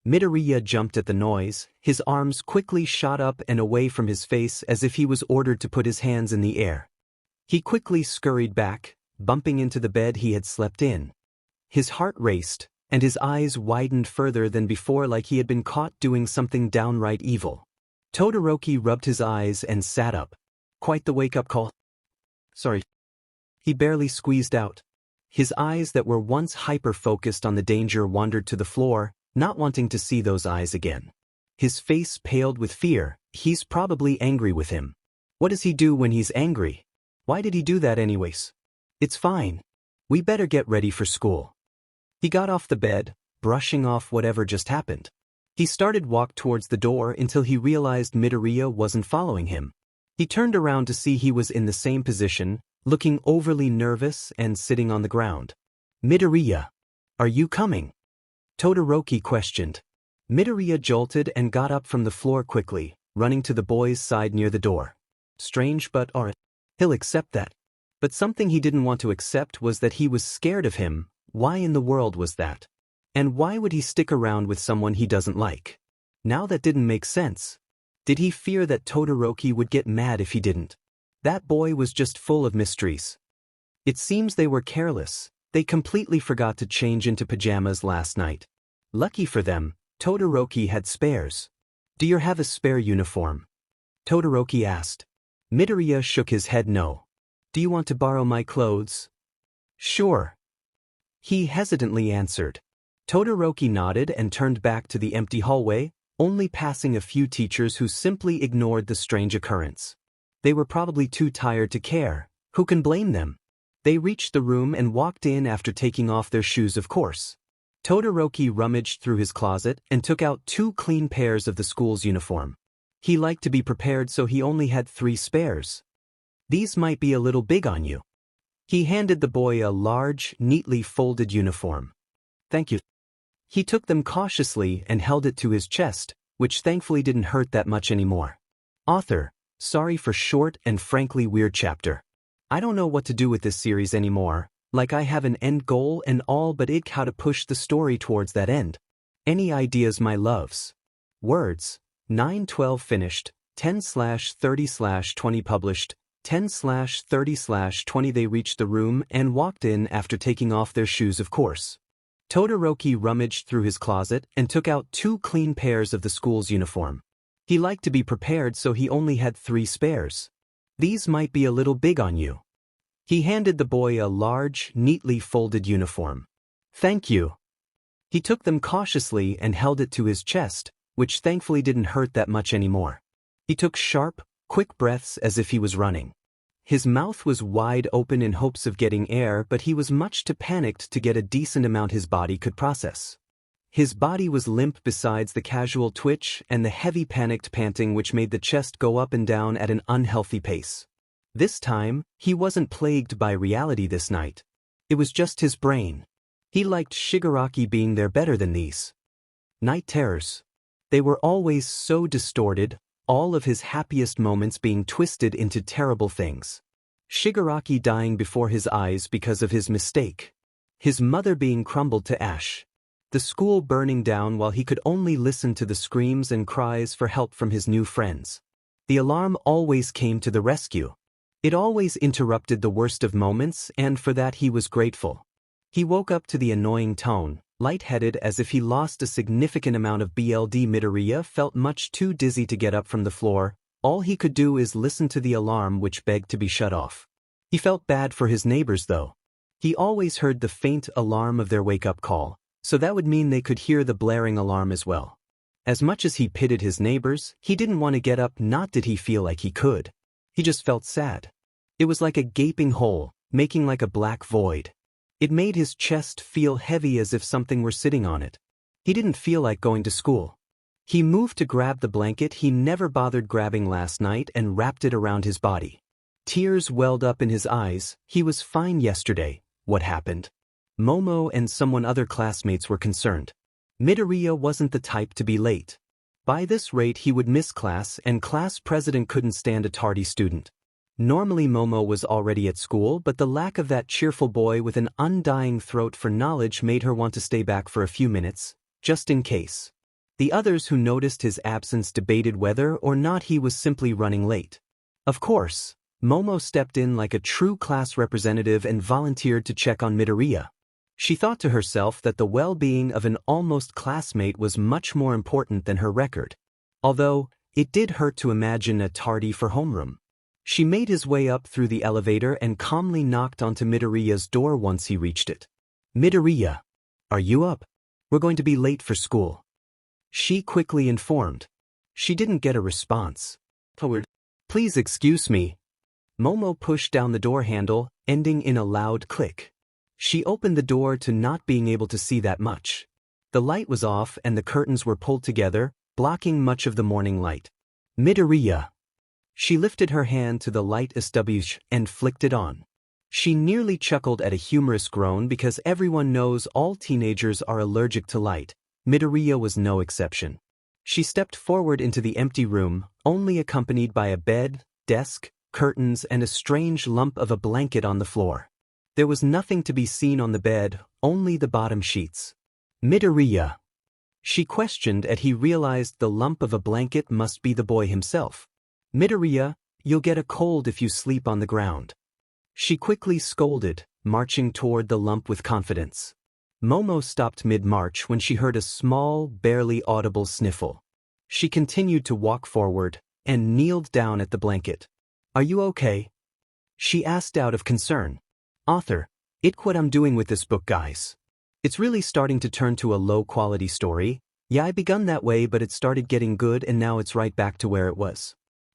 Midoriya jumped at the noise. His arms quickly shot up and away from his face as if he was ordered to put his hands in the air. He quickly scurried back, bumping into the bed he had slept in. His heart raced, and his eyes widened further than before, like he had been caught doing something downright evil. Todoroki rubbed his eyes and sat up. "Quite the wake-up call." "Sorry." He barely squeezed out. His eyes that were once hyper-focused on the danger wandered to the floor, not wanting to see those eyes again. His face paled with fear. He's probably angry with him. What does he do when he's angry? Why did he do that anyways? "It's fine. We better get ready for school." He got off the bed, brushing off whatever just happened. He started walk towards the door until he realized Midoriya wasn't following him. He turned around to see he was in the same position, looking overly nervous and sitting on the ground. "Midoriya, are you coming?" Todoroki questioned. Midoriya jolted and got up from the floor quickly, running to the boy's side near the door. Strange, but alright. He'll accept that. But something he didn't want to accept was that he was scared of him. Why in the world was that? And why would he stick around with someone he doesn't like? Now that didn't make sense. Did he fear that Todoroki would get mad if he didn't? That boy was just full of mysteries. It seems they were careless. They completely forgot to change into pajamas last night. Lucky for them, Todoroki had spares. "Do you have a spare uniform?" Todoroki asked. Midoriya shook his head no. "Do you want to borrow my clothes?" "Sure." He hesitantly answered. Todoroki nodded and turned back to the empty hallway, only passing a few teachers who simply ignored the strange occurrence. They were probably too tired to care. Who can blame them? They reached the room and walked in after taking off their shoes, of course. Todoroki rummaged through his closet and took out 2 clean pairs of the school's uniform. He liked to be prepared, so he only had 3 spares. "These might be a little big on you." He handed the boy a large, neatly folded uniform. "Thank you." He took them cautiously and held it to his chest, which thankfully didn't hurt that much anymore. Author, sorry for short and frankly weird chapter. I don't know what to do with this series anymore, like I have an end goal and all, but how to push the story towards that end. Any ideas, my loves? Words, 9/12 finished, 10/30/20 published, 10/30/20. They reached the room and walked in after taking off their shoes, of course. Todoroki rummaged through his closet and took out 2 clean pairs of the school's uniform. He liked to be prepared, so he only had 3 spares. "These might be a little big on you." He handed the boy a large, neatly folded uniform. "Thank you." He took them cautiously and held it to his chest, which thankfully didn't hurt that much anymore. He took sharp, quick breaths as if he was running. His mouth was wide open in hopes of getting air, but he was much too panicked to get a decent amount his body could process. His body was limp besides the casual twitch and the heavy panicked panting which made the chest go up and down at an unhealthy pace. This time, he wasn't plagued by reality this night. It was just his brain. He liked Shigaraki being there better than these night terrors. They were always so distorted, all of his happiest moments being twisted into terrible things. Shigaraki dying before his eyes because of his mistake. His mother being crumbled to ash. The school burning down while he could only listen to the screams and cries for help from his new friends. The alarm always came to the rescue. It always interrupted the worst of moments, and for that he was grateful. He woke up to the annoying tone, lightheaded as if he lost a significant amount of blood. Midoriya felt much too dizzy to get up from the floor. All he could do is listen to the alarm which begged to be shut off. He felt bad for his neighbors though. He always heard the faint alarm of their wake-up call, so that would mean they could hear the blaring alarm as well. As much as he pitied his neighbors, he didn't want to get up, not did he feel like he could. He just felt sad. It was like a gaping hole, making like a black void. It made his chest feel heavy as if something were sitting on it. He didn't feel like going to school. He moved to grab the blanket he never bothered grabbing last night and wrapped it around his body. Tears welled up in his eyes. He was fine yesterday. What happened? Momo and someone other classmates were concerned. Midoriya wasn't the type to be late. By this rate he would miss class, and class president couldn't stand a tardy student. Normally Momo was already at school, but the lack of that cheerful boy with an undying throat for knowledge made her want to stay back for a few minutes, just in case. The others who noticed his absence debated whether or not he was simply running late. Of course, Momo stepped in like a true class representative and volunteered to check on Midoriya. She thought to herself that the well-being of an almost classmate was much more important than her record. Although, it did hurt to imagine a tardy for homeroom. She made his way up through the elevator and calmly knocked onto Midoriya's door once he reached it. "Midoriya, are you up? We're going to be late for school," she quickly informed. She didn't get a response. "Please excuse me." Momo pushed down the door handle, ending in a loud click. She opened the door to not being able to see that much. The light was off and the curtains were pulled together, blocking much of the morning light. "Midoriya." She lifted her hand to the light establish and flicked it on. She nearly chuckled at a humorous groan because everyone knows all teenagers are allergic to light. Midoriya was no exception. She stepped forward into the empty room, only accompanied by a bed, desk, curtains, and a strange lump of a blanket on the floor. There was nothing to be seen on the bed, only the bottom sheets. "Midoriya?" she questioned as he realized the lump of a blanket must be the boy himself. "Midoriya, you'll get a cold if you sleep on the ground," she quickly scolded, marching toward the lump with confidence. Momo stopped mid-march when she heard a small, barely audible sniffle. She continued to walk forward and kneeled down at the blanket. "Are you okay?" she asked out of concern. "Author, what I'm doing with this book, guys. It's really starting to turn to a low-quality story. Yeah, I begun that way, but it started getting good and now it's right back to where it was.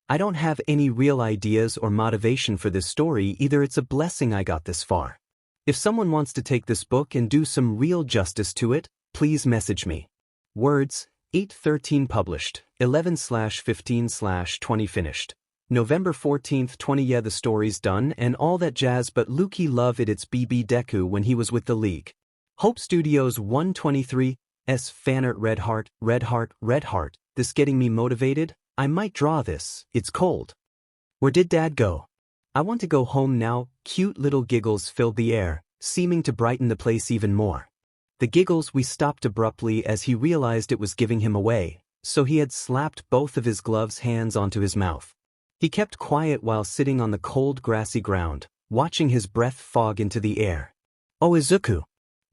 I don't have any real ideas or motivation for this story either. It's a blessing I got this far. If someone wants to take this book and do some real justice to it, please message me." Words, 8/13 published, 11/15/20 finished. November 14th, 20. Yeah, the story's done and all that jazz, but Luki loved it's If Deku when he was with the League. Hope Studios 123's fanart Red Heart. This getting me motivated? I might draw this. It's cold. Where did Dad go? I want to go home now. Cute little giggles filled the air, seeming to brighten the place even more. The giggles. We stopped abruptly as he realized it was giving him away, so he had slapped both of his gloves' hands onto his mouth. He kept quiet while sitting on the cold grassy ground, watching his breath fog into the air. "Oh, Izuku,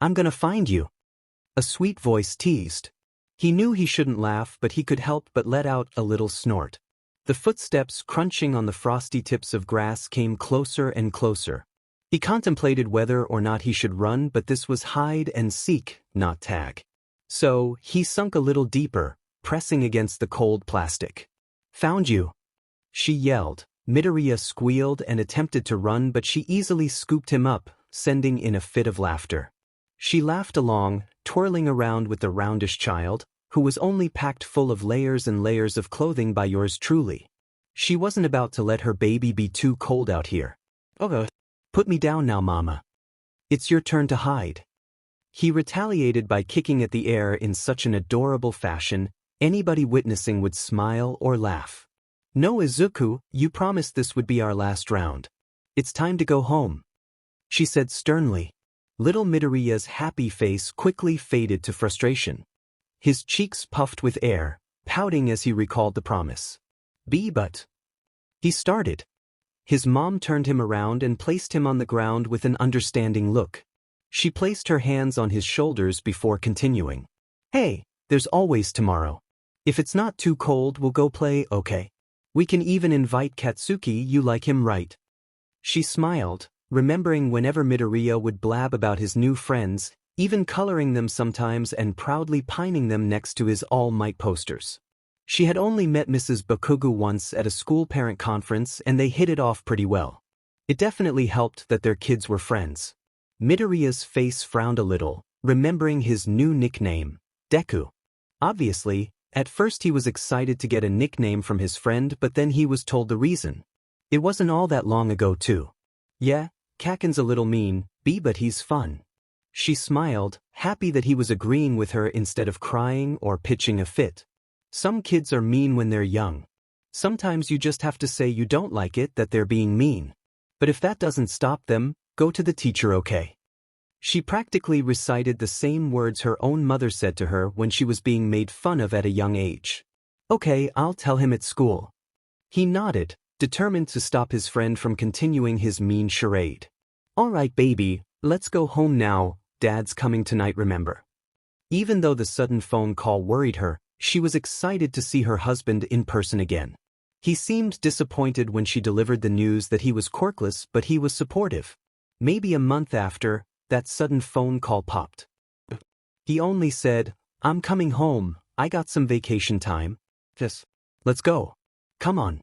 I'm gonna find you," a sweet voice teased. He knew he shouldn't laugh, but he could help but let out a little snort. The footsteps crunching on the frosty tips of grass came closer and closer. He contemplated whether or not he should run, but this was hide and seek, not tag. So, he sunk a little deeper, pressing against the cold plastic. "Found you!" she yelled. Midoriya squealed and attempted to run, but she easily scooped him up, sending in a fit of laughter. She laughed along, twirling around with the roundish child, who was only packed full of layers and layers of clothing by yours truly. She wasn't about to let her baby be too cold out here. "Okay. Put me down now, mama. It's your turn to hide." He retaliated by kicking at the air in such an adorable fashion, anybody witnessing would smile or laugh. "No, Izuku, you promised this would be our last round. It's time to go home," she said sternly. Little Midoriya's happy face quickly faded to frustration. His cheeks puffed with air, pouting as he recalled the promise. But he started. His mom turned him around and placed him on the ground with an understanding look. She placed her hands on his shoulders before continuing. "Hey, there's always tomorrow. If it's not too cold, we'll go play, okay? We can even invite Katsuki, you like him, right?" She smiled, remembering whenever Midoriya would blab about his new friends, even coloring them sometimes and proudly pining them next to his All Might posters. She had only met Mrs. Bakugo once at a school parent conference and they hit it off pretty well. It definitely helped that their kids were friends. Midoriya's face frowned a little, remembering his new nickname, Deku. Obviously, at first he was excited to get a nickname from his friend, but then he was told the reason. It wasn't all that long ago too. "Yeah, Kaken's a little mean, but he's fun." She smiled, happy that he was agreeing with her instead of crying or pitching a fit. Some kids are mean when they're young. Sometimes you just have to say you don't like it that they're being mean. But if that doesn't stop them, go to the teacher, okay? She practically recited the same words her own mother said to her when she was being made fun of at a young age. "Okay, I'll tell him at school." He nodded, determined to stop his friend from continuing his mean charade. "All right, baby, let's go home now. Dad's coming tonight, remember?" Even though the sudden phone call worried her, she was excited to see her husband in person again. He seemed disappointed when she delivered the news that he was quirkless, but he was supportive. Maybe a month after, that sudden phone call popped. He only said, "I'm coming home, I got some vacation time. Just, let's go. Come on."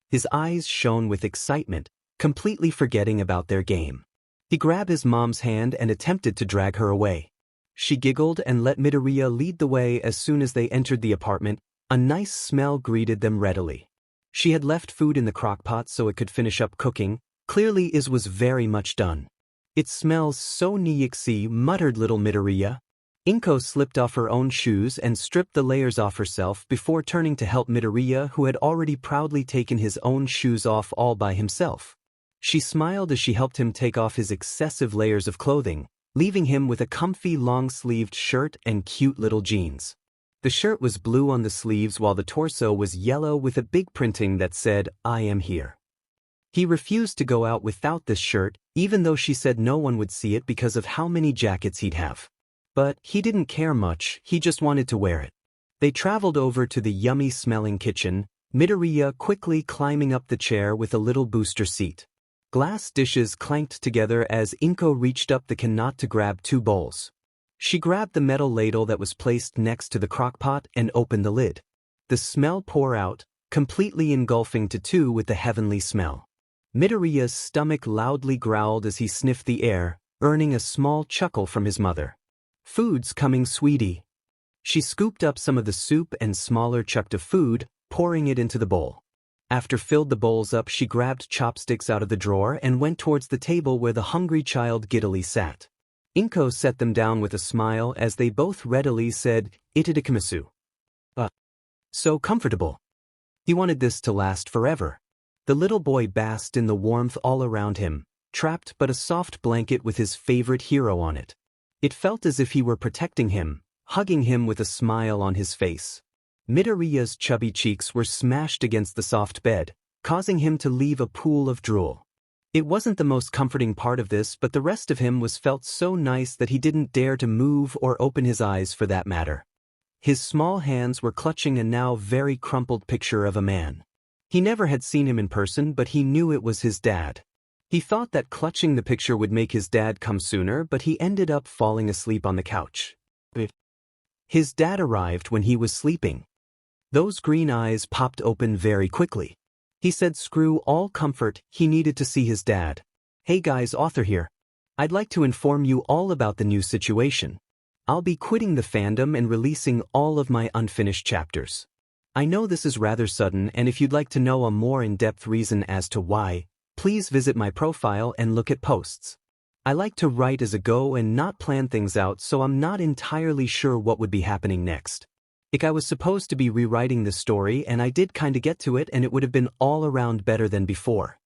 His eyes shone with excitement, completely forgetting about their game. He grabbed his mom's hand and attempted to drag her away. She giggled and let Midoriya lead the way. As soon as they entered the apartment, a nice smell greeted them readily. She had left food in the crockpot so it could finish up cooking. Clearly it was very much done. "It smells so 𝐒𝐽𝐽," muttered little Midoriya. 𝐒𝐿𝐽 slipped off her own shoes and stripped the layers off herself before turning to help Midoriya, who had already proudly taken his own shoes off all by himself. She smiled as she helped him take off his excessive layers of clothing, leaving him with a comfy long-sleeved shirt and cute little jeans. The shirt was blue on the sleeves while the torso was yellow with a big printing that said, "I am here." He refused to go out without this shirt, even though she said no one would see it because of how many jackets he'd have. But he didn't care much, he just wanted to wear it. They traveled over to the yummy-smelling kitchen, Midoriya quickly climbing up the chair with a little booster seat. Glass dishes clanked together as 𝐒𝐭 reached up the cannot to grab 2 bowls. She grabbed the metal ladle that was placed next to the crockpot and opened the lid. The smell poured out, completely engulfing Tatu with the heavenly smell. Midoriya's stomach loudly growled as he sniffed the air, earning a small chuckle from his mother. "Food's coming, sweetie." She scooped up some of the soup and smaller chunk of food, pouring it into the bowl. After filled the bowls up, she grabbed chopsticks out of the drawer and went towards the table where the hungry child giddily sat. 𝐒𝐿𝐽 set them down with a smile as they both readily said, "Itadakimasu." So comfortable. He wanted this to last forever. The little boy basked in the warmth all around him, trapped but a soft blanket with his favorite hero on it. It felt as if he were protecting him, hugging him with a smile on his face. Midoriya's chubby cheeks were smashed against the soft bed, causing him to leave a pool of drool. It wasn't the most comforting part of this, but the rest of him was felt so nice that he didn't dare to move or open his eyes for that matter. His small hands were clutching a now very crumpled picture of a man. He never had seen him in person, but he knew it was his dad. He thought that clutching the picture would make his dad come sooner, but he ended up falling asleep on the couch. His dad arrived when he was sleeping. Those green eyes popped open very quickly. He said screw all comfort, he needed to see his dad. Hey guys, author here. I'd like to inform you all about the new situation. I'll be quitting the fandom and releasing all of my unfinished chapters. I know this is rather sudden, and if you'd like to know a more in-depth reason as to why, please visit my profile and look at posts. I like to write as a go and not plan things out, so I'm not entirely sure what would be happening next. I was supposed to be rewriting this story, and I did kinda get to it, and it would have been all around better than before.